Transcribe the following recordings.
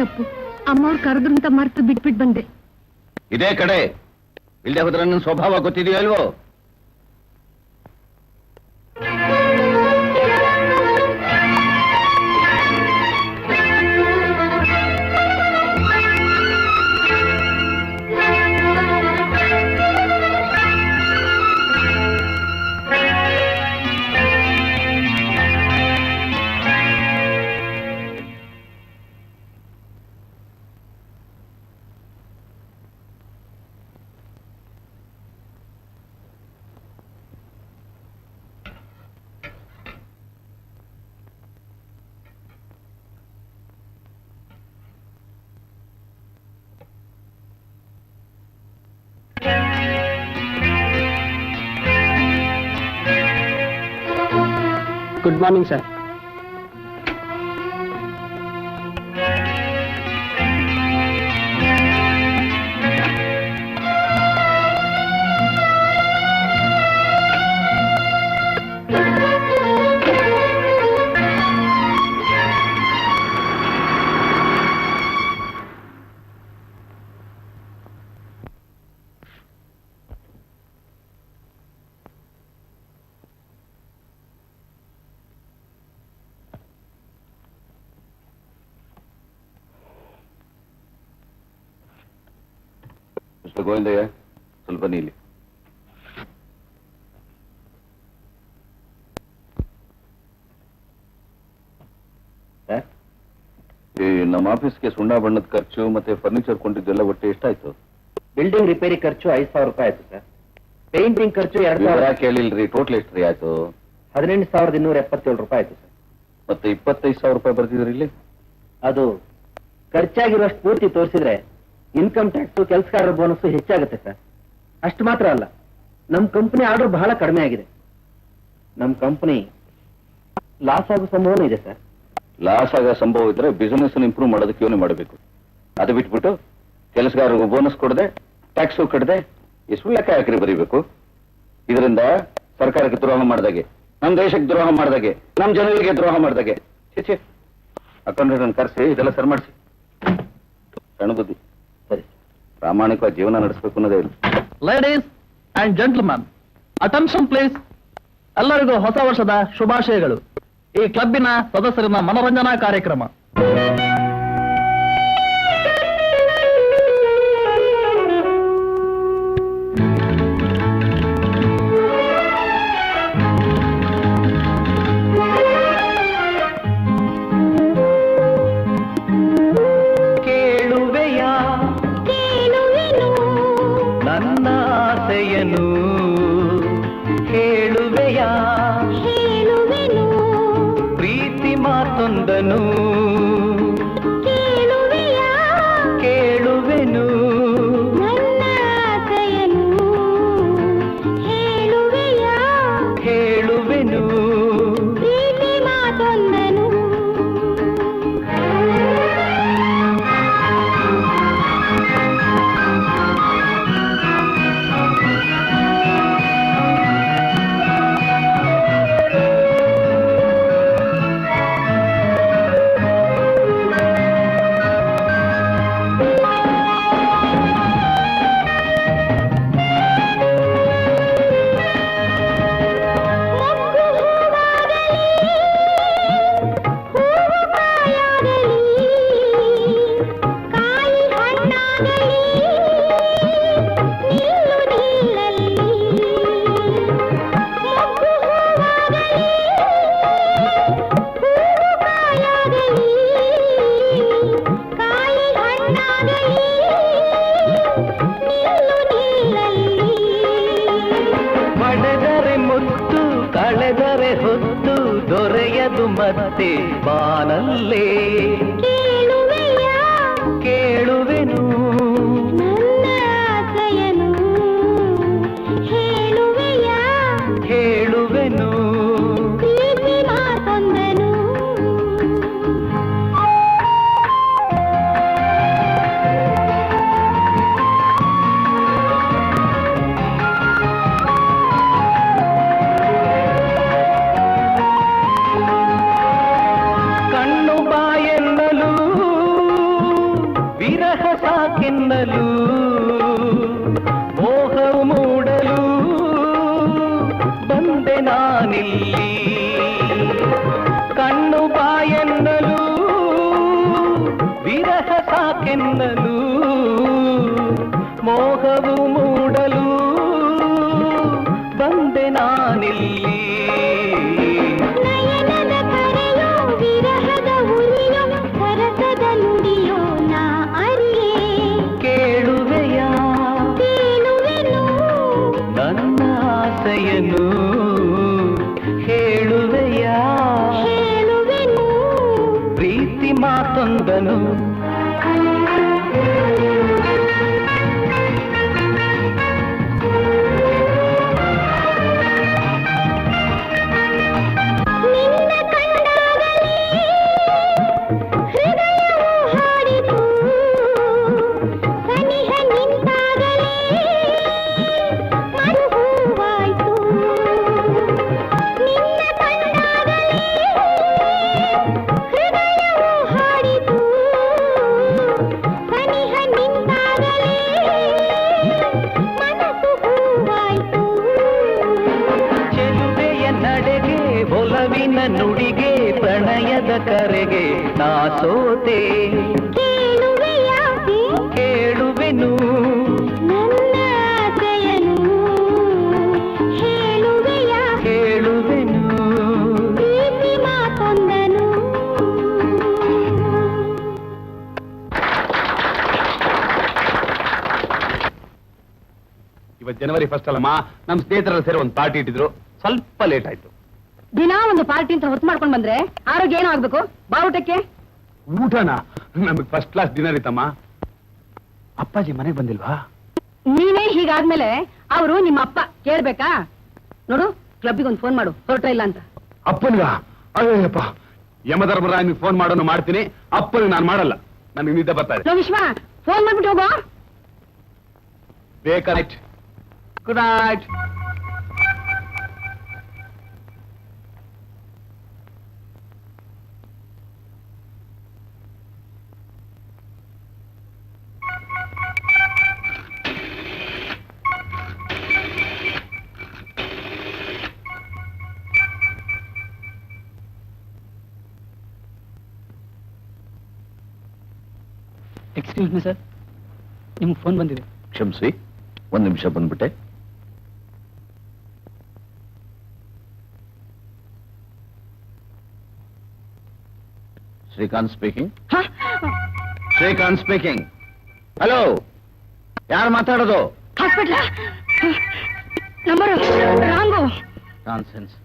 ತಪ್ಪು. ಅಮ್ಮವ್ರು ಕರೆದ್ರು ಅಂತ ಮರ್ತು ಬಿಟ್ಬಿಟ್ಟು ಬಂದೆ. ಇದೇ ಕಡೆ ಇಲ್ಲದೆ ಹೋದ್ರೆ ನನ್ನ ಸ್ವಭಾವ ಗೊತ್ತಿದೆಯೋ ಅಲ್ವೋ? Good morning sir. Mister Govindaiah, ಸ್ವಲ್ಪ ನೀಲಿ. ಈ ನಮ್ಮ ಆಫೀಸ್ಗೆ ಸುಣ್ಣ ಬಣ್ಣದ ಖರ್ಚು ಮತ್ತೆ ಫರ್ನಿಚರ್ ಕೊಂಡಿದ್ದೆಲ್ಲ ಒಟ್ಟು ಎಷ್ಟಾಯ್ತು? ಬಿಲ್ಡಿಂಗ್ ರಿಪೇರಿ ಖರ್ಚು 5,000 ರೂಪಾಯಿ ಆಯ್ತು ಸರ್. ಪೇಂಟಿಂಗ್ ಖರ್ಚು 2,000. ಕೇಳಿಲ್ರಿ, ಟೋಟಲ್ ಎಷ್ಟು ಆಯ್ತು? 18,277 ರೂಪಾಯಿ ಆಯ್ತು ಸರ್. ಮತ್ತೆ 25,000 ರೂಪಾಯಿ ಬರ್ತಿದ್ರಿ ಇಲ್ಲಿ? ಅದು ಖರ್ಚಾಗಿರೋಷ್ಟು ಪೂರ್ತಿ ತೋರಿಸಿದ್ರೆ ಇನ್ಕಮ್ ಟ್ಯಾಕ್ಸ್, ಕೆಲಸಗಾರರ ಬೋನಸ್ ಹೆಚ್ಚಾಗುತ್ತೆ ಸರ್. ಅಷ್ಟು ಮಾತ್ರ ಅಲ್ಲ, ನಮ್ಮ ಕಂಪನಿ ಆರ್ಡರ್ ಬಹಳ ಕಡಿಮೆ ಆಗಿದೆ. ನಮ್ಮ ಕಂಪನಿ ಲಾಸ್ ಆಗೋ ಸಂಭವನೂ ಇದೆ ಸರ್. ಲಾಸ್ ಆಗೋ ಸಂಭವ ಇದ್ರೆ ಬಿಸಿನೆಸ್ ಇಂಪ್ರೂವ್ ಮಾಡೋದಕ್ಕೆ ಯೋಚನೆ ಮಾಡಬೇಕು. ಅದು ಬಿಟ್ಬಿಟ್ಟು ಕೆಲಸಗಾರರಿಗೂ ಬೋನಸ್ ಕೊಡದೆ, ಟ್ಯಾಕ್ಸು ಕಟ್ಟದೆ ಎಷ್ಟು ಲೆಕ್ಕ ಹಾಕಿ ಬರೀಬೇಕು? ಇದರಿಂದ ಸರ್ಕಾರಕ್ಕೆ ದ್ರೋಹ ಮಾಡಿದಾಗೆ, ನಮ್ಮ ದೇಶಕ್ಕೆ ದ್ರೋಹ ಮಾಡಿದಾಗೆ, ನಮ್ಮ ಜನರಿಗೆ ದ್ರೋಹ ಮಾಡಿದಾಗೆ. ಚೇಚೆ, ಅಕೌಂಟೆಂಟ್ ಕರೆಸಿ ಇದೆಲ್ಲ ಸರಿ ಮಾಡಿಸಿ. ಸಣ್ಣ ಬುದ್ಧಿ. ಸರಿ, ಪ್ರಾಮಾಣಿಕವಾಗಿ ಜೀವನ ನಡೆಸಬೇಕು ಅನ್ನೋದೇ ಇಲ್ಲ. Ladies and gentleman, attention please. ಎಲ್ಲರಿಗೂ ಹೊಸ ವರ್ಷದ ಶುಭಾಶಯಗಳು. ಈ ಕ್ಲಬ್ಬಿನ ಸದಸ್ಯರಿನ ಮನೋರಂಜನಾ ಕಾರ್ಯಕ್ರಮ. ಮತ್ತೆ ಬಾನಲ್ಲೇ ಕೇಳುವೆನು ಹೇಳುವೆನು ಕಣ್ಣು ಬಾಯಿ ಎನ್ನಲು ಮೋಹವು ಮೂಡಲು ಬಂದೆ ನಾನಿಲ್ಲಿ ಕಣ್ಣು ಬಾಯೆನ್ನಲು ವಿರಹ ಸಾಕೆನ್ನಲು ಮೋಹವು ಮೂಡಲು ಬಂದೆ ನಾನಿಲ್ಲಿ ನಯನದ ಕರೆಯೋ ವಿರಹದ ಉರಿಯೋ ಸರಸದ ನುಡಿಯೋ ನಾ ಅರಿಯೇ ಕೇಳುವೆಯ ಕೇಳುವೆನು ನನ್ನ ಆಸೆಯನ್ನು ಹೇಳುವೆಯ ಹೇಳುವೆನು ಪ್ರೀತಿ ಮಾತೊಂದನು ನಿನ್ನ ಕಂಡಾಗಲೇ ಹೃದಯವು ಹಾಡಿತು ಸನಿಹ ನಿಂತಾಗಲೇ ಮರುಹೂವಾಯ್ತು ನಿನ್ನ ಕಂಡಾಗಲೇ ಹೃದಯವು ಹಾಡಿತು ಸನಿಹ ನಿಂತಾಗಲೇ ಮನಸ್ಸು ಹೂವಾಯ್ತು ಚೆಲುವೆಯ ನಡೆಗೆ ಒಲವಿನ ನುಡಿಗೆ ಪ್ರಣಯದ ಕರೆಗೆ ನಾ ಸೋತೆ ಕೇಳುವೆಯಾಕೆ ಕೇಳುವೆನು ನನ್ನ ಆಸೆಯನ್ನು ಹೇಳುವೆಯಾ ಹೇಳುವೆನು ಪ್ರೀತಿ ಮಾತೊಂದನು ಇವತ್ತು ಜನವರಿ ಫಸ್ಟ್ ಅಲ್ಲಮ್ಮ ನಮ್ಮ ಸ್ನೇಹಿತರೆಲ್ಲ ಸೇರಿ ಒಂದು ಪಾರ್ಟಿ ಇಟ್ಟಿದ್ರು ಸ್ವಲ್ಪ ಲೇಟ್ ಆಯ್ತು ದಿನಾ ಒಂದು ಪಾರ್ಟಿ ಅಂತ ಹೊತ್ತು ಮಾಡ್ಕೊಂಡ್ ಬಂದ್ರೆ ಆರೋಗ್ಯ ಏನೋ ಆಗ್ಬೇಕು ಬಾವುಟಕ್ಕೆ ಊಟನ ನಮಗೆ ಫಸ್ಟ್ ಕ್ಲಾಸ್ ಡಿನ್ನರ್ ಇತ್ತಮ್ಮ ಅಪ್ಪಾಜಿ ಮನೆಗೆ ಬಂದಿಲ್ವಾ ನೀನೇ ಹೀಗಾದ್ಮೇಲೆ ಅವರು ನಿಮ್ಮ ಅಪ್ಪ ಕೇಳ್ಬೇಕಾ ನೋಡು ಕ್ಲಬ್ಬಿಗೆ ಒಂದು ಫೋನ್ ಮಾಡು ಹೊರಟ ಇಲ್ಲ ಅಂತ ಅಪ್ಪನ್ಗ ಅಯ್ಯಪ್ಪ ಯಮಧರ್ಮರಾಯನಿಗೆ ಫೋನ್ ಮಾಡೋನು ಮಾಡ್ತೀನಿ ಅಪ್ಪನಿಗೆ ನಾನು ಮಾಡಲ್ಲ ನನಗೆ ನಿದ್ದೆ ಬರ್ತಾ ಇದೆ ಲೋ ವಿಶ್ವ ಫೋನ್ ಮಾಡ್ಬಿಟ್ಟು ಹೋಗೋ ಬೇಕಾ night good night excuse me sir ನಿಮ್ಗೆ ಫೋನ್ ಬಂದಿದೆ ಕ್ಷಮಿಸಿ ಒಂದು ನಿಮಿಷ ಬಂದ್ಬಿಟ್ಟೆ Srikanth speaking Srikanth speaking hello ಯಾರು ಮಾತಾಡೋದು ಹಾಸ್ಪಿಟ್ಲ ನಂಬರು ರಾಂಗು ನಾನ್ಸೆನ್ಸ್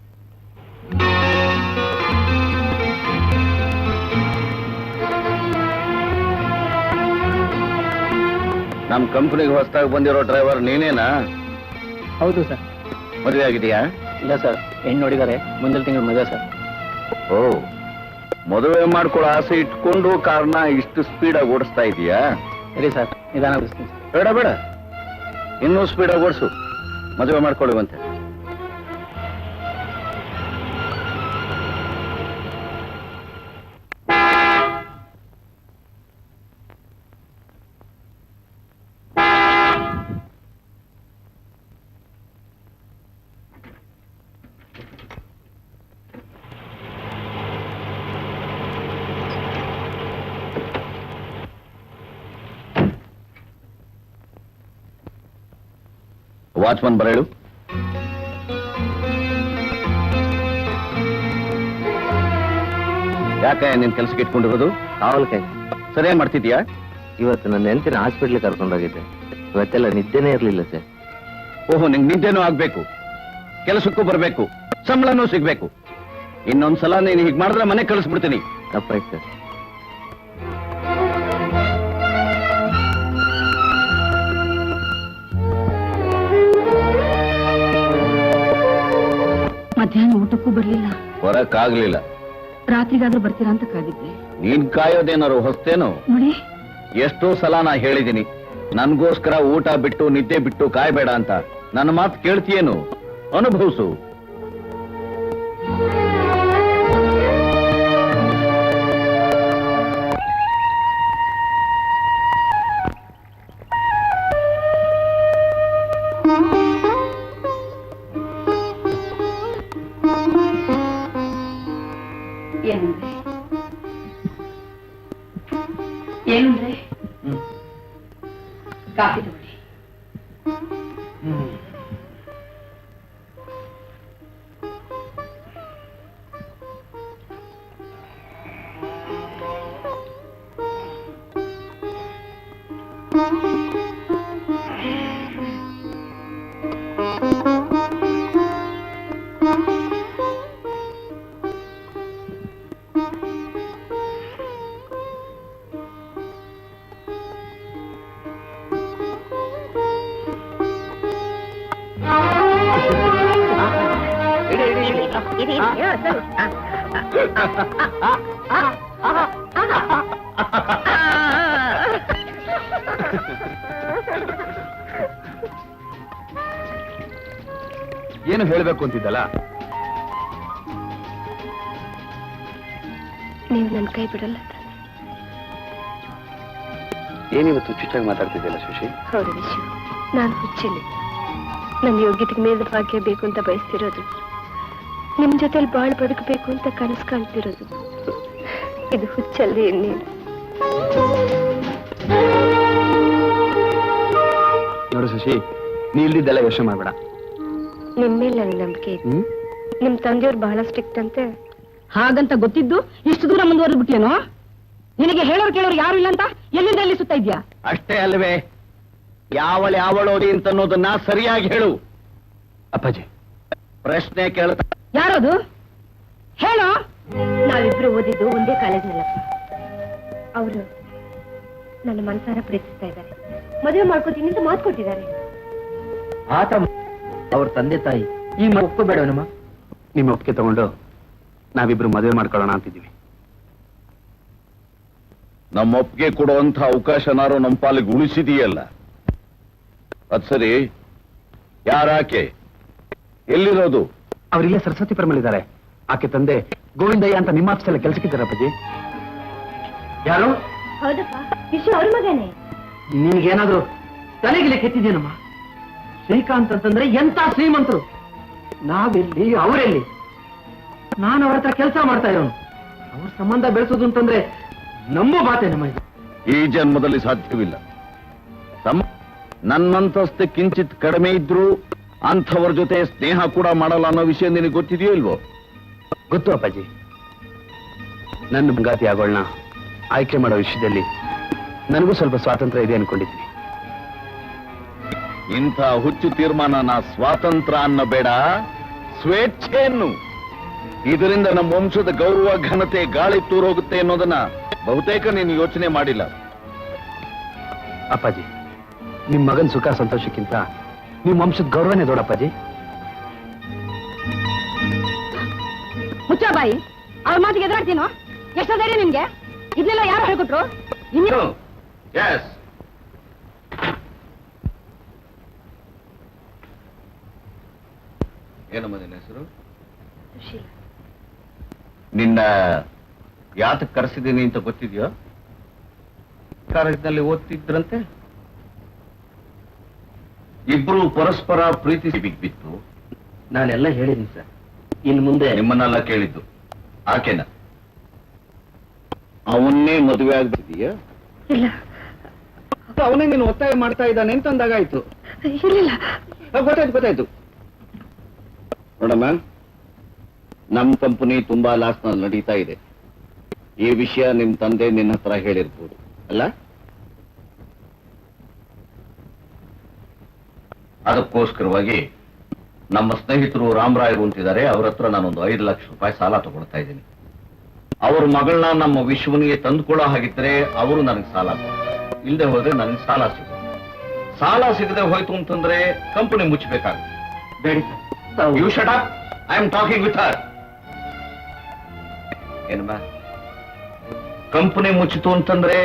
ನಮ್ ಕಂಪನಿಗೆ ಹೊಸದಾಗಿ ಬಂದಿರೋ ಡ್ರೈವರ್ ನೀನೇನಾ ಹೌದು ಸರ್ ಮದುವೆ ಆಗಿದೆಯಾ ಇಲ್ಲ ಸರ್ ಹೆಣ್ಣು ನೋಡಿದ್ದಾರೆ ಮುಂದಿನ ತಿಂಗಳು ಮದುವೆ ಸರ್ ಓ ಮದುವೆ ಮಾಡ್ಕೊಳ್ಳೋ ಆಸೆ ಇಟ್ಕೊಂಡು ಕಾರ್ನ ಇಷ್ಟು ಸ್ಪೀಡಾಗಿ ಓಡಿಸ್ತಾ ಇದೀಯಾ ಸರಿ ಸರ್ ನಿಧಾನ ಬಿಡಿಸ್ತೀನಿ ಸರ್ ಬೇಡ ಬೇಡ ಇನ್ನೂ ಸ್ಪೀಡಾಗಿ ಓಡಿಸು ಮದುವೆ ಮಾಡ್ಕೊಳ್ಳುವಂತೆ ವಾಚ್ಮನ್ ಬರೇಳು ಯಾಕೆ ನಿನ್ ಕೆಲ್ಸಕ್ಕೆ ಇಟ್ಕೊಂಡಿರೋದು ಕಾವಲ್ಕಾಯಿ ಸರಿಯಾಗಿ ಮಾಡ್ತಿದ್ಯಾ ಇವತ್ತು ನನ್ನ ಹೆಂಡತಿನ ಹಾಸ್ಪಿಟ್ಲಿಗೆ ಕರ್ಕೊಂಡೋಗಿದ್ದೆ ಇವತ್ತೆಲ್ಲ ನಿದ್ದೆನೇ ಇರಲಿಲ್ಲ ಸರ್ ಓಹೋ ನಿಂಗೆ ನಿದ್ದೆನೂ ಆಗ್ಬೇಕು ಕೆಲಸಕ್ಕೂ ಬರ್ಬೇಕು ಸಂಬಳನೂ ಸಿಗ್ಬೇಕು ಇನ್ನೊಂದ್ಸಲ ನೀನು ಹೀಗೆ ಮಾಡಿದ್ರೆ ಮನೆ ಕಳಿಸ್ಬಿಡ್ತೀನಿ ತಪ್ಪಾಯ್ತು ಸರ್ ಮಧ್ಯಾಹ್ನ ಊಟಕ್ಕೂ ಬರ್ಲಿಲ್ಲ ಹೊರಕ್ಕಾಗ್ಲಿಲ್ಲ ರಾತ್ರಿಗಾದ್ರೂ ಬರ್ತೀರಾ ಅಂತ ಕಾದಿದ್ದೆ ನೀನ್ ಕಾಯೋದೇನಾರು ಹೊಸ್ತೇನೋ ನೋಡಿ ಎಷ್ಟೋ ಸಲ ನಾ ಹೇಳಿದೀನಿ ನನ್ಗೋಸ್ಕರ ಊಟ ಬಿಟ್ಟು ನಿದ್ದೆ ಬಿಟ್ಟು ಕಾಯ್ಬೇಡ ಅಂತ ನನ್ನ ಮಾತು ಕೇಳ್ತೀಯೇನು ಅನುಭವಿಸು ಏನಂದ್ರೆ ಕಾಫಿ ತಗೊಳ್ಳಿ. ಏನು ಹೇಳ್ಬೇಕು ಅಂತಿದ್ದಲ್ಲ? ನೀವು ನನ್ನ ಕೈ ಬಿಡಲ್ಲ ತಾನೆ? ಏನಿವತ್ತು ಚುಚ್ಚಾಗಿ ಮಾತಾಡ್ತಿದ್ದಿಲ್ಲ ಶಶಿ? ಹೌದು ವಿಷಯ, ನಾನು ಹುಚ್ಚಿಲ್ಲ. ನನ್ನ ಯೋಗ್ಯತೆಗೆ ಮೇಲಿನ ಭಾಗ್ಯ ಬೇಕು ಅಂತ ಬಯಸ್ತಿರೋದು, ನಿಮ್ ಜೊತೆಲಿ ಬಾಳ್ ಬದುಕಬೇಕು ಅಂತ ಕನಸು ಕಾಣ್ತಿರೋದು. ಇದು ಹುಚ್ಚಲ್ಲಿ ಇನ್ನೇನು. ನೋಡು ಶಶಿ, ನೀ ಇಲ್ದಿದ್ದೆಲ್ಲ ಯೋಚನೆ ಮಾಡ್ಬೇಡ. ನಿಮ್ ಮೇಲೆ ನನಗೆ ನಂಬಿಕೆ ಇದೆ. ನಿಮ್ ತಂದೆಯವ್ರು ಬಹಳ ಸ್ಟ್ರಿಕ್ಟ್ ಅಂತೆ. ಹಾಗಂತ ಗೊತ್ತಿದ್ದು ಇಷ್ಟು ದೂರ ಮುಂದುವರೆದು ಬಿಟ್ಟಿಯೇನೋ? ನಿನಗೆ ಹೇಳೋರು ಕೇಳೋರು ಯಾರು ಇಲ್ಲ ಅಂತ ಎಲ್ಲಿಂದ ಎಲ್ಲಿ ಸುತ್ತಾ ಇದ್ಯಾ? ಅಷ್ಟೇ ಅಲ್ವೇ, ಯಾವಳೋಡಿ ಅಂತ ಅನ್ನೋದನ್ನ ಸರಿಯಾಗಿ ಹೇಳು. ಅಪ್ಪಾಜಿ, ಪ್ರಶ್ನೆ ಕೇಳ್ತಾ ಯಾರದು? ಹೇಳೋ. ನಾವಿಬ್ರು ಓದಿದ್ದು ಒಂದೇ ಕಾಲೇಜ್ನಲ್ಲಪ್ಪ. ಅವರು ನನ್ನ ಮನಸಾರ ಪ್ರೀತಿಸ್ತಾ ಇದ್ದಾರೆ, ಮದುವೆ ಮಾಡ್ಕೋತೀನಿ ಅಂತ ಮಾತು ಕೊಟ್ಟಿದ್ದಾರೆ. ಆತ ಅವ್ರ ತಂದೆ ತಾಯಿ ಈ ಒಪ್ಪಬೇಡವನಮ್ಮ. ನಿಮ್ಮ ಒಪ್ಪಿಗೆ ತಗೊಂಡು ನಾವಿಬ್ರು ಮದುವೆ ಮಾಡ್ಕೊಳ್ಳೋಣ ಅಂತಿದ್ದೀವಿ. ನಮ್ಮ ಒಪ್ಪಿಗೆ ಕೊಡುವಂತ ಅವಕಾಶನಾರು ನಮ್ಮ ಪಾಲಿಗೆ ಉಳಿಸಿದೆಯಲ್ಲ. ಅದ್ ಸರಿ, ಯಾರಾಕೆ? ಎಲ್ಲಿರೋದು? ಅವರಿಲ್ಲೇ ಸರಸ್ವತಿಪುರಮಲ್ಲಿದ್ದಾರೆ. ಆಕೆ ತಂದೆ ಗೋವಿಂದಯ್ಯ ಅಂತ ನಿಮ್ಮ ಆಫೀಸಲ್ಲಿ ಕೆಲಸಕ್ಕಿದ್ದಾರೆ ಅಪ್ಪಾಜಿ. ಯಾರು? ಹೌದಪ್ಪ, ವಿಷಯ ಅವ್ರ ಮಗನೇ. ನಿನ್ಗೇನಾದ್ರು ತಲೆಗಿಲೆ ಕೆತ್ತಿದ್ದೇನಮ್ಮ? ಶ್ರೀಕಾಂತ್ ಅಂತಂದ್ರೆ ಎಂತ ಶ್ರೀಮಂತರು, ನಾವೆಲ್ಲಿ ಅವರೆಲ್ಲಿ? ನಾನು ಅವ್ರ ಹತ್ರ ಕೆಲಸ ಮಾಡ್ತಾ ಇರೋನು. ಅವ್ರ ಸಂಬಂಧ ಬೆಳೆಸೋದು ಅಂತಂದ್ರೆ ನಂಬೋ ಮಾತೆ ನಮ್ಮ ಇದು. ಈ ಜನ್ಮದಲ್ಲಿ ಸಾಧ್ಯವಿಲ್ಲ. ನನ್ನಂತಸ್ತೆ ಕಿಂಚಿತ್ ಕಡಿಮೆ ಇದ್ರೂ ಅಂಥವ್ರ ಜೊತೆ ಸ್ನೇಹ ಕೂಡ ಮಾಡಲ್ಲ ಅನ್ನೋ ವಿಷಯ ನಿನಗೆ ಗೊತ್ತಿದೆಯೋ ಇಲ್ವೋ? ಗೊತ್ತು ಅಪ್ಪಾಜಿ. ನನ್ನ ಮುಂಗಾತಿ ಆಗೋಳ್ನ ಆಯ್ಕೆ ಮಾಡೋ ವಿಷಯದಲ್ಲಿ ನನಗೂ ಸ್ವಲ್ಪ ಸ್ವಾತಂತ್ರ್ಯ ಇದೆ ಅನ್ಕೊಂಡಿದ್ದೀನಿ. ಇಂಥ ಹುಚ್ಚು ತೀರ್ಮಾನನ ಸ್ವಾತಂತ್ರ್ಯ ಅನ್ನ ಬೇಡ, ಸ್ವೇಚ್ಛೆಯನ್ನು. ಇದರಿಂದ ನಮ್ಮ ವಂಶದ ಗೌರವ ಘನತೆ ಗಾಳಿ ತೂರೋಗುತ್ತೆ ಅನ್ನೋದನ್ನ ಬಹುತೇಕ ನೀನು ಯೋಚನೆ ಮಾಡಿಲ್ಲ. ಅಪ್ಪಾಜಿ, ನಿಮ್ ಮಗನ್ ಸುಖ ಸಂತೋಷಕ್ಕಿಂತ ನಿಮ್ ವಂಶದ ಗೌರವನೇ ದೊಡ್ಡಪ್ಪಾಜಿ. ಮುಚ್ಚ ಬಾಯಿ. ಅವ್ರ ಮಾತಿಗೆ ಎದುರಾಡ್ತೀನೋ? ಎಷ್ಟೋ ಧೈರ್ಯ ನಿಮ್ಗೆ? ಇದನ್ನೆಲ್ಲ ಯಾರು ಹೇಳ್ಕೊಟ್ರು? ಇನ್ನು ಏನಮ್ಮ ನಿನ್ನ ಹೆಸರು? ನಿನ್ನ ಯಾತಕ್ಕೆ ಕರೆಸಿದ್ದೀನಿ ಅಂತ ಗೊತ್ತಿದ್ಯೋ? ಕಾಲೇಜಿನಲ್ಲಿ ಓದ್ತಿದ್ರಂತೆ, ಇಬ್ರು ಪರಸ್ಪರ ಪ್ರೀತಿ ಬಿದ್ದು. ನಾನೆಲ್ಲ ಹೇಳಿದ್ದೀನಿ ಸರ್. ಇನ್ನು ಮುಂದೆ ನಿಮ್ಮನ್ನೆಲ್ಲ ಕೇಳಿದ್ದು ಆಕೆನ? ಅವನ್ನೇ ಮದುವೆ ಆಗ್ಬಿಟ್ಟಿದೀಯ? ಇಲ್ಲ ಅವನೇ ನೀನು ಒತ್ತಾಯ ಮಾಡ್ತಾ ಇದ್ದಾನೆ ಅಂತ ಅಂದಾಗಾಯ್ತು. ಇಲ್ಲ, ಗೊತ್ತಾಯ್ತು. ನೋಡಮ್ಮ, ನಮ್ ಕಂಪನಿ ತುಂಬಾ ಲಾಸ್ ನಲ್ಲಿ ನಡೀತಾ ಇದೆ. ಈ ವಿಷಯ ನಿಮ್ ತಂದೆ ನಿನ್ನ ಹತ್ರ ಹೇಳಿರ್ಬೋದು ಅಲ್ಲ? ಅದಕ್ಕೋಸ್ಕರವಾಗಿ ನಮ್ಮ ಸ್ನೇಹಿತರು ರಾಮರಾಯರು ಅಂತಿದ್ದಾರೆ, ಅವ್ರ ಹತ್ರ ನಾನೊಂದು 5 ಲಕ್ಷ ರೂಪಾಯಿ ಸಾಲ ತಗೊಳ್ತಾ ಇದ್ದೀನಿ. ಅವ್ರ ಮಗಳನ್ನ ನಮ್ಮ ವಿಶ್ವನಿಗೆ ತಂದುಕೊಳ್ಳೋ ಹಾಗಿದ್ರೆ ಅವರು ನನಗೆ ಸಾಲ ಕೊಡ್ತಾರೆ. ಇಲ್ಲದೆ ಹೋದ್ರೆ ನನಗೆ ಸಾಲ ಸಿಗುತ್ತೆ. ಸಾಲ ಸಿಗದೆ ಹೋಯ್ತು ಅಂತಂದ್ರೆ ಕಂಪನಿ ಮುಚ್ಚಬೇಕಾಗುತ್ತೆ. ಬೇಡಿ sir. You shut up, I am talking with her. ಏನಮ್ಮ, ಕಂಪನಿ ಮುಚ್ಚಿತು ಅಂತಂದ್ರೆ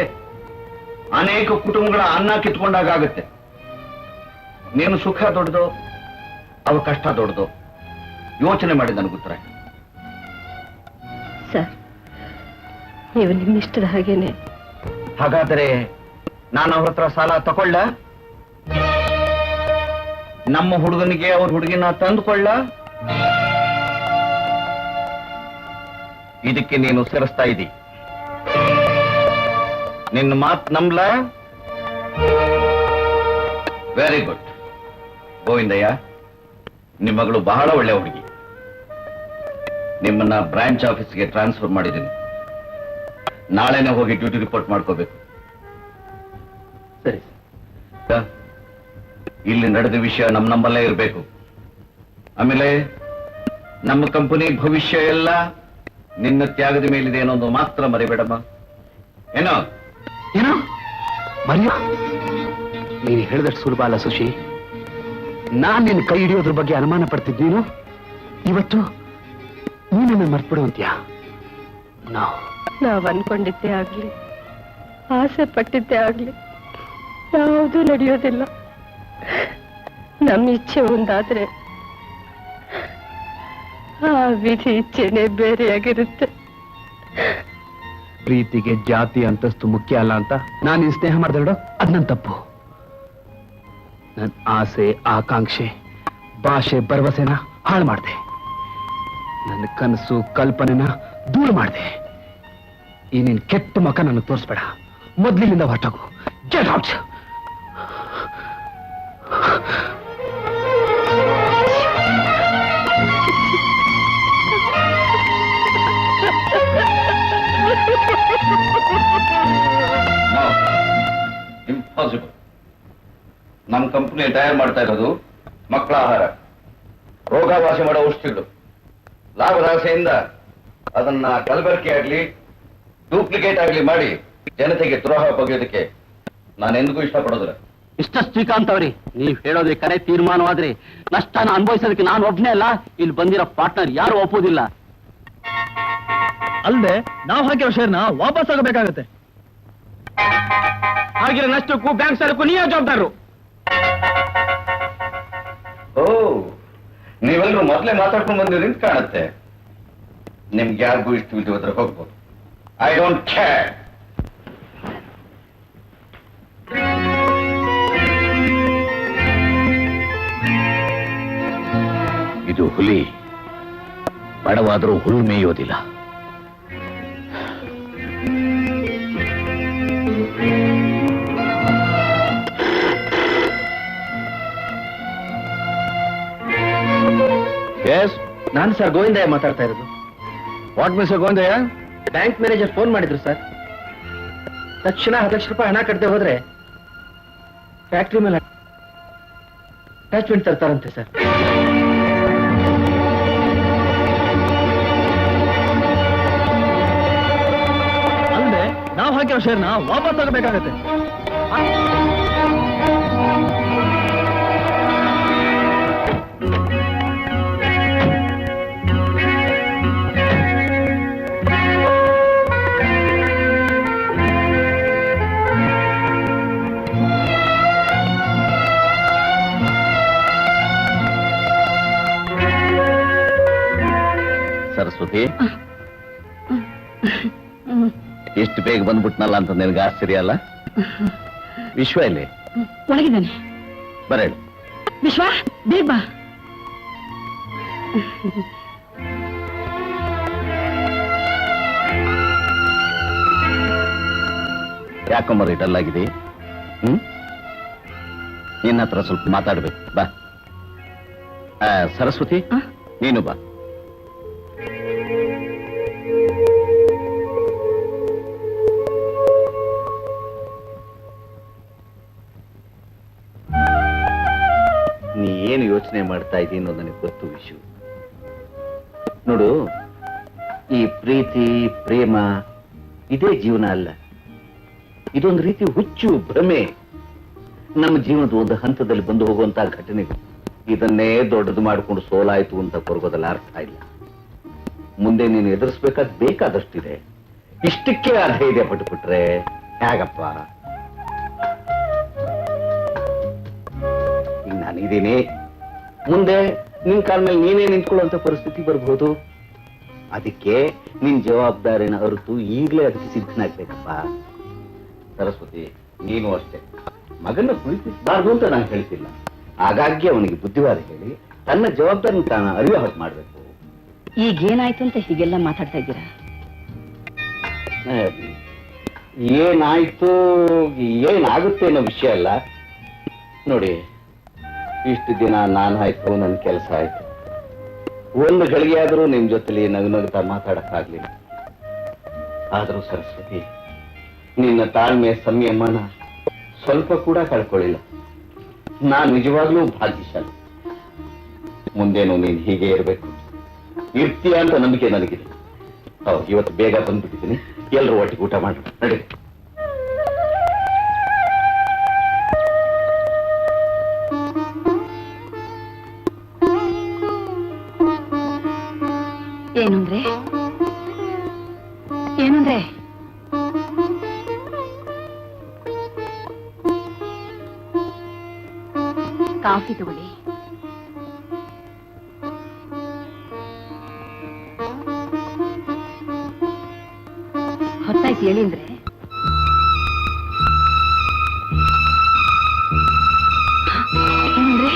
ಅನೇಕ ಕುಟುಂಬಗಳ ಅನ್ನ ಕಿತ್ಕೊಂಡಾಗುತ್ತೆ. ನೀನು ಸುಖ ದೊಡ್ಡದು, ಅವ್ರ ಕಷ್ಟ ದೊಡ್ಡದು. ಯೋಚನೆ ಮಾಡಿ ನನಗೆ ಉತ್ತರ. ಸರ್, ನೀವು ನಿಮ್ಮಿಷ್ಟದ ಹಾಗೇನೆ. ಹಾಗಾದರೆ ನಾನು ಅವ್ರ ಹತ್ರ ಸಾಲ ತಕೊಳ್ಳ? ನಮ್ಮ ಹುಡುಗನಿಗೆ ಅವ್ರ ಹುಡುಗಿನ ತಂದುಕೊಳ್ಳ? ಇದಕ್ಕೆ ನೀನು ಸೇರಿಸ್ತಾ ಇದ್ದಿ. ನಿನ್ನ ಮಾತು ನಂಬ್ಲ? ವೆರಿ ಗುಡ್ ಗೋವಿಂದಯ್ಯ, ನಿಮ್ಮ ಮಗಳು ಬಹಳ ಒಳ್ಳೆ ಹುಡುಗಿ. ನಿಮ್ಮನ್ನ ಬ್ರಾಂಚ್ ಆಫೀಸ್ಗೆ ಟ್ರಾನ್ಸ್ಫರ್ ಮಾಡಿದ್ದೀನಿ. ನಾಳೆನೆ ಹೋಗಿ ಡ್ಯೂಟಿ ರಿಪೋರ್ಟ್ ಮಾಡ್ಕೋಬೇಕು. ಸರಿ ಇಲ್ಲಿ ನಡೆದ ವಿಷಯ ನಮ್ಮಲ್ಲೇ ಇರಬೇಕು. ಆಮೇಲೆ ನಮ್ಮ ಕಂಪನಿ ಭವಿಷ್ಯ ಎಲ್ಲ ನಿನ್ನ ತ್ಯಾಗದ ಮೇಲಿದೆ ಅನ್ನೋದು ಮಾತ್ರ ಮರಿಬೇಡಮ್ಮ. ಏನೋ ಏನೋ ಮರಿಯೋ, ನೀನು ಹೇಳಿದಷ್ಟು ಸುಲಭ ಅಲ್ಲ ಸುಶಿ. ನಾನ್ ನಿನ್ನ ಕೈ ಹಿಡಿಯೋದ್ರ ಬಗ್ಗೆ ಅನುಮಾನ ಪಡ್ತಿದ್ದೀನು. ಇವತ್ತು ನೀನನ್ನು ಮರ್ತ್ಬಿಡುವಂತ್ಯಾ? ನಾವ್ ಅನ್ಕೊಂಡಿದ್ದೇ ಆಗ್ಲಿ, ಆಸೆ ಪಟ್ಟಿದ್ದೇ ಆಗ್ಲಿ, ಯಾವುದೂ ನಡೆಯೋದಿಲ್ಲ. ನಮ್ಮ ಇಚ್ಛೆ ಒಂದಾದ್ರೆ ಆ ವಿಧಿ ಇಚ್ಛೆನೆ ಬೇರೆಯಾಗಿರುತ್ತೆ. ಪ್ರೀತಿಗೆ ಜಾತಿ ಅಂತಸ್ತು ಮುಖ್ಯ ಅಲ್ಲ ಅಂತ ನಾನು ಈ ಸ್ನೇಹ ಮಾಡ್ದೋ, ಅದ್ ನನ್ ತಪ್ಪು. ನನ್ನ ಆಸೆ ಆಕಾಂಕ್ಷೆ ಭಾಷೆ ಭರವಸೆನ ಹಾಳು ಮಾಡಿದೆ. ನನ್ನ ಕನಸು ಕಲ್ಪನೆನ ದೂರ ಮಾಡಿದೆ. ಈ ನಿನ್ ಕೆಟ್ಟ ಮುಖ ನನಗೆ ತೋರಿಸ್ಬೇಡ. ಮೊದ್ಲಿನಿಂದ ಹೊರಟೋಗು. Get out. ಇಂಪಾಸಿಬಲ್. ನಮ್ಮ ಕಂಪನಿ ತಯಾರು ಮಾಡ್ತಾ ಇರೋದು ಮಕ್ಕಳ ಆಹಾರ, ರೋಗವಾಸಿ ಮಾಡೋ ಔಷಧಿಗಳು. ಲಾಭದ ಆಸೆಯಿಂದ ಅದನ್ನ ಕಲಬೆರಕೆ ಆಗ್ಲಿ ಡೂಪ್ಲಿಕೇಟ್ ಆಗ್ಲಿ ಮಾಡಿ ಜನತೆಗೆ ದ್ರೋಹ ಬಗೆಯೋದಕ್ಕೆ ನಾನೆಂದಿಗೂ ಇಷ್ಟಪಡೋದಿಲ್ಲ. ಮಿಸ್ಟರ್ ಶ್ರೀಕಾಂತ್ ಅವ್ರಿ, ನೀವ್ ಹೇಳೋದೇ ಕರೆ ತೀರ್ಮಾನವಾದ್ರೆ ನಷ್ಟನ ಅನುಭವಿಸೋದಕ್ಕೆ ನಾನು ಒಬ್ನೇ ಅಲ್ಲ, ಇಲ್ಲಿ ಬಂದಿರೋ ಪಾರ್ಟ್ನರ್ ಯಾರು ಒಪ್ಪೋದಿಲ್ಲ. ಅಲ್ಲದೆ ನಾವು ಹಾಕಿರೋ ಶೇರ್ನ ವಾಪಸ್ ಆಗಬೇಕಾಗತ್ತೆ. ಹಾಗಿರೋ ನಷ್ಟಕ್ಕೂ ಬ್ಯಾಂಕ್ ಸಾಲಕ್ಕೂ ನೀವೇ ಜವಾಬ್ದಾರರು. ಓ, ನೀವೆಲ್ಲರೂ ಮೊದಲೇ ಮಾತಾಡ್ಕೊಂಡು ಬಂದಿರಿ ಅಂತ ಕಾಣುತ್ತೆ. ನಿಮ್ಗೆ ಯಾರಿಗೂ ಇಷ್ಟವಿಲ್ಲದ್ರೆ ಹೋಗ್ಬೋದು. I don't care. ಇದು ಹುಲಿ, ಬಡವಾದರೂ ಹುಲ್ಲು ಮೇಯೋದಿಲ್ಲ. ಎಸ್, ನಾನು ಸರ್ ಗೋವಿಂದಯ್ಯ ಮಾತಾಡ್ತಾ ಇರೋದು. What mister Govindaiah? Bank manager phone ಮಾಡಿದ್ರು ಸರ್. ತಕ್ಷಣ 10 ಲಕ್ಷ ರೂಪಾಯಿ ಹಣ ಕಟ್ಟದೆ ಹೋದ್ರೆ ಫ್ಯಾಕ್ಟ್ರಿ ಮೇಲೆ ಅಟ್ಯಾಚ್ಮೆಂಟ್ ತರ್ತಾರಂತೆ ಸರ್. ಅಲ್ಲದೆ ನಾವು ಹಾಕಿರೋ ಶೇರ್ನ ವಾಪಸ್ ಆಗಬೇಕಾಗತ್ತೆ. ಸರಸ್ವತಿ, ಎಷ್ಟು ಬೇಗ ಬಂದ್ಬಿಟ್ನಲ್ಲ ಅಂತ ನಿನಗೆ ಆಶ್ಚರ್ಯ ಅಲ್ಲ? ವಿಶ್ವ ಇಲ್ಲಿ ಒಳಗಿದ್ದಾನೆ. ಬರೇಳು. ವಿಶ್ವ, ಬೇಗ ಬಾ. ಯಾಕಮ್ಮರಿ ಡಲ್ ಆಗಿದೆ? ನಿನ್ನ ಹತ್ರ ಸ್ವಲ್ಪ ಮಾತಾಡ್ಬೇಕು. ಬಾ. ಸರಸ್ವತಿ, ನೀನು ಬಾ. ನೀ ಏನು ಯೋಚನೆ ಮಾಡ್ತಾ ಇದ್ದೀನಿ ಅನ್ನೋದು ನನಗೆ ಗೊತ್ತು ವಿಷು. ನೋಡು, ಈ ಪ್ರೀತಿ ಪ್ರೇಮ ಇದೇ ಜೀವನ ಅಲ್ಲ. ಇದೊಂದು ರೀತಿ ಹುಚ್ಚು ಭ್ರಮೆ. ನಮ್ಮ ಜೀವನದ ಒಂದು ಹಂತದಲ್ಲಿ ಬಂದು ಹೋಗುವಂತಹ ಘಟನೆಗಳು. ಇದನ್ನೇ ದೊಡ್ಡದು ಮಾಡಿಕೊಂಡು ಸೋಲಾಯ್ತು ಅಂತ ಕೊರಗೋದಲ್ಲ ಅರ್ಥ ಇಲ್ಲ. ಮುಂದೆ ನೀನು ಬೇಕಾದಷ್ಟಿದೆ. ಇಷ್ಟಕ್ಕೆ ಅಧೈರ್ಯ ಪಟ್ಟುಬಿಟ್ರೆ ಹೇಗಪ್ಪ? ಈಗ ನಾನಿದ್ದೀನಿ, ಮುಂದೆ ನಿನ್ ಕಾಲ ಮೇಲೆ ನೀನೇ ನಿಂತ್ಕೊಳ್ಳುವಂತ ಪರಿಸ್ಥಿತಿ ಬರ್ಬೋದು. ಅದಕ್ಕೆ ನಿನ್ ಜವಾಬ್ದಾರಿನ ಅರಿತು ಈಗಲೇ ಅದಕ್ಕೆ ಸಿದ್ಧನಾಗ್ಬೇಕಪ್ಪ. ಸರಸ್ವತಿ, ನೀನು ಅಷ್ಟೇ. ಮಗನ ಪ್ರೀತಿಸಬಾರ್ದು ಅಂತ ನಾನು ಹೇಳ್ತಿಲ್ಲ. ಹಾಗಾಗಿ ಅವನಿಗೆ ಬುದ್ಧಿವಾದ ಹೇಳಿ ತನ್ನ ಜವಾಬ್ದಾರಿ ತಾನು ಅರಿವು ಹಾಗೆ ಮಾಡ್ಬೇಕು. ಈಗೇನಾಯ್ತು ಅಂತ ಹೀಗೆಲ್ಲ ಮಾತಾಡ್ತಾ ಇದ್ದೀರಾ? ಏನಾಯ್ತು ಏನಾಗುತ್ತೆ ಅನ್ನೋ ವಿಷಯ ಅಲ್ಲ. ನೋಡಿ, ಇಷ್ಟು ದಿನ ನಾನಾಯ್ತು, ನನ್ನ ಕೆಲಸ ಆಯ್ತು. ಒಂದು ಗಳಿಗೆ ಆದರೂ ನಿಮ್ ಜೊತೆಲಿ ನಗುನಗುತ್ತಾ ಮಾತಾಡಕ್ಕಾಗ್ಲಿಲ್ಲ. ಆದರೂ ಸರಸ್ವತಿ, ನಿನ್ನ ತಾಳ್ಮೆ ಸಂಯಮನ ಸ್ವಲ್ಪ ಕೂಡ ಕಳ್ಕೊಳ್ಳಿಲ್ಲ. ನಾನ್ ನಿಜವಾಗ್ಲೂ ಭಾಗ್ಯಶಾಲಿ. ಮುಂದೇನು ನೀನ್ ಹೀಗೆ ಇರಬೇಕು, ಇರ್ತೀಯ ಅಂತ ನಂಬಿಕೆ ನನಗಿದೆ. ಇವತ್ತು ಬೇಗ ಬಂದ್ಬಿಟ್ಟಿದ್ದೀನಿ. ಎಲ್ಲರೂ ಒಟ್ಟಿಗೆ ಊಟ ಮಾಡಿ ನಡಿ. ಏನಂದ್ರೆ ಏನಂದ್ರೆ ಕಾಫಿ ತಗೊಳ್ಳಿ. ಹೊತ್ತಾಯ್ತು ಹೇಳಿ ಅಂದ್ರೆ ಏನಂದ್ರೆ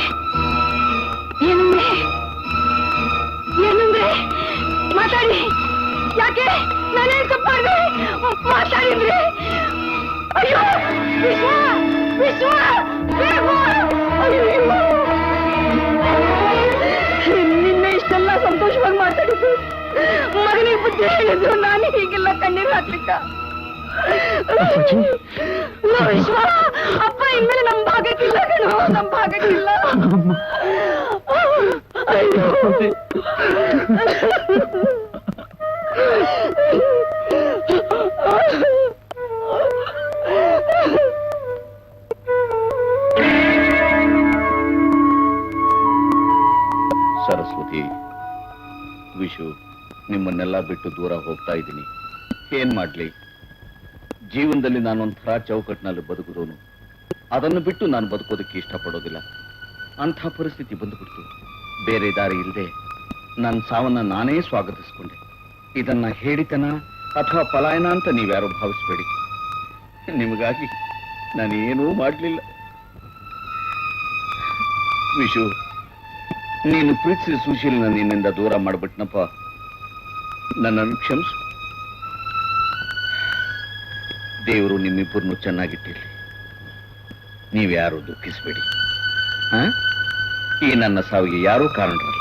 ಏನಂದ್ರೆ ಏನಂದ್ರೆ ಮಾತಾಡಿ. ಯಾಕೆ ನಾನೇನ್ ತಪ್ಪಾಡ್ದೆ? ಮಾತಾಡಿದ್ರೆ ಅಯ್ಯೋ ವಿಶ್ವ ವಿಶ್ವ ನಿನ್ನೆ ಇಷ್ಟೆಲ್ಲ ಸಂತೋಷವಾಗಿ ಮಾತಾಡಿದ್ದು ಮಗನಿಗೆ ಬುದ್ಧಿ ಹೇಳಿದ್ರು ನಾನು ಹೀಗೆಲ್ಲ ಕಣ್ಣೀರು ಹಾಕ್ಲಿಕ್ಕ. ವಿಶ್ವ ಅಪ್ಪ ಇನ್ಮೇಲೆ ನಮ್ ಭಾಗಕ್ಕಿಲ್ಲ ಕಣೋ, ನಮ್ ಭಾಗಕ್ಕಿಲ್ಲ. ಅಯ್ಯೋ ಸರಸ್ವತಿ, ವಿಶು, ನಿಮ್ಮನ್ನೆಲ್ಲ ಬಿಟ್ಟು ದೂರ ಹೋಗ್ತಾ ಇದ್ದೀನಿ. ಏನ್ ಮಾಡ್ಲಿ? ಜೀವನದಲ್ಲಿ ನಾನೊಂಥರ ಚೌಕಟ್ಟಿನಲ್ಲಿ ಬದುಕಿದವನು. ಅದನ್ನು ಬಿಟ್ಟು ನಾನು ಬದುಕೋದಕ್ಕೆ ಇಷ್ಟಪಡೋದಿಲ್ಲ. ಅಂಥ ಪರಿಸ್ಥಿತಿ ಬಂದುಬಿಡ್ತು. ಬೇರೆ ದಾರಿ ಇಲ್ಲದೆ ನನ್ನ ಸಾವನ್ನ ನಾನೇ ಸ್ವಾಗತಿಸ್ಕೊಂಡೆ. ಇದನ್ನ ಹೇಳಿತನ ಅಥವಾ ಪಲಾಯನ ಅಂತ ನೀವ್ಯಾರೋ ಭಾವಿಸ್ಬೇಡಿ. ನಿಮಗಾಗಿ ನಾನೇನೂ ಮಾಡಲಿಲ್ಲ. ವಿಶು, ನೀನು ಪ್ರೀತಿಸಿದ ಸುಶೀಲನ ನಿನ್ನಿಂದ ದೂರ ಮಾಡ್ಬಿಟ್ನಪ್ಪ. ನನ್ನನ್ನು ಕ್ಷಮಿಸು. ದೇವರು ನಿಮ್ಮಿಬ್ಬರನ್ನು ಚೆನ್ನಾಗಿಟ್ಟಿರಲಿ. ನೀವ್ಯಾರು ದುಃಖಿಸಬೇಡಿ. ಈ ನನ್ನ ಸಾವಿಗೆ ಯಾರೂ ಕಾರಣರಲ್ಲ.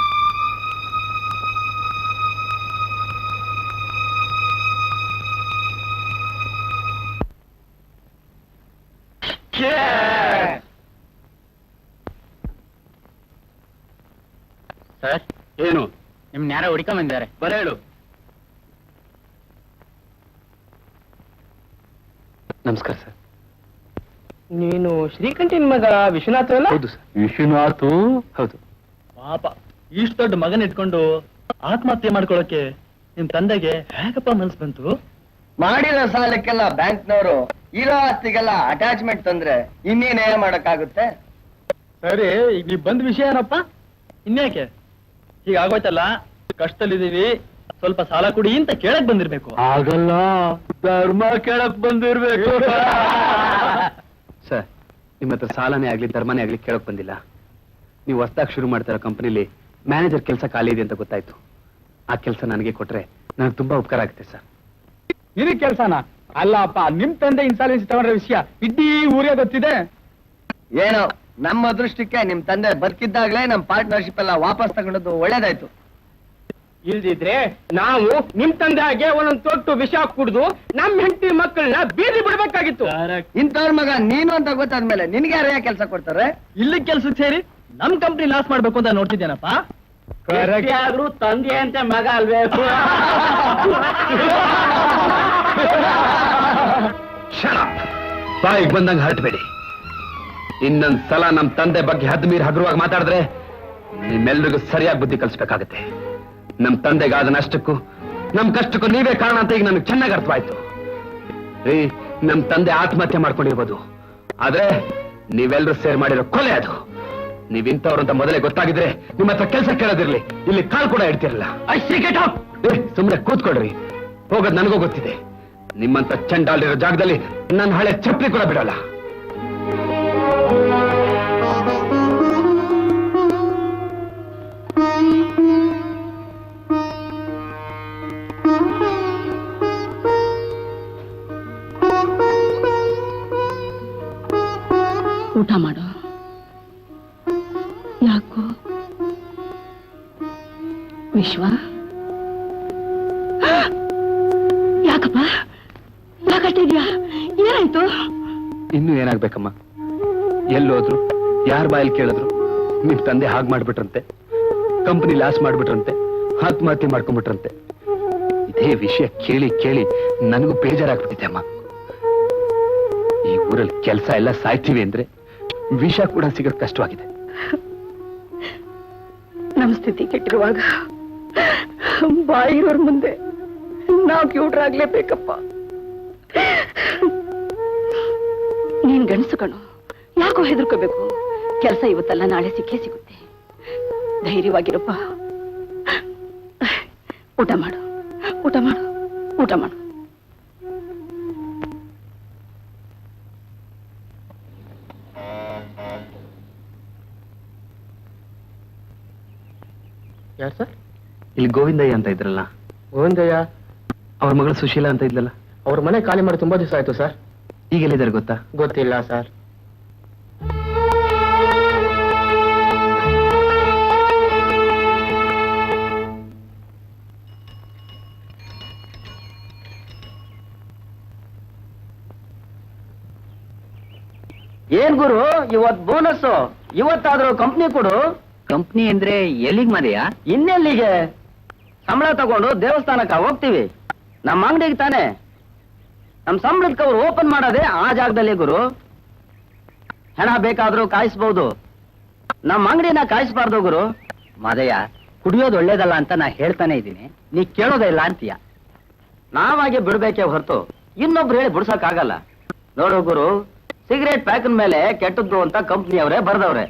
ಸರ್, ಏನು ನಿಮ್ನ ಯಾರೋ ಹುಡ್ಕೊಂಬಂದಿದ್ದಾರೆ? ಬರೇಳು. ನಮಸ್ಕಾರ ಸರ್. ನೀನು ಶ್ರೀಕಂಠಿನ ಮಗ ವಿಶ್ವನಾಥ್ ಅಲ್ಲ? ಹೌದು ಸರ್. ವಿಶ್ವನಾಥು ಹೌದು. ಪಾಪ, ಇಷ್ಟು ದೊಡ್ಡ ಮಗನ ಇಟ್ಕೊಂಡು ಆತ್ಮಹತ್ಯೆ ಮಾಡ್ಕೊಳಕ್ಕೆ ನಿಮ್ ತಂದೆಗೆ ಹೇಗಪ್ಪ ಮನ್ಸು ಬಂತು? ಮಾಡಿರೋ ಸಾಲಕ್ಕೆಲ್ಲ ಬ್ಯಾಂಕ್ನವರು ಇರೋ ಆಸ್ತಿಗೆಲ್ಲ ಅಟ್ಯಾಚ್ಮೆಂಟ್ ತಂದ್ರೆ ಇನ್ನೇನೇ ಮಾಡಕ್ಕಾಗುತ್ತೆ? ಸರಿ, ಈಗ ನೀವ್ ಬಂದ ವಿಷಯ ಏನಪ್ಪ? ಇನ್ಯಾಕೆ ಹೀಗಾಗೋಯ್ತಲ್ಲ, ಕಷ್ಟದಲ್ಲಿದ್ದೀವಿ, ಸ್ವಲ್ಪ ಸಾಲ ಕೊಡಿ ಅಂತ ಕೇಳಕ್ ಬಂದಿರ್ಬೇಕು. ಆಗಲ್ಲ, ಧರ್ಮ ಕೇಳಕ್ ಬಂದಿರ್ಬೇಕು. ಸರ್, ನಿಮ್ಮ ಹತ್ರ ಸಾಲನೇ ಆಗ್ಲಿ ಧರ್ಮನೇ ಆಗ್ಲಿ ಕೇಳಕ್ ಬಂದಿಲ್ಲ. ನೀವು ಹೊಸದಾಗಿ ಶುರು ಮಾಡ್ತಾರೋ ಕಂಪನಿಲಿ ಮ್ಯಾನೇಜರ್ ಕೆಲಸ ಖಾಲಿ ಇದೆ ಅಂತ ಗೊತ್ತಾಯ್ತು. ಆ ಕೆಲಸ ನನಗೆ ಕೊಟ್ರೆ ನನಗೆ ತುಂಬಾ ಉಪಕಾರ ಆಗುತ್ತೆ ಸರ್. ನಿನಗ್ ಕೆಲ್ಸನ? ಅಲ್ಲಪ್ಪ, ನಿಮ್ ತಂದೆ ಇನ್ಸಾಲೆನ್ಸ್ ತಗೊಂಡ್ರ ವಿಷಯ ಇಡೀ ಊರೇ ಗೊತ್ತಿದೆ. ಏನೋ ನಮ್ಮ ಅದೃಷ್ಟಕ್ಕೆ ನಿಮ್ ತಂದೆ ಬದುಕಿದ್ದಾಗ್ಲೇ ನಮ್ ಪಾರ್ಟ್ನರ್ಶಿಪ್ ಎಲ್ಲ ವಾಪಸ್ ತಗೊಂಡದ್ದು ಒಳ್ಳೇದಾಯ್ತು. ಇಲ್ದಿದ್ರೆ ನಾವು ನಿಮ್ ತಂದೆ ಹಾಗೆ ಒಂದೊಂದು ತೊಟ್ಟು ವಿಷ ಕುಡಿದು ನಮ್ ಹೆಂಡತಿ ಮಕ್ಕಳನ್ನ ಬೀದಿ ಬಿಡ್ಬೇಕಾಗಿತ್ತು. ಇಂಥವ್ರ ಮಗ ನೀನು ಅಂತ ಗೊತ್ತಾದ್ಮೇಲೆ ನಿನ್ಗೆ ಯಾರ ಕೆಲಸ ಕೊಡ್ತಾರೆ? ಇಲ್ಲಿ ಕೆಲ್ಸಕ್ಕೆ ಸೇರಿ ನಮ್ ಕಂಪ್ನಿ ಲಾಸ್ ಮಾಡ್ಬೇಕು ಅಂತ ನೋಡ್ತಿದ್ದೇನಪ್ಪ. ಆದ್ರೂ ತಂದೆ ಅಂತ ಮಗ ಅಲ್ಬೇಕು. ಬಾಯಿಗೆ ಬಂದಂಗೆ ಹರಟಬೇಡಿ. ಇನ್ನೊಂದ್ ಸಲ ನಮ್ ತಂದೆ ಬಗ್ಗೆ ಹದ್ ಮೀರಿ ಹಗುರವಾಗಿ ಮಾತಾಡಿದ್ರೆ ನಿಮ್ಮೆಲ್ರಿಗೂ ಸರಿಯಾಗಿ ಬುದ್ಧಿ ಕಲಿಸ್ಬೇಕಾಗತ್ತೆ. ನಮ್ ತಂದೆಗಾದ ನಷ್ಟಕ್ಕೂ ನಮ್ ಕಷ್ಟಕ್ಕೂ ನೀವೇ ಕಾರಣ ಅಂತ ಈಗ ನನಗೆ ಚೆನ್ನಾಗಿ ಅರ್ಥವಾಯ್ತು. ರೀ, ನಮ್ ತಂದೆ ಆತ್ಮಹತ್ಯೆ ಮಾಡ್ಕೊಂಡಿರ್ಬೋದು, ಆದ್ರೆ ನೀವೆಲ್ಲರೂ ಸೇರ್ ಮಾಡಿರೋ ಕೊಲೆ ಅದು. ನೀವಿಂತವ್ರು ಅಂತ ಮೊದಲೇ ಗೊತ್ತಾಗಿದ್ರೆ ನಿಮ್ಮ ಹತ್ರ ಕೆಲಸ ಕೇಳೋದಿರ್ಲಿ, ಇಲ್ಲಿ ಕಾಲ್ ಕೂಡ ಇಡ್ತಿರಲ್ಲ. ಸುಮ್ಮನೆ ಕೂತ್ಕೊಡ್ರಿ. ಹೋಗೋದ್ ನನಗೂ ಗೊತ್ತಿದೆ. ನಿಮ್ಮಂತ ಚಂಡಾಲಿರೋ ಜಾಗದಲ್ಲಿ ನನ್ನ ಹಳೆ ಚಪ್ಪಲಿ ಕೂಡ ಬಿಡಲ್ಲ. ಊಟ ಮಾಡು. ಯಾಕೋ ವಿಶ್ವ? ಯಾಕಪ್ಪ ಯಾಕಟ್ಟಿದ್ಯಾ? ಏನಾಯ್ತು? ಇನ್ನೂ ಏನಾಗ್ಬೇಕಮ್ಮ? ಎಲ್ಲೋದ್ರು, ಯಾರ ಬಾಯಲ್ಲಿ ಕೇಳಿದ್ರು ನಿಮ್ ತಂದೆ ಹಾಗೆ ಮಾಡ್ಬಿಟ್ರಂತೆ, ಕಂಪನಿ ಲಾಸ್ ಮಾಡ್ಬಿಟ್ರಂತೆ, ಆತ್ಮಹತ್ಯೆ ಮಾಡ್ಕೊಂಡ್ಬಿಟ್ರಂತೆ. ಇದೇ ವಿಷಯ ಕೇಳಿ ಕೇಳಿ ನನಗೂ ಬೇಜಾರಾಗ್ಬಿಟ್ಟಿದೆ ಅಮ್ಮ. ಈ ಊರಲ್ಲಿ ಕೆಲಸ ಎಲ್ಲ ಸಾಯ್ತೀವಿ ಅಂದ್ರೆ ವಿಷ ಕೂಡ ಸಿಗೋದು ಕಷ್ಟವಾಗಿದೆ. ನಮ್ಮ ಸ್ಥಿತಿ ಕೆಟ್ಟಿರುವಾಗ ಬಾಯಿರೋರ್ ಮುಂದೆ ನಾವು ಕ್ಯೂಟ್ರಾಗ್ಲೇಬೇಕಪ್ಪ. ನೀನ್ ಗಂಡಸು ಕಣು, ಯಾಕೋ ಹೆದರ್ಕೋಬೇಕು? ಕೆಲಸ ಇವತ್ತಲ್ಲ ನಾಳೆ ಸಿಕ್ಕೇ ಸಿಗುತ್ತೆ. ಧೈರ್ಯವಾಗಿರಪ್ಪ. ಊಟ ಮಾಡು, ಊಟ ಮಾಡು, ಊಟ ಮಾಡು. ಯಾರು ಸರ್? ಇಲ್ಲಿ ಗೋವಿಂದಯ್ಯ ಅಂತ ಇದ್ರಲ್ಲ, ಗೋವಿಂದಯ್ಯ ಅವ್ರ ಮಗಳು ಸುಶೀಲಾ ಅಂತ ಇದ್ಲಲ್ಲ, ಅವ್ರ ಮನೆ ಖಾಲಿ ಮಾಡಿ ತುಂಬಾ ದಿವಸ ಆಯ್ತು ಸರ್. ಈಗ ಎಲ್ಲಿದ್ದಾರೆ ಗೊತ್ತಾ? ಗೊತ್ತಿಲ್ಲ ಸರ್. ಏನ್ ಗುರು ಇವತ್ ಬೋನಸ್? ಇವತ್ತಾದ್ರೂ ಕಂಪ್ನಿ ಕೊಡು. ಕಂಪ್ನಿ ಅಂದ್ರೆ ಎಲ್ಲಿಗ್ ಮದೆಯಾ? ಇನ್ನೆಲ್ಲಿಗೆ? ಸಂಬಳ ತಗೊಂಡು ದೇವಸ್ಥಾನಕ್ಕ ಹೋಗ್ತೀವಿ. ನಮ್ಮ ಅಂಗಡಿಗೆ ತಾನೆ. ನಮ್ ಸಂಬಳದ ಕವರು ಓಪನ್ ಮಾಡೋದೇ ಆ ಜಾಗದಲ್ಲಿ ಗುರು. ಹಣ ಬೇಕಾದ್ರೂ ಕಾಯಿಸ್ಬಹುದು, ನಮ್ಮ ಅಂಗಡಿನ ಕಾಯಿಸ್ಬಾರ್ದು ಗುರು. ಮದೆಯ ಕುಡಿಯೋದು ಒಳ್ಳೇದಲ್ಲ ಅಂತ ನಾ ಹೇಳ್ತಾನೆ ಇದ್ದೀನಿ, ನೀ ಕೇಳೋದೇ ಇಲ್ಲ ಅಂತೀಯ. ನಾವಾಗೆ ಬಿಡ್ಬೇಕೇ ಹೊರತು ಇನ್ನೊಬ್ರು ಹೇಳಿ ಬಿಡ್ಸಕ್ಕಾಗಲ್ಲ. ನೋಡು ಗುರು, ಸಿಗರೇಟ್ ಪ್ಯಾಕಿನ ಮೇಲೆ ಕೆಟ್ಟದ್ದು ಅಂತ ಕಂಪ್ನಿಯವರೇ ಬರ್ದವ್ರೆ.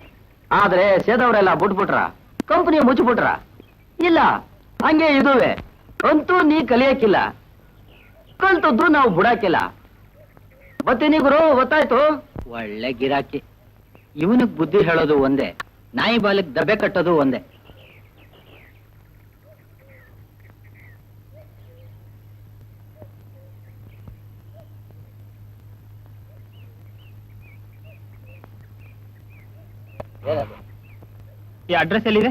ಆದ್ರೆ ಸೇದವರೆಲ್ಲ ಬಿಟ್ಬಿಟ್ರ, ಕಂಪ್ನಿ ಮುಚ್ಚಿಬಿಟ್ರ? ಇಲ್ಲ, ಹಂಗೆ ಇದುವೆ. ಅಂತೂ ನೀ ಕಲಿಯಕ್ಕಿಲ್ಲ, ಕಲ್ತದ್ದು ನಾವು ಬಿಡಾಕಿಲ್ಲ. ಬರ್ತೀನಿ ಗುರು, ಗೊತ್ತಾಯ್ತು? ಒಳ್ಳೆ ಗಿರಾಕಿ. ಇವನಿಗೆ ಬುದ್ಧಿ ಹೇಳೋದು ಒಂದೇ, ನಾಯಿ ಬಾಲಕ್ ದಬ್ಬೆ ಕಟ್ಟೋದು ಒಂದೇ. ಈ ಅಡ್ರೆಸ್ ಎಲ್ಲಿದೆ?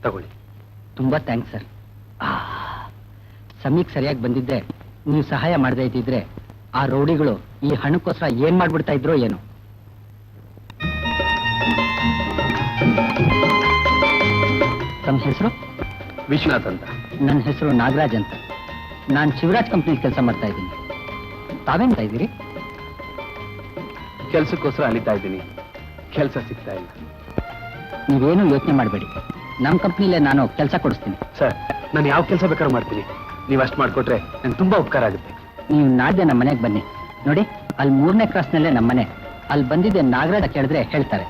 ತಗೊಳ್ಳಿ. ತುಂಬಾ ಥ್ಯಾಂಕ್ಸ್ ಸರ್. ಸಮಯಕ್ಕೆ ಸರಿಯಾಗಿ ಬಂದಿದ್ದೆ, ನೀವು ಸಹಾಯ ಮಾಡದೇ ಇದ್ದಿದ್ರೆ ಆ ರೌಡಿಗಳು ಈ ಹಣಕ್ಕೋಸ್ಕರ ಏನ್ ಮಾಡ್ಬಿಡ್ತಾ ಇದ್ರೋ ಏನೋ. ತಮ್ಮ ಹೆಸರು? ವಿಶ್ವನಾಥ್ ಅಂತ. ನನ್ನ ಹೆಸರು ನಾಗರಾಜ್ ಅಂತ. ನಾನು ಶಿವರಾಜ್ ಕಂಪ್ನಿ ಕೆಲಸ ಮಾಡ್ತಾ ಇದ್ದೀನಿ. ತಾವೇಂತ ಇದ್ದೀರಿ? ಕೆಲ್ಸಕ್ಕೋಸ್ಕರ ಅಲಿತಾ ಇದ್ದೀನಿ, ಕೆಲಸ ಸಿಗ್ತಾ ಇಲ್ಲ. ನೀವೇನು ಯೋಚನೆ ಮಾಡಬೇಡಿ, ನಮ್ಮ ಕಂಪ್ನಿಲೇ ನಾನು ಕೆಲಸ ಕೊಡಿಸ್ತೀನಿ. ಸರ್, ನಾನು ಯಾವ ಕೆಲಸ ಬೇಕಾದ್ರೂ ಮಾಡ್ತೀನಿ. ನೀವು ಅಷ್ಟು ಮಾಡಿಕೊಟ್ರೆ ನಂಗೆ ತುಂಬಾ ಉಪಕಾರ ಆಗುತ್ತೆ. ನೀವು ನಾಳೆ ನಮ್ಮ ಮನೆಗೆ ಬನ್ನಿ, ನೋಡಿ ಅಲ್ಲಿ 3ನೇ ಕ್ರಾಸ್ನಲ್ಲೇ ನಮ್ಮನೆ. ಅಲ್ಲಿ ಬಂದಿದ್ದೆ ನಾಗರಾಜ ಕೇಳಿದ್ರೆ ಹೇಳ್ತಾರೆ.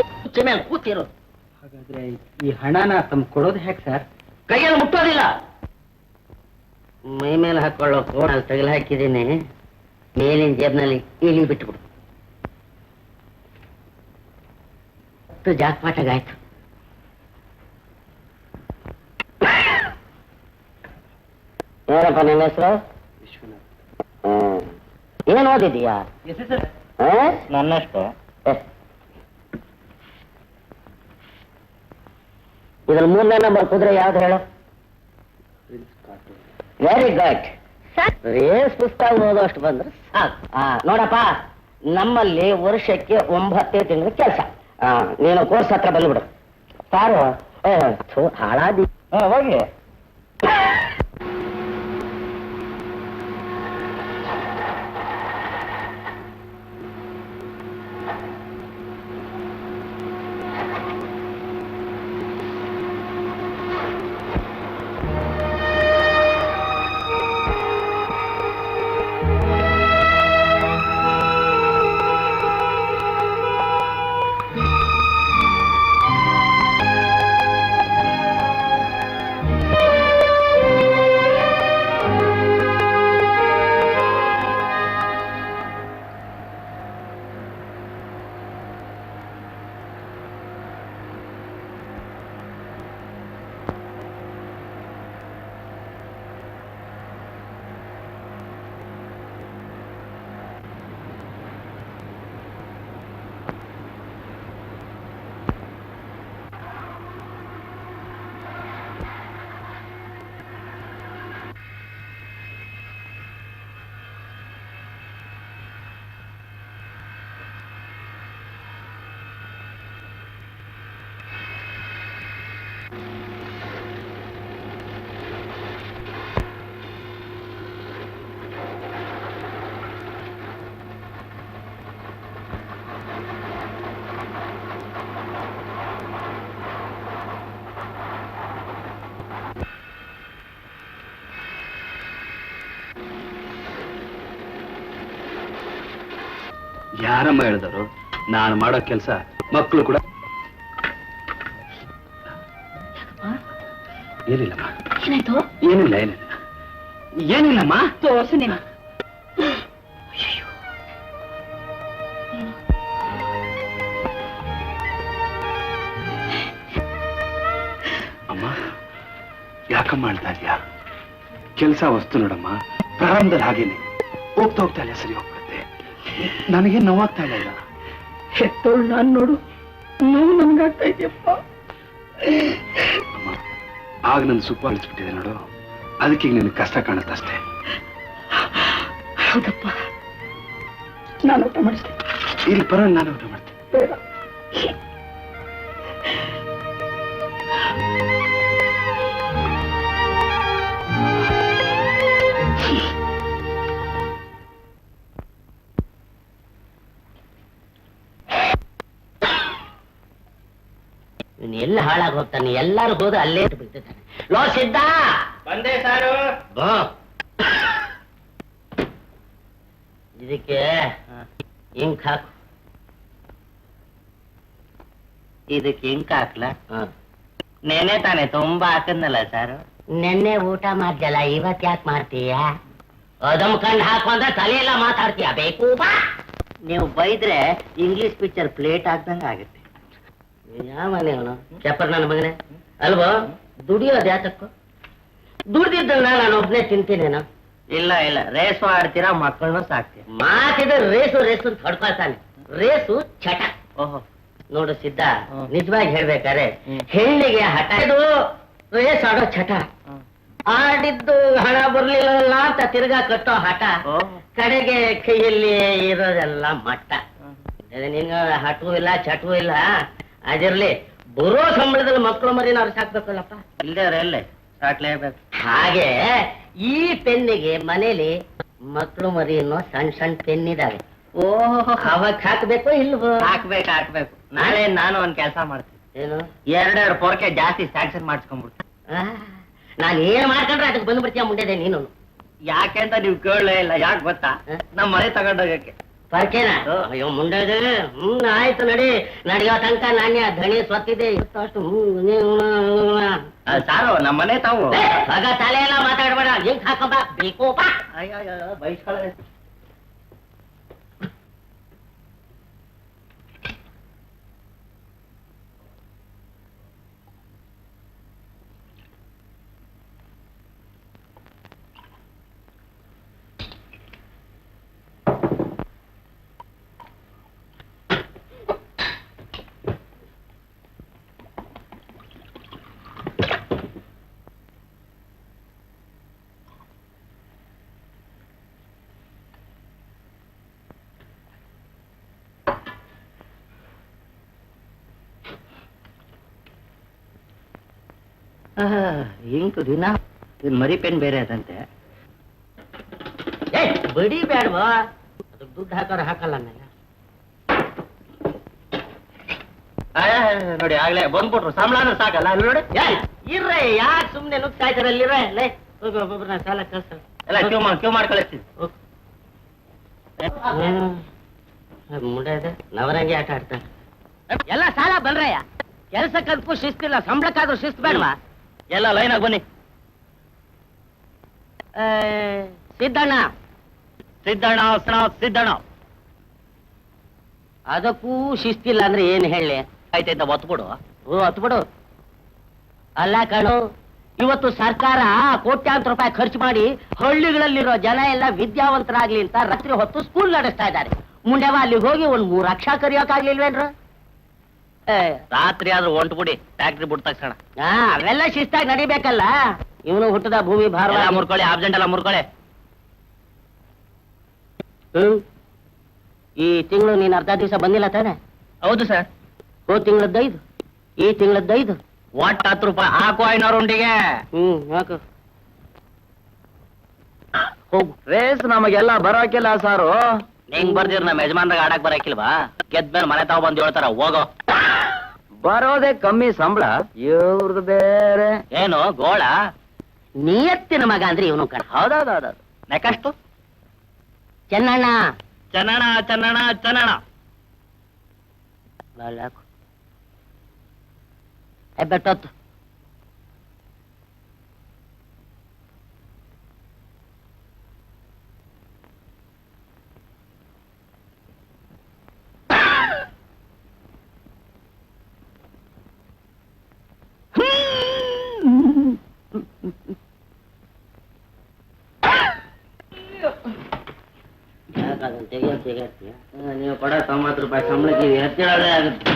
ಮೇಲೆ ಕೂತಿರು. ಹಾಗಾದ್ರೆ ಈ ಹಣನ ತಮ್ಗೆ ಕೊಡೋದು ಹೇಗೆ ಸರ್? ಕೈಯಲ್ಲಿ ಮುಟ್ಟೋದಿಲ್ಲ. ಮೈ ಮೇಲೆ ಹಾಕೊಳ್ಳೋ ಕೋಣಲ್ಲಿ ತಗಲು ಹಾಕಿದ್ದೀನಿ. ಮೇಲಿನ ಜೇಬ್ನಲ್ಲಿ ಇಲಿ ಬಿಟ್ಬಿಡು. ಜಾಕ್ಪಾಟಾಗಾಯ್ತು. ಏನಪ್ಪ ನಿಮ್ಮ ಹೆಸರು? ಏನು ಓದಿದೀಯಾ? ನನ್ನಷ್ಟು. ಇದ್ರಲ್ಲಿ 3ನೇ ನಂಬರ್ ಕುದುರೆ ಯಾವ್ದು ಹೇಳು? Very good. ರೇಸ್ ಪುಸ್ತಕ ಓದೋಷ್ಟು ಬಂದ್ರೆ ಸಾಕು. ನೋಡಪ್ಪ, ನಮ್ಮಲ್ಲಿ ವರ್ಷಕ್ಕೆ 9 ತಿಂಗಳು ಕೆಲಸ. ನೀನು ಕೋರ್ಸ್ ಹತ್ರ ಬಂದ್ಬಿಡು. ಸಾರು ಹಾಳಾದಿ ಹೋಗಿ. ಯಾರಮ್ಮ ಹೇಳಿದರು ನಾನು ಮಾಡೋ ಕೆಲಸ ಮಕ್ಕಳು ಕೂಡ? ಏನಿಲ್ಲಮ್ಮ. ಏನಾಯ್ತು? ಏನಿಲ್ಲ ಏನಿಲ್ಲಮ್ಮ. ತೋರ್ಸು ನೀನು. ಅಮ್ಮ ಯಾಕಮ್ಮ ಅಳ್ತಾ ಇದೆಯಾ? ಕೆಲಸ ವಸ್ತು ನೋಡಮ್ಮ, ಪ್ರಾರಂಭದಲ್ಲಿ ಹಾಗೇನೆ ಹೋಗ್ತಾ ಹೋಗ್ತಾ ಇಲ್ಲ ಸರಿ ಹೋಗ್ಬಿಡುತ್ತೆ. ನನಗೆ ನೋವಾಗ್ತಾ ಇಲ್ಲ. ಹೆತ್ತೋಳು ನಾನು ನೋಡು, ನೋವು ನನ್ಗಾಗ್ತಾ ಇದೆಯಪ್ಪ. ಅಮ್ಮ ಆಗ ನನ್ನ ಸುಪ್ಪ ಅಳಿಸ್ಬಿಟ್ಟಿದೆ ನೋಡು, ಅದಕ್ಕೆ ಈಗ ನಿನಗೆ ಕಷ್ಟ ಕಾಣುತ್ತಷ್ಟೇ. ಹೌದಪ್ಪ, ನಾನು ಊಟ ಮಾಡಿಸ್ತೇನೆ. ಇಲ್ಲಿ ಪರವಾಗಿಲ್ಲ, ನಾನು ಊಟ ಮಾಡ್ತೀನಿ. ಬೇಡ. ಎಲ್ಲ ಹಾಳಾಗಿ ಹೋಗ್ತಾನೆ. ಎಲ್ಲರೂ ಹೋದ ಅಲ್ಲೇ ಬಿಡ್ತಿದ್ದಾನೆ. ಲೋ ಸಿದ್ಧ, ಬಂದೆ ಸಾರು. ಇದಕ್ಕೆ ಇಂಕ್ ಹಾಕು. ಇದಕ್ಕೆ ಇಂಕ್ ಹಾಕ್ಲ? ನೆನೆ ತಾನೆ ತುಂಬಾ ಹಾಕದ್ನಲ್ಲ ಸಾರು. ನೆನ್ನೆ ಊಟ ಮಾಡ್ದಲ್ಲ, ಇವತ್ ಯಾಕೆ ಮಾಡ್ತೀಯ? ಅದಮ್ ಕಂಡು ಹಾಕು ಅಂದ್ರೆ ತಲೆಯೆಲ್ಲ ಮಾತಾಡ್ತೀಯ. ಬೇಕು ಬಾ. ನೀವು ಬೈದ್ರೆ ಇಂಗ್ಲಿಷ್ ಪಿಕ್ಚರ್ ಪ್ಲೇಟ್ ಹಾಕ್ದಂಗ ಆಗುತ್ತೆ. ಯಾವ ಮನೆ ಅವನು ಚಪ್ಪರ್ ನನ್ನ ಮಗನೇ ಅಲ್ವೋ? ದುಡಿಯೋದು ಯಾತಕ್ಕೋ? ದುಡ್ದಿದ್ದಲ್ಲ ನಾನು ಒಬ್ನೇ ತಿಂತೀನೇನೋ? ಇಲ್ಲ ಇಲ್ಲ, ರೇಸು ಆಡ್ತೀರಾ, ಮಕ್ಕಳನ್ನು ಸಾಕ್ತೀರ. ಮಾತಿದ್ರೆ ರೇಸು ರೇಸು ಅಂತ ಹೊಡ್ಕೊಳ್ತಾನೆ. ರೇಸು ಚಟ. ಓಹೋ ನೋಡು ಸಿದ್ಧ, ನಿಜವಾಗಿ ಹೇಳ್ಬೇಕಾರೆ ಹೆಣ್ಣಿಗೆ ಹಠ, ಇದು ರೇಸ್ ಆಡೋ ಚಟ. ಆಡಿದ್ದು ಹಣ ಬರ್ಲಿಲ್ಲ ಅಂತ ತಿರ್ಗಾ ಕಟ್ಟೋ ಹಠ. ಕಡೆಗೆ ಕೈಯಲ್ಲಿ ಇರೋದೆಲ್ಲ ಮಟ್ಟ. ನಿನ್ಗ ಹಠವೂ ಇಲ್ಲ ಚಟವೂ ಇಲ್ಲ. ಅದಿರ್ಲಿ, ಬರೋ ಸಂಬಳದಲ್ಲಿ ಮಕ್ಕಳು ಮರಿನ ಅವ್ರು ಸಾಕ್ಬೇಕಲ್ಲಪ್ಪ. ಇಲ್ದೇವ್ರೆ ಎಲ್ಲೇ ಸಾಕ್ಲೇಬೇಕು. ಹಾಗೆ ಈ ಪೆನ್ನಿಗೆ ಮನೇಲಿ ಮಕ್ಕಳು ಮರಿ ಅನ್ನೋ ಸಣ್ಣ ಸಣ್ಣ ಪೆನ್ ಇದಾವೆ. ಓಹೋ, ಅವಾಗ ಹಾಕ್ಬೇಕು ಇಲ್ವೋ? ಹಾಕ್ಬೇಕು. ನಾಳೆ ನಾನು ಒಂದ್ ಕೆಲಸ ಮಾಡ್ತೀನಿ. ಏನು? 2 ಪೊರಕೆ ಜಾಸ್ತಿ ಸ್ಯಾಕ್ಷನ್ ಮಾಡಿಸ್ಕೊಂಡ್ಬಿಡ್ತೀನಿ. ನಾನು ಏನ್ ಮಾಡ್ಕೊಂಡ್ರೆ ಅದಕ್ಕೆ ಬಂದ್ಬಿಡ್ತೀಯ ಮುಂದೆ ನೀನು. ಯಾಕೆ ಅಂತ ನೀವು ಕೇಳಲೇ ಇಲ್ಲ. ಯಾಕೆ ಗೊತ್ತಾ? ನಮ್ಮ ಮನೆ ತಗೊಂಡೋಗಕ್ಕೆ. ಪರ್ಕೇನ? ಅಯ್ಯೋ ಮುಂಡೆ ಆಯ್ತು ನಡಿ. ನಡೆಯೋ ತನಕ ನಾಣ್ಯ ಧಣಿ ಸ್ವತ್ತಿದೆ ಅಷ್ಟು. ಸಾರು ನಮ್ಮ ಮನೆ ತಾವು. ಆಗ ತಲೆ ಎಲ್ಲ ಮಾತಾಡ್ಬೇಡ. ಲಿಂಕ್ ಹಾಕೊಂಬ ಬೇಕೋಪ. ಅಯ್ಯೋ ಬೈಸ್ಕೊಳ್ಳ. ಇಂಕು ದಿನ ಮರಿ ಪೆನ್ ಬೇರೆ ಅದಂತೆ. ಬಡಿ ಬೇಡವಾ? ಅದಕ್ಕೆ ದುಡ್ಡು ಹಾಕೋರು ಹಾಕಲ್ಲ ಮೇಲೆ. ನೋಡಿ ಆಗ್ಲೇ ಬಂದ್ಬಿಟ್ರು. ಸಂಬಳನೂ ಸಾಕಲ್ಲ ಅಲ್ಲಿ ನೋಡಿ. ಇರ್ರೆ ಯಾಕೆ ಸುಮ್ನೆ ನುಗ್ತಾ ಇದ್ದಾರಲ್ಲಿರ್ರೆ. ಲೇ ಹೋಗಿ ಒಬ್ಬೊಬ್ಬರನ್ನ ಸಾಲ ಕಳ್ಸ. ಎಲ್ಲ ಕ್ಯೂ ಮಾಡಿ ಕಳಿಸ್ತೀವಿ. ಮುಂಡೆ ಇದೆ ನವರಂಗಿ ಆಟ ಆಡ್ತಾರೆ. ಎಲ್ಲ ಸಾಲ ಬಲ್ರಯ್ಯ. ಕೆಲ್ಸಕ್ಕಂತೂ ಶಿಸ್ತಿಲ್ಲ, ಸಂಬಳಕ್ಕಾದ್ರೂ ಶಿಸ್ತು ಬೇಡವಾ? ಎಲ್ಲ ಲೈನಾಗಿ ಬನ್ನಿ. ಸಿದ್ದಣ್ಣ ಸಿದ್ದಣ್ಣ ಸಿದ್ದಣ್ಣ. ಅದಕ್ಕೂ ಶಿಸ್ತಿಲ್ಲ ಅಂದ್ರೆ ಏನ್ ಹೇಳಿ? ಆಯ್ತಾಯ್ತಾ ಒತ್ಬಿಡು. ಓ ಹತ್ಬಿಡು. ಅಲ್ಲ ಕಣು, ಇವತ್ತು ಸರ್ಕಾರ ಕೋಟ್ಯಾಂತರ ರೂಪಾಯಿ ಖರ್ಚು ಮಾಡಿ ಹಳ್ಳಿಗಳಲ್ಲಿರೋ ಜನ ಎಲ್ಲ ವಿದ್ಯಾವಂತರಾಗ್ಲಿ ಅಂತ ರಾತ್ರಿ ಹೊತ್ತು ಸ್ಕೂಲ್ ನಡೆಸ್ತಾ ಇದ್ದಾರೆ. ಮುಂಡೆವ ಅಲ್ಲಿಗೆ ಹೋಗಿ ಒಂದ್ 3 ಅಕ್ಷರ ಕರಿಯೋಕಾಗ್ಲಿಲ್ವೇನ್ರ? ರಾತ್ರಿ ಆದ್ರೂ ಹೊಂಟ್ಬಿಡಿ. ಫ್ಯಾಕ್ಟ್ರಿ ಬಿಟ್ಟು ತಕ್ಷಣ. ಅವೆಲ್ಲ ಶಿಸ್ತಾಗಿ ನಡಿಬೇಕಲ್ಲ. ಇವನು ಹುಟ್ಟದ ಭೂಮಿ ಭಾರ ಮುರ್ಕೊಳ್ಳಿ. ಆಬ್ಸೆಂಟ್ ಎಲ್ಲ ಮುರ್ಕೊಳ್ಳಿ. ಈ ತಿಂಗಳು ನೀನ್ ಅರ್ಧ ದಿವಸ ಬಂದಿಲ್ಲ ತಾನೆ? ಹೌದು ಸರ್. ಹೋದ ತಿಂಗಳದ್ದೈದು, ಈ ತಿಂಗಳದ್ದೈದು. ಒಟ್ಟು 10 ರೂಪಾಯಿ ಹಾಕು. 500 ಉಂಡಿಗೆ. ಹಾಕು ಹೋಗು. ರೇಸ್ ನಮಗೆಲ್ಲ ಬರೋಕಿಲ್ಲ ಸಾರು. ನಿಂಗ್ ಬರ್ದಿರ್ ನಮ್ಮ ಯಜಮಾನ್ರಾಗ ಆಡಕ್ ಬರಕಿಲ್ವಾ? ಗೆದ್ಮೇಲೆ ಮನೆ ತಾವ್ ಬಂದು ಹೇಳ್ತಾರ ಹೋಗೋ. ಬರೋದೇ ಕಮ್ಮಿ ಸಂಬಳ, ಇವ್ರದ್ದು ಬೇರೆ. ಏನು ಗೋಳ? ನಿಯತ್ತಿನ ಮಗ ಅಂದ್ರೆ ಇವನು ಕಣ. ಹೌದೌದೌದು. ನೆಕಷ್ಟು ಚೆನ್ನಣ್ಣ ಚೆನ್ನಣ ಚೆನ್ನಣ ಚೆನ್ನಣ. ಬೆಟ್ಟೊತ್ತು. ನೀವು ಕೊಡೋ 90 ರೂಪಾಯಿ ಸಂಬಳಕ್ಕೆ ಎತ್ತಿಡೋದೇ ಆಗುತ್ತೆ.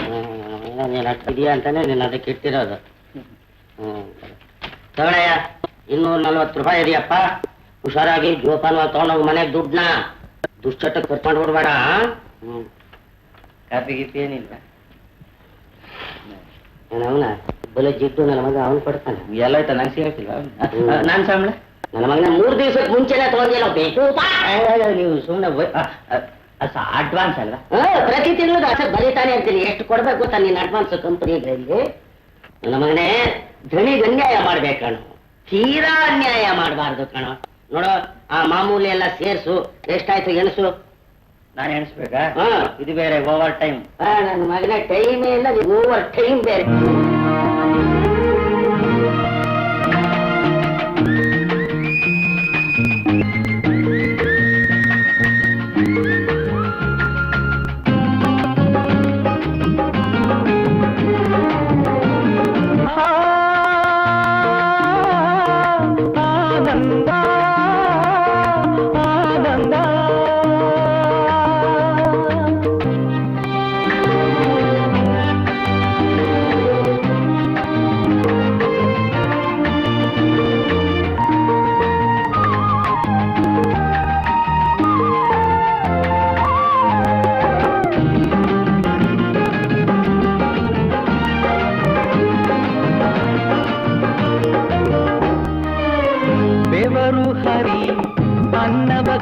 ನೀನು ಅಷ್ಟಿದೆಯಾ ಅಂತಾನೆ ನೀನು ಅದಕ್ಕೆ ಇಟ್ಟಿರೋದು. ತಗೊಳಯ್ಯ 240 ರೂಪಾಯಿ ಇದೆಯಪ್ಪ. ಹುಷಾರಾಗಿ ಜೋಪಾನ ತಗೊಂಡೋಗಿ ಮನೆಗೆ ದುಡ್ಡನ್ನ ದುಶ್ಚಟಕ್ಕೆ ಕರ್ಕೊಂಡು ಬಿಡ್ಬೇಡ. ಕಾಪಿ ಗೀಪಿ ಏನಿಲ್ಲ. ಅವನ ಬಲೆ ಜಿಡ್ಡು ನನ್ನ ಮಗ ಅವನು ಕೊಡ್ತಾನೆ. ಎಲ್ಲ ಆಯ್ತಾ? ನಂಗೆ ಸಿಗಕ್ಕಿಲ್ಲ. ನಾನ್ ಸಂಬಳ ನನ್ನ ಮಗನ 3 ದಿವಸಕ್ಕೆ ಮುಂಚೆನೆ ತಗೊಂಡಿಲ್ಲ. ಬೇಕು ನೀವು ಸುಮ್ಮನೆ ಅಡ್ವಾನ್ಸ್ ಅಲ್ವಾ? ಪ್ರತಿ ತಿಂಗಳು ಅಷ್ಟಕ್ಕೆ ಬರೀತಾನೆ ಅಂತೀನಿ. ಎಷ್ಟು ಕೊಡ್ಬೇಕು ಗೊತ್ತಾ ನೀನು ಅಡ್ವಾನ್ಸ್ ಕಂಪನಿಗಳಲ್ಲಿ? ನನ್ನ ಮಗನೇ ಧಣಿಗೆ ಅನ್ಯಾಯ ಮಾಡ್ಬೇಕು ಕಣು, ತೀರಾ ಅನ್ಯಾಯ ಮಾಡಬಾರ್ದು ಕಣು. ನೋಡೋ ಆ ಮಾಮೂಲಿ ಎಲ್ಲ ಸೇರ್ಸು. ಎಷ್ಟಾಯ್ತು ಎಣಸು. ನಾನು ಎಣಿಸ್ಬೇಕಾ? ಇದು ಬೇರೆ ಓವರ್ ಟೈಮ್. ನನ್ನ ಮಗನ ಟೈಮೇ ಇಲ್ಲ, ಓವರ್ ಟೈಮ್ ಬೇರೆ.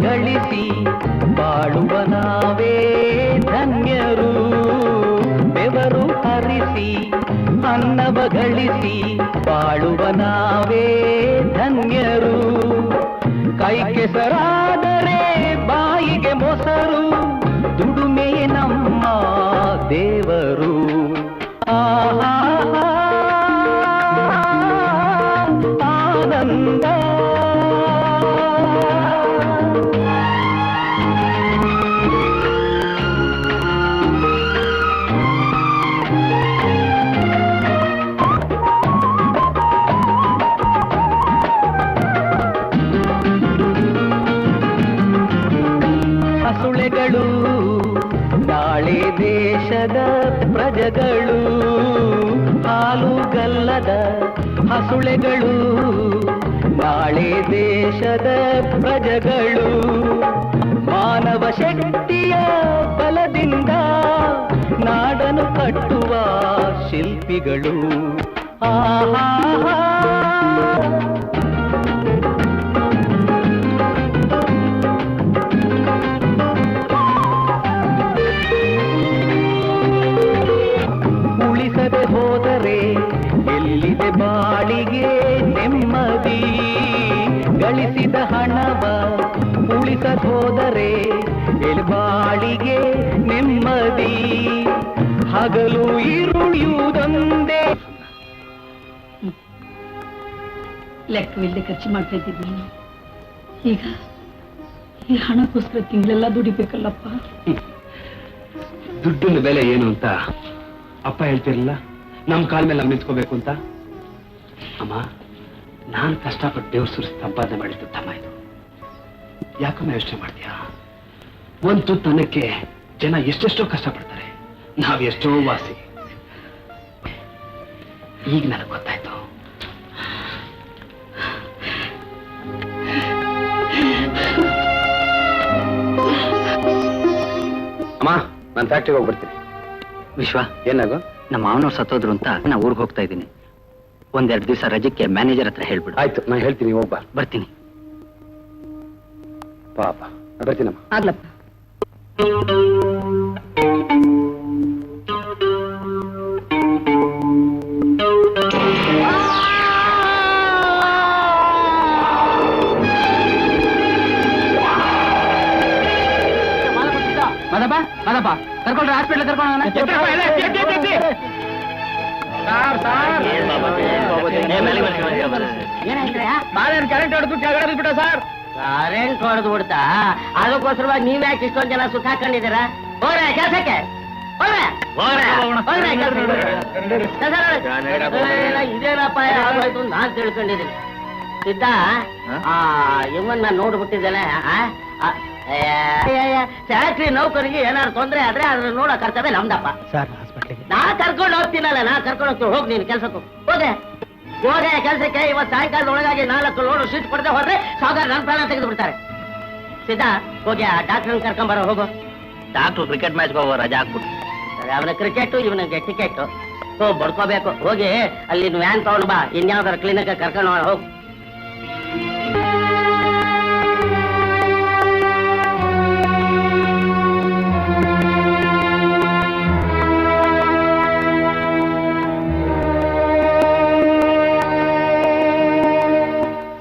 ಗಳಿಸಿ ಬಾಳುವ ನಾವೇ ಧನ್ಯರು. ಬೆವರು ಹರಿಸಿ ಅನ್ನವ ಗಳಿಸಿ ಬಾಳುವ ನಾವೇ ಧನ್ಯರು. ಕೈ ಕೆಸರಾದರೆ ಬಾಯಿಗೆ ಮೊಸರು ದುಡುಮೆ ನಮ್ಮ ದೇವರು ಆಹಾ ಆನಂದ ಹಸುಳೆಗಳು ನಾಳೆ ದೇಶದ ಪ್ರಜೆಗಳು ಹಾಲುಗಲ್ಲದ ಹಸುಳೆಗಳು ನಾಳೆ ದೇಶದ ಪ್ರಜೆಗಳು ಮಾನವ ಶಕ್ತಿಯ ಬಲದಿಂದ ನಾಡನ್ನು ಕಟ್ಟುವ ಶಿಲ್ಪಿಗಳು ಆಹಾ ಉಳಿಸದೆ ಹೋದರೆ ಎಲ್ಲಿದೆ ಬಾಳಿಗೆ ನೆಮ್ಮದಿ ಗಳಿಸಿದ ಹಣವ ಉಳಿಸದೆ ಹೋದರೆ ಎಲ್ಲಿ ಬಾಳಿಗೆ ನೆಮ್ಮದಿ ಹಗಲು ಇರುಳುವುದೊಂದೇ ಲೆಕ್ಕವಿಲ್ಲದೆ ಖರ್ಚು ಮಾಡ್ತಾ ಇದ್ದಿದ್ದೀನಿ ಈಗ ಈ ಹಣಕ್ಕೋಸ್ಕರ ತಿಂಗಳೆಲ್ಲ ದುಡಿಬೇಕಲ್ಲಪ್ಪ. ದುಡ್ಡಿನ ಬೆಲೆ ಏನು ಅಂತ ಅಪ್ಪ ಹೇಳ್ತಿರಲಿಲ್ಲ, ನಮ್ಮ ಕಾಲ ಮೇಲೆ ನಾವು ನಿಂತ್ಕೋಬೇಕು ಅಂತ. ಅಮ್ಮ, ನಾನು ಕಷ್ಟಪಟ್ಟು ದೇವ್ರ ಸುರಿಸಿ ಸಂಪಾದನೆ ಮಾಡಿದ್ದು ತಮ್ಮ ಇದು. ಯಾಕಮ್ಮ ಯೋಚನೆ ಮಾಡ್ತೀಯಾ? ಒಂದು ತುತ್ತು ಅನ್ನಕ್ಕೆ ಜನ ಎಷ್ಟೆಷ್ಟೋ ಕಷ್ಟಪಡ್ತಾರೆ, ನಾವೆಷ್ಟೋ ವಾಸಿ. ಈಗ ನನಗೆ ಗೊತ್ತಾಯ್ತು. ಅಮ್ಮ, ನಾನು ಫ್ಯಾಕ್ಟ್ರಿಗೆ ಹೋಗ್ಬಿಡ್ತೀನಿ. ವಿಶ್ವ, ಏನಾಗೋ? ನಮ್ಮ ಮಾವನವ್ರು ಸತ್ತೋದ್ರು ಅಂತ ನಾ ಊರಿಗೆ ಹೋಗ್ತಾ ಇದ್ದೀನಿ. ಒಂದೆರಡು ದಿವಸ ರಜಕ್ಕೆ ಮ್ಯಾನೇಜರ್ ಹತ್ರ ಹೇಳ್ಬಿಡು. ಆಯ್ತು, ನಾನು ಹೇಳ್ತೀನಿ, ಹೋಗ್ಬಾ. ಬರ್ತೀನಿ. ಪಾಪ, ಬರ್ತೀನಮ್ಮ. ಆಗ್ಲಪ್ಪ. ಮದಪ್ಪ ಕರ್ಕೊಂಡ್ರೆ ಹಾಸ್ಪಿಟ್ಲ್ ಕರ್ಕೊಂಡು ಕರೆಂಟ್ ಹೊಡೆದು ಕೆಳಗಡೆ ಬಿಟ್ಟ ಸರ್. ಕರೆಂಟ್ ಹೊಡೆದು ಬಿಡ್ತಾ? ಅದಕ್ಕೋಸ್ಕರವಾಗಿ ನೀವ್ಯಾಕೆ ಇಷ್ಟೊಂದು ಜನ ಸುತ್ತಾಕೊಂಡಿದ್ದೀರಾ? ಹೋಗ್ರೆ ಕೆಲಸಕ್ಕೆ, ಇದೇನಪ್ಪ ಆಗೋಯ್ತು ನಾನ್ ತಿಳ್ಕೊಂಡಿದ್ದೀನಿ. ಸಿದ್ಧ, ಇವನ್ನ ನೋಡ್ಬಿಟ್ಟಿದ್ದೇನೆ. ಫ್ಯಾಕ್ಟ್ರಿ ನೌಕರಿಗೆ ಏನಾದ್ರು ತೊಂದ್ರೆ ಆದ್ರೆ ಅದ್ರ ನೋಡೋ ಕರ್ತವ್ಯ ನಮ್ದಪ್ಪ. ನಾ ಕರ್ಕೊಂಡು ಹೋಗ್ತೀನಲ್ಲ, ನಾ ಕರ್ಕೊಂಡು ಹೋಗ್ತೀನಿ. ಹೋಗಿ ನೀನು ಕೆಲ್ಸಕ್ಕೂ ಹೋಗೆ ಕೆಲ್ಸಕ್ಕೆ. ಇವತ್ತು ಸಾಯಂಕಾಲದ ಒಳಗಾಗಿ 4 ಲೋಡು ಶೀಟ್ ಕೊಡದೆ ಹೋದ್ರೆ ಸಾವುಕಾರ ನನ್ನ ಪ್ರಾಣ ತೆಗೆದು ಬಿಡ್ತಾರೆ. ಸಿದ್ಧಾ, ಹೋಗಿ ಆ ಡಾಕ್ಟರ್ ಕರ್ಕೊಂಬರೋ. ಹೋಗು. ಡಾಕ್ಟ್ರು ಕ್ರಿಕೆಟ್ ಮ್ಯಾಚ್ಗೆ ಹೋಗೋ ರಜಾ ಹಾಕ್ಬಿಟ್ಟು. ಅವನ ಕ್ರಿಕೆಟ್, ಇವನಿಗೆ ಟಿಕೆಟ್. ಬಡ್ಕೋಬೇಕು. ಹೋಗಿ ಅಲ್ಲಿ ವ್ಯಾನ್ ತಗೊಂಡು ಬಾ, ಇನ್ಯಾವ್ದಾರ ಕ್ಲಿನಿಕ್ ಕರ್ಕೊಂಡು ಹೋಗು.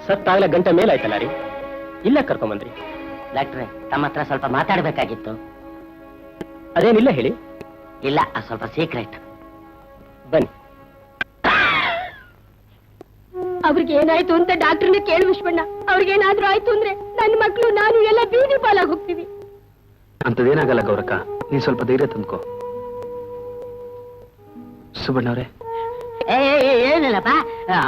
ಸತ್ತಾಗಲೇ ಗಂಟೆ ಮೇಲಾಯ್ತಲ್ಲ ರೀ, ಇಲ್ಲ ಕರ್ಕೊಂಬಂದ್ರಿ. ಡಾಕ್ಟ್ರೆ, ತಮ್ಮ ಹತ್ರ ಸ್ವಲ್ಪ ಮಾತಾಡ್ಬೇಕಾಗಿತ್ತು. ಅದೇನಿಲ್ಲ ಹೇಳಿ. ಇಲ್ಲ, ಸ್ವಲ್ಪ ಸೀಕ್ರೆಟ್. ಬನ್ನಿ. ಅವ್ರಿಗೆ ಏನಾಯ್ತು ಅಂತ ಡಾಕ್ಟರ್ನ ಕೇಳು ವಿಶ್ವಣ್ಣ. ಅವ್ರಿಗೇನಾದ್ರೂ ಆಯ್ತು ಅಂದ್ರೆ ನನ್ನ ಮಕ್ಕಳು ನಾನು ಎಲ್ಲ ಬೀದಿ ಪಾಲಾಗಿ ಹೋಗ್ತೀವಿ. ಅಂತದೇನಾಗಲ್ಲ ಗೌರಕ್ಕ, ನೀನ್ ಸ್ವಲ್ಪ ಧೈರ್ಯ ತಂದ್ಕೋ. ಸುಬ್ಬಣ್ಣವ್ರೆ, ಏನಿಲ್ಲಪ್ಪ,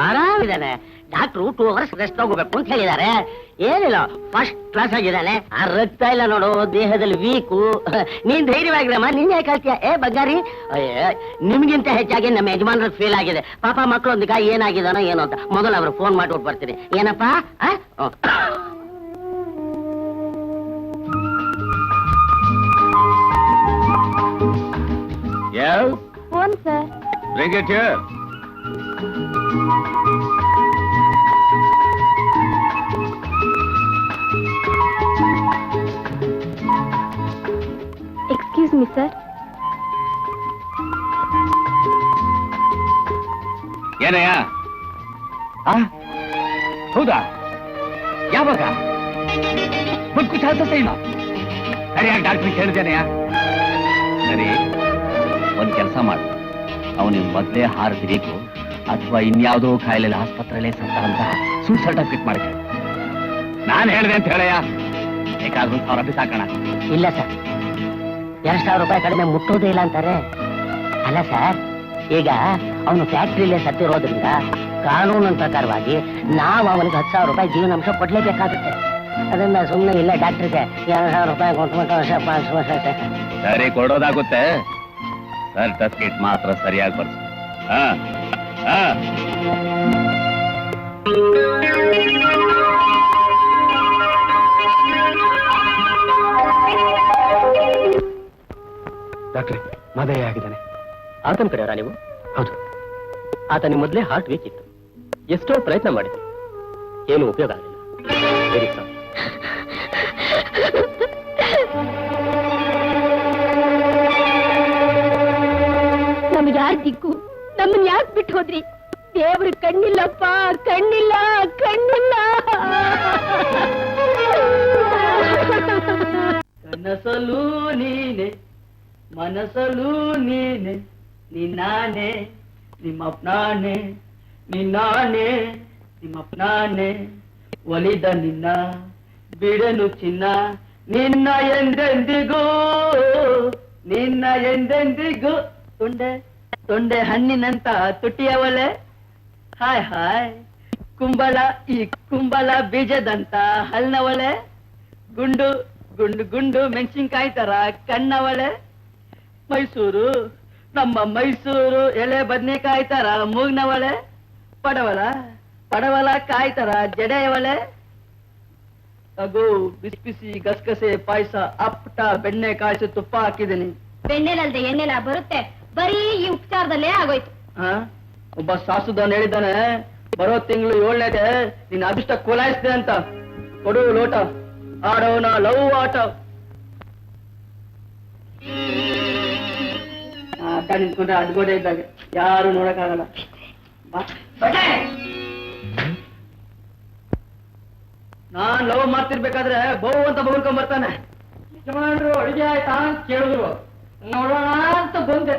ಆರಾಮಿದ್ದಾನೆ. ಡಾಕ್ಟ್ರು 2 hours ರೆಸ್ಟ್ ತಗೋಬೇಕು ಅಂತ ಹೇಳಿದ್ದಾರೆ. ಏನಿಲ್ಲ, ಫಸ್ಟ್ ಕ್ಲಾಸ್ ಆಗಿದ್ದಾನೆ. ಆ ರಕ್ತ ಇಲ್ಲ ನೋಡು, ದೇಹದಲ್ಲಿ ವೀಕು. ನೀನ್ ಧೈರ್ಯವಾಗಿರಮ್ಮ, ನೀನ್ ಯಾಕೆ ಹೇಳ್ತೀಯ? ಬಂಗಾರಿ, ನಿಮ್ಗಿಂತ ಹೆಚ್ಚಾಗಿ ನಮ್ಮ ಯಜಮಾನ್ರ ಫೀಲ್ ಆಗಿದೆ. ಪಾಪ ಮಕ್ಕಳೊಂದಿಗ ಏನಾಗಿದಾನೋ ಏನೋ ಅಂತ ಮೊದಲು ಅವ್ರು ಫೋನ್ ಮಾಡ್ಬಿಟ್ಟು ಬರ್ತೀನಿ. ಏನಪ್ಪಾ? Phone sir. Bring it here. Excuse me sir. ಏನಯ್ಯ? ಹೌದಾ? ಯಾವಾಗ? ಕುछ ಹಸ ಸೈನಾ ಸರಿಯಾಗಿ ಡಾಕ್ಟ್ರಿಗೆ ಹೇಳಿದ್ದೇನೆಯಾ ಸರಿ ಒಂದ್ ಕೆಲಸ ಮಾಡು ಅವನಿಗೆ ಮೊದಲೇ ಹಾರ್ಟ್ ಬೇಕು ಅಥವಾ ಇನ್ಯಾವುದೋ ಕಾಯಿಲೆ ಆಸ್ಪತ್ರೆಯಲ್ಲೇ ಸತ್ತ ಅಂತ ಸುಳ್ಳು ಸರ್ಟಿಫಿಕೇಟ್ ಮಾಡ್ಕೆ ನಾನು ಹೇಳಿದೆ ಅಂತ ಹೇಳಯ್ಯ ಬೇಕಾದ್ರೂ 1,000 ರೂಪಾಯಿ ಸಾಕೋಣ ಇಲ್ಲ ಸರ್ 2,000 ರೂಪಾಯಿ ಕಡಿಮೆ ಮುಟ್ಟೋದೇ ಇಲ್ಲ ಅಂತಾರೆ. ಅಲ್ಲ ಸರ್, ಈಗ ಅವನು ಫ್ಯಾಕ್ಟ್ರಿಲೇ ಸತ್ತಿರೋದ್ರಿಂದ ಕಾನೂನಿನ ಪ್ರಕಾರವಾಗಿ ನಾವು ಅವನಿಗೆ 10,000 ರೂಪಾಯಿ ಜೀವನಾಂಶ ಕೊಡ್ಲೇಬೇಕಾಗುತ್ತೆ. ಅದನ್ನ ಸುಮ್ಮನೆ ಇಲ್ಲ ಡಾಕ್ಟ್ರಿಗೆ 2,000 ರೂಪಾಯಿ ಕೊಟ್ಬಿಟ್ಟು ವರ್ಷ ಸರಿ ಕೊಡೋದಾಗುತ್ತೆ ಸರ್ಟಿಫಿಕೇಟ್ ಮಾತ್ರ ಸರಿಯಾಗಿ ಬರ್ಸು. ಡಾಕ್ಟ್ರೆ ಮಾದಯ್ಯ ಆಗಿದ್ದಾನೆ. ಆತನ ಕಡೆಯವರಾ ನೀವು? ಹೌದು. ಆತ ನಿಮ್ಮ ಮೊದಲೇ ಹಾರ್ಟ್ ವೀಕ್ ಇತ್ತು. ಎಷ್ಟೋ ಪ್ರಯತ್ನ ಮಾಡಿದ್ವಿ, ಏನು ಉಪಯೋಗ ಆಗಲಿಲ್ಲ. Very sorry. ನಮ್ಗೆ ಯಾರು ದಿಕ್ಕು? ನಮ್ಮನ್ನ ಯಾಕೆ ಬಿಟ್ಟು ಹೋದ್ರಿ? ದೇವ್ರ ಕಣ್ಣಿಲ್ಲಪ್ಪ, ಕಣ್ಣಿಲ್ಲ ಕಣ್ಣಿಲ್ಲ. ಕನಸಲು ನೀನೆ, ಮನಸಲು ನೀನೆ, ನಿನ್ನಾನೆ ನಿಮ್ಮಪ್ಪನಾನೆ, ನಿನ್ನಾನೆ ನಿಮ್ಮಪ್ಪನಾನೆ, ಒಲಿದ ನಿನ್ನ ಬಿಡನು ಚಿನ್ನ, ನಿನ್ನ ಎಂದೆಂದಿಗೂ, ನಿನ್ನ ಎಂದೆಂದಿಗೂ. ತೊಂಡೆ ತೊಂಡೆ ಹಣ್ಣಿನಂತ ತುಟಿಯವಳೆ, ಹಾಯ್ ಹಾಯ್ ಕುಂಬಳ, ಈ ಕುಂಬಳ ಬೀಜದಂತ ಹಲ್ನವಳೆ, ಗುಂಡು ಗುಂಡು ಗುಂಡು ಮೆಣಸಿನ್ಕಾಯಿ ತರ ಕಣ್ಣವಳೆ, ಮೈಸೂರು ನಮ್ಮ ಮೈಸೂರು ಎಲೆ ಬದನೆಕಾಯಿ ತರ ಮೂಗ್ನವಳೆ, ಪಡವಲ ಪಡವಲ ಕಾಯಿ ತರ ಜಡೆಯವಳೆ, ಅಗೋ ಬಿಸಿ ಬಿಸಿ ಗಸಗಸೆ ಪಾಯಸ, ಅಪ್ಪಟ ಬೆಣ್ಣೆ ಕಾಯಿಸಿ ತುಪ್ಪ ಹಾಕಿದ್ದೀನಿ. ಬೆಣ್ಣೆಲಲ್ದೆ ಎಣ್ಣೆಲ ಬರುತ್ತೆ, ಬರೀ ಈ ಉಪಚಾರದಲ್ಲೇ ಆಗೋಯ್ತು. ಒಬ್ಬ ಸಾಸುದನ್ ಹೇಳಿದ್ದಾನೆ, ಬರೋ ತಿಂಗಳು 7ನೇಗೆ ನಿನ್ನ ಅದೃಷ್ಟ ಕೋಲಾಯಿಸ್ದೆ ಅಂತ. ಕೊಡು ಲೋಟ, ಆಡೋಣ ಲವ್ ಆಟ. ನಿಂತ್ಕೊಂಡ್ರೆ ಅಡ್ಗೋಡೆ ಇದ್ದಾಗ ಯಾರು ನೋಡಕ್ಕಾಗಲ್ಲ. ನಾನ್ ಲವ್ ಮಾಡ್ತಿರ್ಬೇಕಾದ್ರೆ ಬಹು ಅಂತ ಬಹುಡ್ಕೊಂಡ್ ಬರ್ತಾನೆ. ಯಜಮಾನ್ರು ಅಡಿಗೆ ಆಯ್ತಾ ಅಂತ ಕೇಳಿದ್ರು, ನೋಡೋಣ ಅಂತ ಬಂದೆ.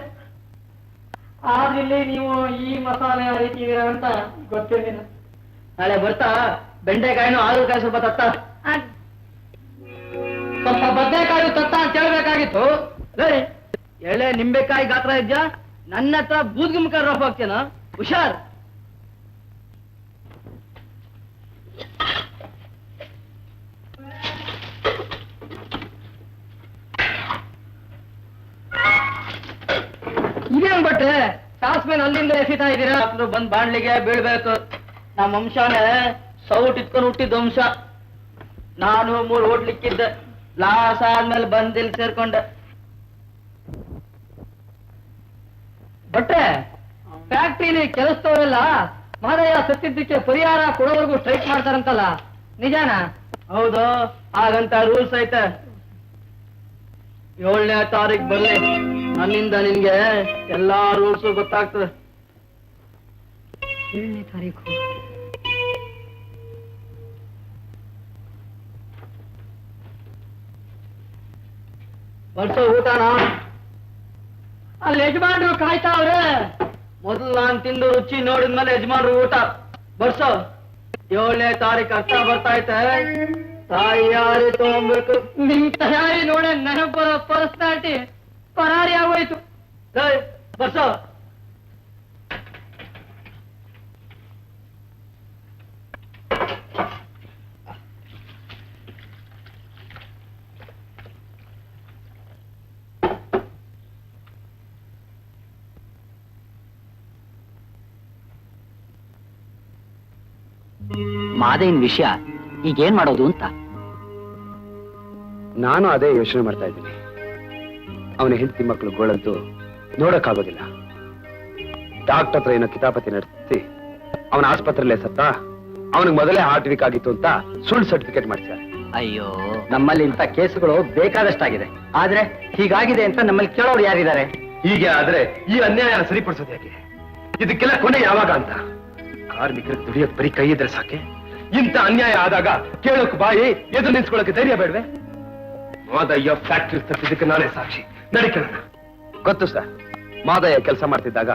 ಆದ್ರೆ ಇಲ್ಲಿ ನೀವು ಈ ಮಸಾಲೆ ರೀತಿದ್ದೀರ ಅಂತ ಗೊತ್ತಿರ್ಲಿಲ್ಲ. ನಾಳೆ ಬರ್ತಾ ಬೆಂಡೆಕಾಯಿನೂ ಹಾಗಲಕಾಯಿ ಸ್ವಲ್ಪ ತತ್ತ, ಸ್ವಲ್ಪ ಬದನೆಕಾಯಿ ತತ್ತ ಅಂತ ಹೇಳ್ಬೇಕಾಗಿತ್ತು. ಎಳೆ ನಿಂಬೆಕಾಯಿ ಗಾತ್ರ ಇದ್ಯಾ, ನನ್ನ ಹತ್ರ ಬೂದ್ಗುಮ್ಕ ರೋಪ್ ಹಾಕ್ತೇನ, ಹುಷಾರ್. ಇದೇನ್ ಬಟ್ರೆ ಸಾಸ್ಮೇಲೆ ಅಲ್ಲಿಂದ ಎಸಿತಾ ಇದ್ದೀರಾ? ಬಂದ್ ಬಾಣ್ಲಿಗೆ ಬೀಳ್ಬೇಕು. ನಮ್ಮ ವಂಶನೇ ಸೌಟ್ ಇಟ್ಕೊಂಡು ಹುಟ್ಟಿದ ವಂಶ. ನಾನು 3 ಓಡ್ಲಿಕ್ಕಿದ್ದೆ, ಲಾಸ್ ಆದ್ಮೇಲೆ ಬಂದಿಲ್ ಸೇರ್ಕೊಂಡೆ. ಬಟ್ರೆ ಫ್ಯಾಕ್ಟ್ರಿಲಿ ಕೆಲಸದವರೆಲ್ಲ ಮಾದಯ್ಯ ಸತ್ತಿದ್ದಕ್ಕೆ ಪರಿಹಾರ ಕೊಡೋವರೆಗೂ ಸ್ಟ್ರೈಕ್ ಮಾಡ್ತಾರಂತಲ್ಲ, ನಿಜಾನ? ಹೌದು, ಹಾಗಂತ ರೂಲ್ಸ್ ಐತೆ. 7ನೇ ತಾರೀಕು ಬರ್ಲಿ, ನನ್ನಿಂದ ನಿನ್ಗೆ ಎಲ್ಲಾ ರೂಲ್ಸು ಗೊತ್ತಾಗ್ತದೆ. 7ನೇ ತಾರೀಕು ವರ್ಷ ಊಟನ ಅಲ್ಲಿ ಯಜಮಾನ್ರು ಕಾಯ್ತಾವ್ರೆ. ಮೊದಲು ನಾನು ತಿಂದು ರುಚಿ ನೋಡಿದ್ಮೇಲೆ ಯಜಮಾನ್ರು ಊಟ ಬರ್ಸೋ. 7ನೇ ತಾರೀಕು ಅರ್ಥ ಬರ್ತಾಯ್ತೆ, ತಯಾರಿ ತಗೊಂಡ್ಬೇಕು. ನಿಮ್ ತಯಾರಿ ನೋಡೆ ನನಗ್ ಬರೋ ಪರ್ಸನಾಲಿಟಿ ಪರಾರಿ ಆಗೋಯ್ತು. ಬರ್ಸೋ. ಮಾದಯ್ಯನ ವಿಷಯ ಈಗೇನ್ ಮಾಡೋದು ಅಂತ ನಾನು ಅದೇ ಯೋಚನೆ ಮಾಡ್ತಾ ಇದ್ದೀನಿ. ಅವನ ಹೆಂಡತಿ ಮಕ್ಕಳು ಗೋಳಂತೂ ನೋಡಕ್ಕಾಗೋದಿಲ್ಲ. ಡಾಕ್ಟರ್ ಹತ್ರ ಏನೋ ಕಿತಾಪತಿ ನಡೆಸಿ ಅವನ ಆಸ್ಪತ್ರೆಯಲ್ಲೇ ಸತ್ತ, ಅವನಿಗೆ ಮೊದಲೇ ಹಾರ್ಟ್ ವೀಕ್ ಆಗಿತ್ತು ಅಂತ ಸುಳ್ಳು ಸರ್ಟಿಫಿಕೇಟ್ ಮಾಡಿದ್ದಾರೆ. ಅಯ್ಯೋ, ನಮ್ಮಲ್ಲಿ ಇಂಥ ಕೇಸುಗಳು ಬೇಕಾದಷ್ಟಾಗಿದೆ. ಆದ್ರೆ ಹೀಗಾಗಿದೆ ಅಂತ ನಮ್ಮಲ್ಲಿ ಕೇಳೋರು ಯಾರಿದ್ದಾರೆ? ಹೀಗೆ ಆದ್ರೆ ಈ ಅನ್ಯಾಯ ಸರಿಪಡಿಸೋದು ಹೇಗೆ? ಇದಕ್ಕೆಲ್ಲ ಕೊನೆ ಯಾವಾಗ ಅಂತ? ಕಾರ್ಮಿಕರಿಗೆ ದುಡಿಯೋಕ್ ಬರೀ ಕೈ ಇದ್ರೆ ಸಾಕೆ, ಇಂಥ ಅನ್ಯಾಯ ಆದಾಗ ಕೇಳೋಕ್ ಬಾಯಿ ಎದುರು ನಿಂತ್ಕೊಳ್ಳೋಕೆ ಧೈರ್ಯ ಬೇಡವೆ? ಮಾದಯ್ಯ ಫ್ಯಾಕ್ಟ್ರಿ ತಪ್ಪಿದ್ದಕ್ಕೆ ನಾನೇ ಸಾಕ್ಷಿ. ನಡಿಕೊಳ್ಳೋಣ. ಗೊತ್ತು ಸರ್, ಮಾದಯ್ಯ ಕೆಲಸ ಮಾಡ್ತಿದ್ದಾಗ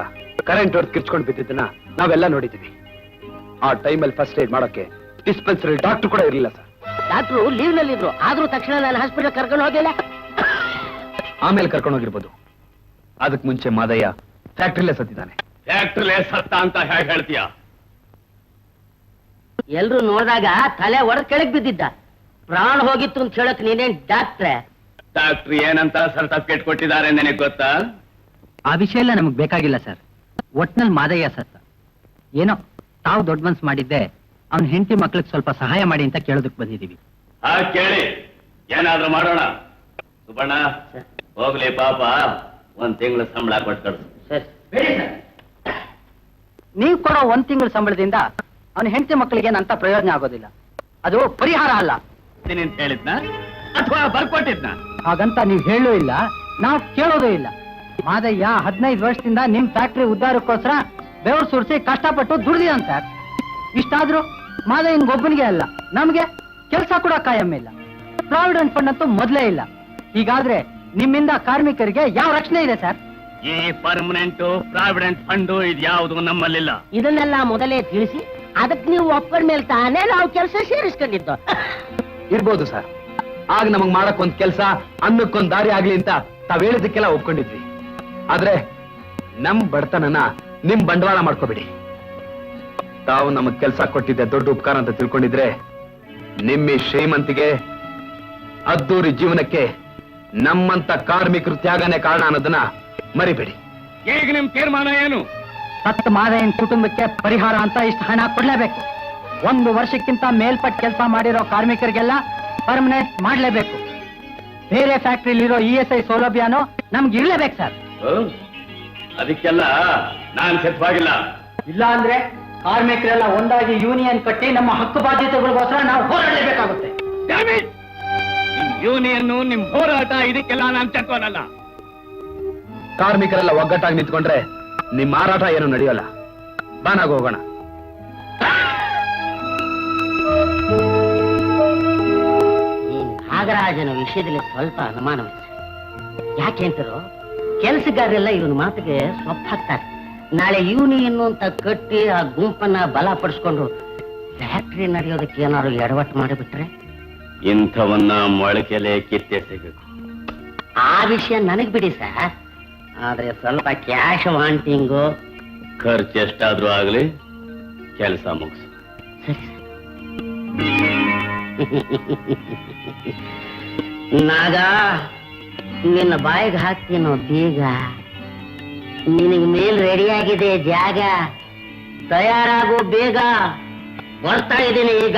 ಕರೆಂಟ್ ಹೊಡೆದು ಕಿರ್ಚ್ಕೊಂಡು ಬಿದ್ದಿದ್ದನ್ನ ನಾವೆಲ್ಲ ನೋಡಿದ್ದೀವಿ. ಆ ಟೈಮಲ್ಲಿ ಫಸ್ಟ್ ಏಡ್ ಮಾಡೋಕೆ ಡಿಸ್ಪೆನ್ಸರಿ ಡಾಕ್ಟರ್ ಕೂಡ ಇರಲಿಲ್ಲ ಸರ್. ಡಾಕ್ಟ್ರು ಲೀವ್ ನಲ್ಲಿ ಇದ್ರು, ಆದ್ರೂ ತಕ್ಷಣ ನಾನು ಹಾಸ್ಪಿಟಲ್ ಕರ್ಕೊಂಡು ಹೋಗಿಲ್ಲ. ಆಮೇಲೆ ಕರ್ಕೊಂಡು ಹೋಗಿರ್ಬೋದು. ಅದಕ್ಕೆ ಮುಂಚೆ ಮಾದಯ್ಯ ಫ್ಯಾಕ್ಟ್ರಿಲೇ ಸತ್ತಿದ್ದಾನೆ. ಫ್ಯಾಕ್ಟ್ರಿಲೇ ಸತ್ತ ಅಂತ ಹೇಗೆ ಹೇಳ್ತೀಯ? ಎಲ್ರು ನೋಡಿದಾಗ ತಲೆ ಒಡೆದ್ ಕೆಳಗ್ ಬಿದ್ದಿದ್ದ. ಪ್ರಾಣ ಹೋಗಿತ್ತು ಅಂತ ಹೇಳಕ್ ನೀನೇನ್ ಡಾಕ್ಟ್ರೆ? ಡಾಕ್ಟ್ರಿ ಏನಂತ ಸರ್ಟಿಫಿಕೇಟ್ ಕೊಟ್ಟಿದ್ದಾರೆ ನನಗೆ ಗೊತ್ತಾ? ಆ ವಿಷಯ ಎಲ್ಲ ನಮಗ್ ಬೇಕಾಗಿಲ್ಲ ಸರ್. ಒಟ್ನಲ್ಲಿ ಮಾದಯ್ಯ ಸತ್ತ. ಏನೋ ತಾವು ದೊಡ್ಡ ಮನ್ಸು ಮಾಡಿದ್ದೆ ಅವ್ನ ಹೆಂಡತಿ ಮಕ್ಳಿಗೆ ಸ್ವಲ್ಪ ಸಹಾಯ ಮಾಡಿ ಅಂತ ಕೇಳೋದಕ್ ಬಂದಿದೀವಿ. ಕೇಳಿ, ಏನಾದ್ರೂ ಮಾಡೋಣ. ಸುಬ್ಬಣ್ಣ, ಹೋಗ್ಲಿ ಪಾಪ, 1 ತಿಂಗಳ ಸಂಬಳ ಕೊಟ್ಟು ಕಳ್ಸು. ನೀವು ಕೊಡೋ 1 ತಿಂಗಳ ಸಂಬಳದಿಂದ ಅವನ ಹೆಂಡತಿ ಮಕ್ಕಳಿಗೆ ಅಂತ ಪ್ರಯೋಜನ ಆಗೋದಿಲ್ಲ. ಅದು ಪರಿಹಾರ ಅಲ್ಲ ಅಂತ ಹೇಳಿದ್ನ ಅಥವಾ ಬರ್ಕೊಟ್ಟಿದ್ನ? ಹಾಗಂತ ನೀವು ಹೇಳೂ ಇಲ್ಲ, ನಾವು ಕೇಳೋದು ಇಲ್ಲ. ಮಾದಯ್ಯ 15 ವರ್ಷದಿಂದ ನಿಮ್ ಫ್ಯಾಕ್ಟ್ರಿ ಉದ್ಧಾರಕ್ಕೋಸ್ಕರ ಬೆವರು ಸುರಿಸಿ ಕಷ್ಟಪಟ್ಟು ದುಡ್ದಿದ್ದಾನೆ ಸರ್. ಇಷ್ಟಾದ್ರೂ ಮಾದಯ್ಯನಿಗೊಬ್ಬನಿಗೆ ಅಲ್ಲ, ನಮ್ಗೆ ಕೆಲಸ ಕೂಡ ಕಾಯಂ ಇಲ್ಲ. ಪ್ರಾವಿಡೆಂಟ್ ಫಂಡ್ ಅಂತೂ ಮೊದಲೇ ಇಲ್ಲ. ಹೀಗಾದ್ರೆ ನಿಮ್ಮಿಂದ ಕಾರ್ಮಿಕರಿಗೆ ಯಾವ ರಕ್ಷಣೆ ಇದೆ ಸರ್? ಈ ಪರ್ಮನೆಂಟ್ ಪ್ರಾವಿಡೆಂಟ್ ಫಂಡು ಇದ್ಯಾವುದು ನಮ್ಮಲ್ಲಿಲ್ಲ. ಇದನ್ನೆಲ್ಲ ಮೊದಲೇ ತಿಳಿಸಿ ಅದಕ್ಕೆ ನೀವು ಒಪ್ಕೊಂಡ ಮೇಲೆ ತಾನೇ ನಾವು ಕೆಲಸ ಸೇರಿಸ್ಕೊಂಡಿದ್ದು. ಇರ್ಬೋದು ಸರ್. ಆಗ ನಮಗ್ ಮಾಡಕ್ ಒಂದ್ ಕೆಲಸ, ಅನ್ನಕ್ಕೊಂದ್ ದಾರಿ ಆಗ್ಲಿ ಅಂತ ತಾವ್ ಹೇಳಿದಕ್ಕೆಲ್ಲ ಒಪ್ಕೊಂಡಿದ್ವಿ. ಆದ್ರೆ ನಮ್ ಬಡತನನ ನಿಮ್ ಬಂಡವಾಳ ಮಾಡ್ಕೋಬಿಡಿ. ತಾವು ನಮಗ್ ಕೆಲಸ ಕೊಟ್ಟಿದ್ದೆ ದೊಡ್ಡ ಉಪಕಾರ ಅಂತ ತಿಳ್ಕೊಂಡಿದ್ರೆ ನಿಮ್ಮ ಶ್ರೀಮಂತಿಗೆ ಅದ್ದೂರಿ ಜೀವನಕ್ಕೆ ನಮ್ಮಂತ ಕಾರ್ಮಿಕರು ತ್ಯಾಗನೇ ಕಾರಣ ಅನ್ನೋದನ್ನ ಮರಿಬೇಡಿ. ಈಗ ನಿಮ್ ತೀರ್ಮಾನ ಏನು? ಸತ್ತ ಮಾದಯ್ಯನ ಕುಟುಂಬಕ್ಕೆ ಪರಿಹಾರ ಅಂತ ಇಷ್ಟು ಹಣ ಕೊಡ್ಲೇಬೇಕು. 1 ವರ್ಷಕ್ಕಿಂತ ಮೇಲ್ಪಟ್ಟ ಕೆಲಸ ಮಾಡಿರೋ ಕಾರ್ಮಿಕರಿಗೆಲ್ಲ ಪರ್ಮನೆಂಟ್ ಮಾಡ್ಲೇಬೇಕು. ಬೇರೆ ಫ್ಯಾಕ್ಟ್ರಿಲಿರೋ ESI ಸೌಲಭ್ಯನೂ ನಮ್ಗೆ ಇರ್ಲೇಬೇಕು ಸರ್. ಅದಕ್ಕೆಲ್ಲ ನಾನ್ ಸಿದ್ಧವಾಗಿಲ್ಲ. ಇಲ್ಲ ಅಂದ್ರೆ ಕಾರ್ಮಿಕರೆಲ್ಲ ಒಂದಾಗಿ ಯೂನಿಯನ್ ಕಟ್ಟಿ ನಮ್ಮ ಹಕ್ಕು ಬಾಧ್ಯತೆಗಳಿಗೋಸ್ಕರ ನಾವು ಹೋರಾಡಲೇಬೇಕಾಗುತ್ತೆ. ನಿಮ್ ಯೂನಿಯನ್, ನಿಮ್ ಹೋರಾಟ, ಇದಕ್ಕೆಲ್ಲ ನಾನ್ ಚಟ್ವನಲ್ಲ. ಕಾರ್ಮಿಕರೆಲ್ಲ ಒಗ್ಗಟ್ಟಾಗಿ ನಿಂತ್ಕೊಂಡ್ರೆ ನಿಮ್ ಮಾರಾಟ ಏನು ನಡೆಯೋಲ್ಲ. ಬಾನಾಗ ಹೋಗೋಣ. ನಾಗರಾಜನ ವಿಷಯದಲ್ಲಿ ಸ್ವಲ್ಪ ಅನುಮಾನವಿದೆ. ಯಾಕೆ ಅಂತಾರೋ ಕೆಲಸಗಾರರೆಲ್ಲ ಇವನ ಮಾತಿಗೆ ಸ್ವಪ್ಪ ಹಾಕ್ತಾರೆ. ನಾಳೆ ಯೂನಿಯನ್ ಅಂತ ಕಟ್ಟಿ ಆ ಗುಂಪನ್ನ ಬಲಪಡಿಸ್ಕೊಂಡು ಫ್ಯಾಕ್ಟ್ರಿ ನಡೆಯೋದಕ್ಕೆ ಏನಾದ್ರು ಎಡವಟ್ಟು ಮಾಡಿಬಿಟ್ರೆ ಇಂಥವನ್ನ ಮೊಳಕೆಲೆ ಕಿತ್ತೆಸಬೇಕು. ಆ ವಿಷಯ ನನಗ್ ಬಿಡಿ ಸರ್. ಆದ್ರೆ ಸ್ವಲ್ಪ ಕ್ಯಾಶ್ ವಾಂಟಿಂಗು, ಖರ್ಚು ಎಷ್ಟಾದ್ರೂ ಆಗ್ಲಿ, ಕೆಲಸ ಮುಗಿಸು. ನಾಗ, ನಿನ್ನ ಬಾಯಿಗೆ ಹಾಕ್ತೀನೋ ಬೀಗ. ನಿನಗೆ ಮೇಲ್ ರೆಡಿಯಾಗಿದೆ ಜಾಗ, ತಯಾರಾಗೋ ಬೇಗ. ಬರ್ತಾ ಇದ್ದೀನಿ ಈಗ.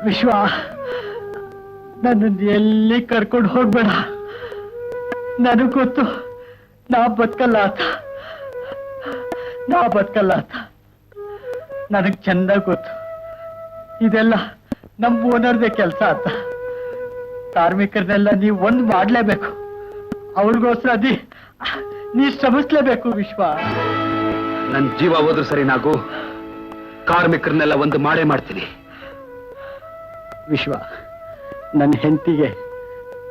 ವಿಶ್ವ, ನನ್ನನ್ನು ಎಲ್ಲಿ ಕರ್ಕೊಂಡು ಹೋಗ್ಬೇಡ. ನನಗ್ ಗೊತ್ತು ನಾ ಬದುಕಲ್ಲ ಅಂತ. ನನಗ್ ಚಂದ ಗೊತ್ತು ಇದೆಲ್ಲ ನಮ್ಮ ಓನರ್ದೇ ಕೆಲಸ ಅಂತ. ಕಾರ್ಮಿಕರನ್ನೆಲ್ಲ ನೀವು ಒಂದ್ ಮಾಡ್ಲೇಬೇಕು. ಅವಳಿಗೋಸ್ಕರ ನೀ ಶ್ರಮಿಸ್ಲೇಬೇಕು ವಿಶ್ವ. ನನ್ ಜೀವ ಹೋದ್ರು ಸರಿ, ನಾಗು ಕಾರ್ಮಿಕರನ್ನೆಲ್ಲ ಒಂದು ಮಾಡೇ ಮಾಡ್ತೀನಿ. ವಿಶ್ವ, ನನ್ನ ಹೆಂಡತಿಗೆ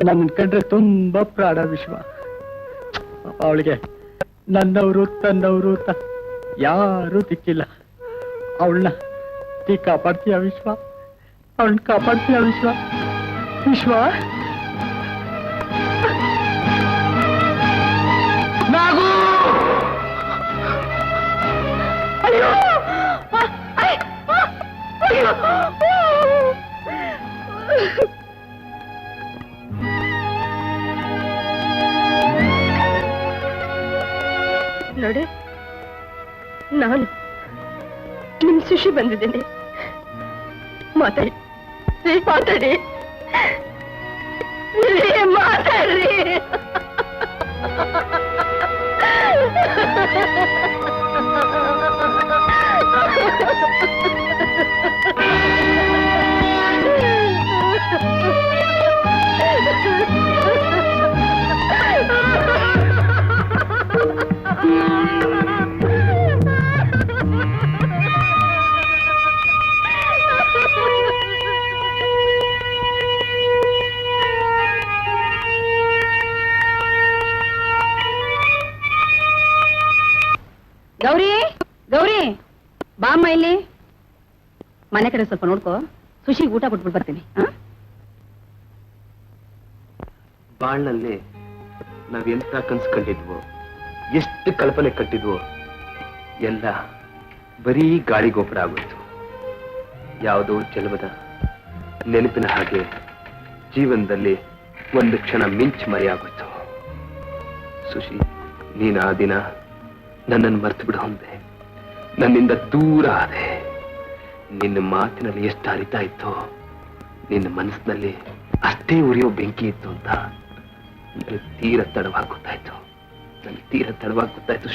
ನನ್ನ ಕಂಡ್ರೆ ತುಂಬಾ ಪ್ರಾಣ ವಿಶ್ವ. ಅವಳಿಗೆ ನನ್ನವರು ತನ್ನವರು ಯಾರೂ ದಿಕ್ಕಿಲ್ಲ. ಅವಳನ್ನ ನೀ ಕಾಪಾಡ್ತೀಯ ವಿಶ್ವ? ಅವಳನ್ನ ಕಾಪಾಡ್ತೀಯ ವಿಶ್ವ? ವಿಶ್ವ ನಾಗು ಅಯ್ಯೋ ನೋಡಿ, ನಾನು ನಿಮ್ ಸುಶಿ ಬಂದಿದ್ದೀನಿ. ಮಾತಾಡಿ ಮಾತಾಡಿ ಮಾತಾಡ್ರಿ. ಗೌರಿ, ಗೌರಿ, ಬಾಮ್ಮ ಇಲ್ಲಿ. ಮನೆ ಕಡೆ ಸ್ವಲ್ಪ ನೋಡ್ಕೋ. ಸುಶಿಗೆ ಊಟ ಕೊಟ್ಬಿಟ್ಟು ಬರ್ತೀನಿ. ಬಾಳ್ನಲ್ಲಿ ನಾವೆಂತ ಕನ್ಸು ಕಂಡಿದ್ವೋ, ಎಷ್ಟು ಕಲ್ಪನೆ ಕಟ್ಟಿದ್ವೋ, ಎಲ್ಲ ಬರೀ ಗಾಳಿ ಗೋಪುರ ಆಗೋಯ್ತು. ಯಾವುದೋ ಜನ್ಮದ ನೆನಪಿನ ಹಾಗೆ ಜೀವನದಲ್ಲಿ ಒಂದು ಕ್ಷಣ ಮಿಂಚು ಮರೆಯಾಗೋಯ್ತು. ಸುಶಿ, ನೀನು ಆ ದಿನ ನನ್ನನ್ನು ಮರ್ತು ಬಿಡು ಅಂದೆ, ನನ್ನಿಂದ ದೂರ ಆದೆ. ನಿನ್ನ ಮಾತಿನಲ್ಲಿ ಎಷ್ಟು ಹರಿತಾ ಇತ್ತು, ನಿನ್ನ ಮನಸ್ಸಿನಲ್ಲಿ ಅಷ್ಟೇ ಉರಿಯೋ ಬೆಂಕಿ ಇತ್ತು ಅಂತ ನನಗೆ ತೀರ ತಡವಾಗಿ ಗೊತ್ತಾಯ್ತು.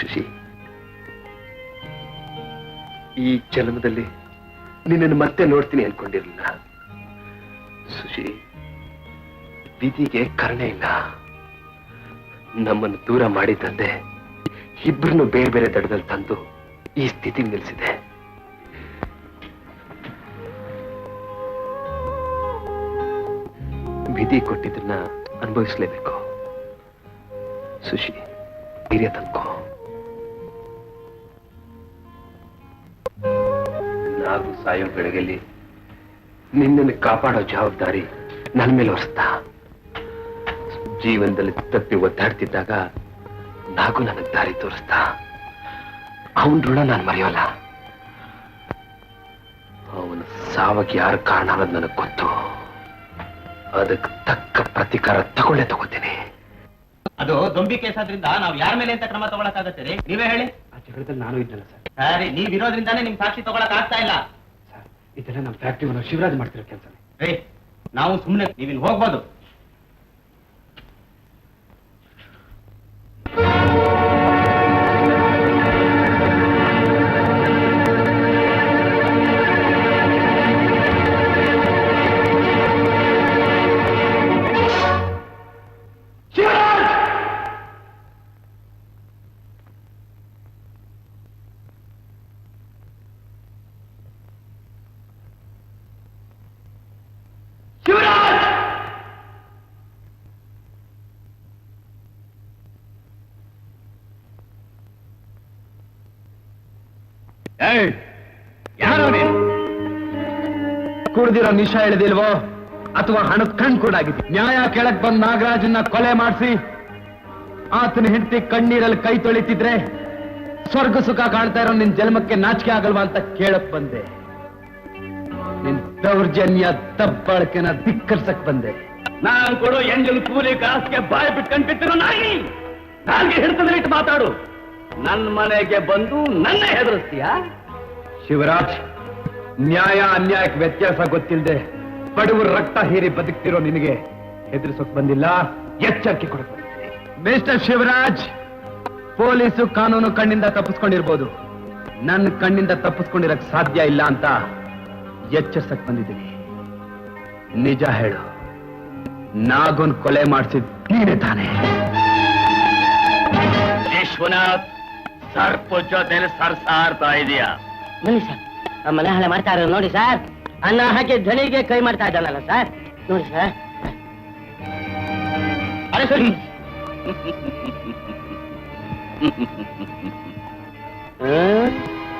ಶಶಿ, ಈ ಜನ್ಮದಲ್ಲಿ ನಿನ್ನನ್ನು ಮತ್ತೆ ನೋಡ್ತೀನಿ ಅನ್ಕೊಂಡಿರ್ಲಿಲ್ಲ. ಸುಶಿ, ವಿಧಿಗೆ ಕರುಣೆ ಇಲ್ಲ. ನಮ್ಮನ್ನು ದೂರ ಮಾಡಿದ್ದಂತೆ ಇಬ್ಬರನ್ನು ಬೇರೆ ಬೇರೆ ದಡದಲ್ಲಿ ತಂದು ಈ ಸ್ಥಿತಿ ನಿಲ್ಲಿಸಿದೆ. ವಿಧಿ ಕೊಟ್ಟಿದ್ದನ್ನ ಅನುಭವಿಸಲೇಬೇಕು. ಸುಶಿ, ಧೈರ್ಯ ತಂದ್ಕೋ. ನಾವು ಸಾಯೋ ಬೆಳಗಲ್ಲಿ ನಿನ್ನನ್ನು ಕಾಪಾಡೋ ಜವಾಬ್ದಾರಿ ನನ್ನ ಮೇಲೆ ಹೊರಿಸ್ತಾ. ಜೀವನದಲ್ಲಿ ತಪ್ಪಿ ಒದ್ದಾಡ್ತಿದ್ದಾಗ ನಾಗು ನನಗೆ ದಾರಿ ತೋರಿಸ್ತಾ. ಅವನ ಋಣ ನಾನು ಮರೆಯೋಲ್ಲ. ಅವನ ಸಾವಕ್ಕೆ ಯಾರು ಕಾರಣ ಅನ್ನೋದು ನನಗೆ ಗೊತ್ತು. ಅದಕ್ಕೆ ತಕ್ಕ ಪ್ರತಿಕಾರ ತಗೋತೀನಿ. ಅದು ದೊಂಬಿ ಕೇಸ್ ಆದ್ರಿಂದ ನಾವು ಯಾರ ಮೇಲೆ ಅಂತ ಕ್ರಮ ತಗೊಳಕಾಗತ್ತೆ ರೀ? ನೀವೇ ಹೇಳಿ. ಆ ಜಗಳದಲ್ಲಿ ನಾನು ಇದ್ದಲ್ಲ ಸರ್. ಸರಿ, ನೀವಿರೋದ್ರಿಂದಾನೇ ನಿಮ್ ಸಾಕ್ಷಿ ತಗೊಳಕ್ ಆಗ್ತಾ ಇಲ್ಲ. ಸರ್, ಇದೆಲ್ಲ ನಮ್ಮ ಫ್ಯಾಕ್ಟ್ರಿ ಶಿವರಾಜ್ ಮಾಡ್ತಿರೋ ಕೆಲಸ. ರೀ, ನಾವು ಸುಮ್ಮನೆ ನೀವಿನ್ ಹೋಗ್ಬೋದು. ಕುಡ್ದಿರೋ ನಿಶಾ ಹೇಳಿದಿಲ್ವೋ ಅಥವಾ ಹಣದ ಕಣ್ ಕೂಡಾಗಿದೆ? ನ್ಯಾಯ ಕೆಳಕ್ ಬಂದ್ ನಾಗರಾಜನ್ನ ಕೊಲೆ ಮಾಡಿಸಿ ಆತನ ಹೆಂಡತಿ ಕಣ್ಣೀರಲ್ಲಿ ಕೈ ತೊಳಿತಿದ್ರೆ ಸ್ವರ್ಗ ಸುಖ ಕಾಣ್ತಾ ಇರೋ ನಿನ್ ಜನ್ಮಕ್ಕೆ ನಾಚಿಕೆ ಆಗಲ್ವಾ ಅಂತ ಕೇಳಕ್ ಬಂದೆ. ನಿನ್ ದೌರ್ಜನ್ಯ ದಬ್ಬಾಳಿಕೆನ ಧಿಕ್ಕರ್ಸಕ್ ಬಂದೆ. ನಾನು ಕೊಡೋ ಎಂಜಲ್ ಕೂಲಿ ಕಾಸಿಗೆ ಬಾಯಿ ಬಿಟ್ಕೊಂಡ್ ಬಿಟ್ಟಿರೋ ನಾಯಿ, ನಾಲ್ಗೆ ಹಿಡ್ತದಲ್ಲಿಟ್ಟು ಮಾತಾಡು. ನನ್ನ ಮನೆಗೆ ಬಂದು ನನ್ನ ಹೆದರಿಸ್ತೀಯ? ಶಿವರಾಜ್, ನ್ಯಾಯ ಅನ್ಯಾಯಕ್ಕೆ ವ್ಯತ್ಯಾಸ ಗೊತ್ತಿಲ್ಲದೆ ಬಡವರು ರಕ್ತ ಹೀರಿ ಬದುಕ್ತಿರೋ ನಿನಗೆ ಹೆದರಿಸೋಕ್ ಬಂದಿಲ್ಲ, ಎಚ್ಚರಿಕೆ ಕೊಡಕ್ ಬಂದಿದೆ. ಮಿಸ್ಟರ್ ಶಿವರಾಜ್, ಪೊಲೀಸು ಕಾನೂನು ಕಣ್ಣಿಂದ ತಪ್ಪಿಸ್ಕೊಂಡಿರ್ಬೋದು, ನನ್ನ ಕಣ್ಣಿಂದ ತಪ್ಪಿಸ್ಕೊಂಡಿರಕ್ ಸಾಧ್ಯ ಇಲ್ಲ ಅಂತ ಎಚ್ಚರಿಸಕ್ ಬಂದಿದ್ದೀನಿ. ನಿಜ ಹೇಳು, ನಾಗೋನ್ ಕೊಲೆ ಮಾಡಿಸಿದ್ ನೀನೇ ತಾನೇ? ವಿಶ್ವನಾಥ್ ಸರ್ಪ ಜೊತೆಲಿ ಸರ್ಸಾರ್ತಾ ಇದೆಯಾ? ಬನ್ನಿ ಸರ್, ನಮ್ಮ ಮನೆ ಹಳೆ ಮಾಡ್ತಾ ಇರೋದು ನೋಡಿ ಸರ್. ಅನ್ನ ಹಾಕಿ ಧಣಿಗೆ ಕೈ ಮಾಡ್ತಾ ಇದ್ದಾನಲ್ಲ ಸರ್, ನೋಡಿ ಸರ್. ಅರೆ ಸರಿ.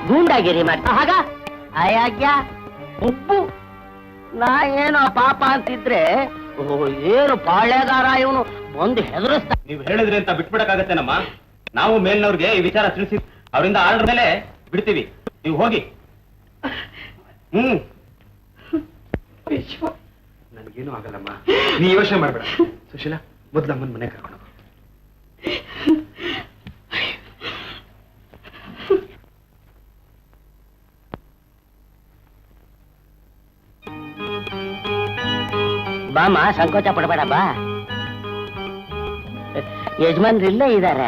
ಗೂಂಡಾಗಿರಿ ಮಾಡ್ತಾ ಹಾಗ ಆಯಾಗ್ಯ ಉಪ್ಪು ನಾ ಏನೋ ಪಾಪ ಅಂತಿದ್ರೆ ಏನು ಪಾಳ್ಯಗಾರ ಇವನು ಒಂದು ಹೆದರಿಸ್ತಾ. ನೀವು ಹೇಳಿದ್ರಿ ಅಂತ ಬಿಟ್ಬಿಡಕ್ಕಾಗತ್ತೇನಮ್ಮ? ನಾವು ಮೇಲ್ನವ್ರಿಗೆ ಈ ವಿಚಾರ ತಿಳಿಸಿ ಅವರಿಂದ ಆರ್ಡರ್ ಮೇಲೆ ಬಿಡ್ತೀವಿ. ನೀವು ಹೋಗಿ. ನನಗೇನು ಆಗಲ್ಲಮ್ಮ, ನೀ ಯೋಚನೆ ಮಾಡ್ಬೇಡ. ಸುಶೀಲಾ, ಮೊದ್ಲು ಅಮ್ಮನ ಮನೆ ಕರ್ಕೊಂಡು ಹೋಗು. ಬಾಮ, ಸಂಕೋಚ ಪಡಬೇಡ ಬಾ. ಯಜಮಾನ್ರು ಇಲ್ಲೇ ಇದ್ದಾರೆ.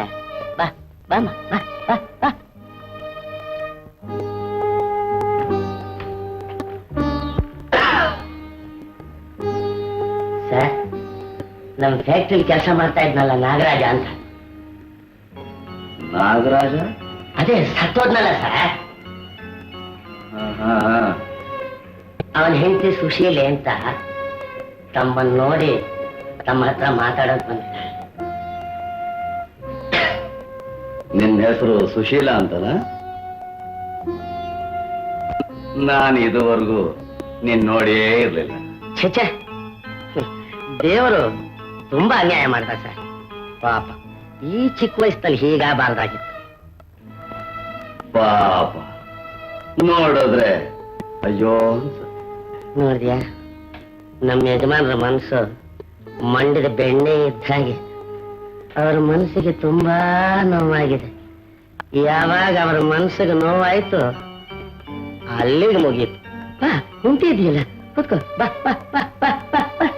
ಬಾ ಬಾಮ, ಬಾ ಬಾ ಬಾ. ಸರ್, ನಮ್ ಫ್ಯಾಕ್ಟ್ರಿಲಿ ಕೆಲಸ ಮಾಡ್ತಾ ಇದ್ನಲ್ಲ ನಾಗರಾಜ ಅಂತ. ನಾಗರಾಜ? ಅದೇ ಸತ್ತೋದ್ನಲ್ಲ ಸರ್, ಅವನ ಹೆಂಡತಿ ಸುಶೀಲೆ ಅಂತ ತಮ್ಮನ್ ನೋಡಿ ತಮ್ಮ ಹತ್ರ ಮಾತಾಡೋಕ್ ಬಂದಿದ್ದ. ನಿನ್ನ ಹೆಸರು ಸುಶೀಲಾ ಅಂತಲ್ಲ? ನಾನು ಇದುವರೆಗೂ ನೀನ್ ನೋಡಿಯೇ ಇರ್ಲಿಲ್ಲ. ಛೆ, ದೇವರು ತುಂಬಾ ಅನ್ಯಾಯ ಮಾಡ್ದ ಸರ್. ಪಾಪ ಈ ಚಿಕ್ಕ ವಯಸ್ಸಲ್ಲಿ ಹೀಗಾಗಬಾರ್ದಾಗಿತ್ತು. ಪಾಪ ನೋಡಿದ್ರೆ ಅಯ್ಯೋ ನೋಡಿದ್ಯಾ, ನಮ್ಮ ಯಜಮಾನ್ರ ಮನಸ್ಸು ಮಂಡಿದ ಬೆಣ್ಣೆ ಇದ್ದಾಗೆ. ಅವರ ಮನಸ್ಸಿಗೆ ತುಂಬಾ ನೋವಾಗಿದೆ. ಯಾವಾಗ ಅವರ ಮನಸ್ಸಿಗೆ ನೋವಾಯ್ತು ಅಲ್ಲಿಗೆ ಮುಗೀತು. ಬಾ, ಕುಂತಿದ್ಯಲ್ಲ, ಕೂತ್ಕೋ. ಬಾ ಬಾ ಬಾ ಬಾ ಬಾ ಬಾ.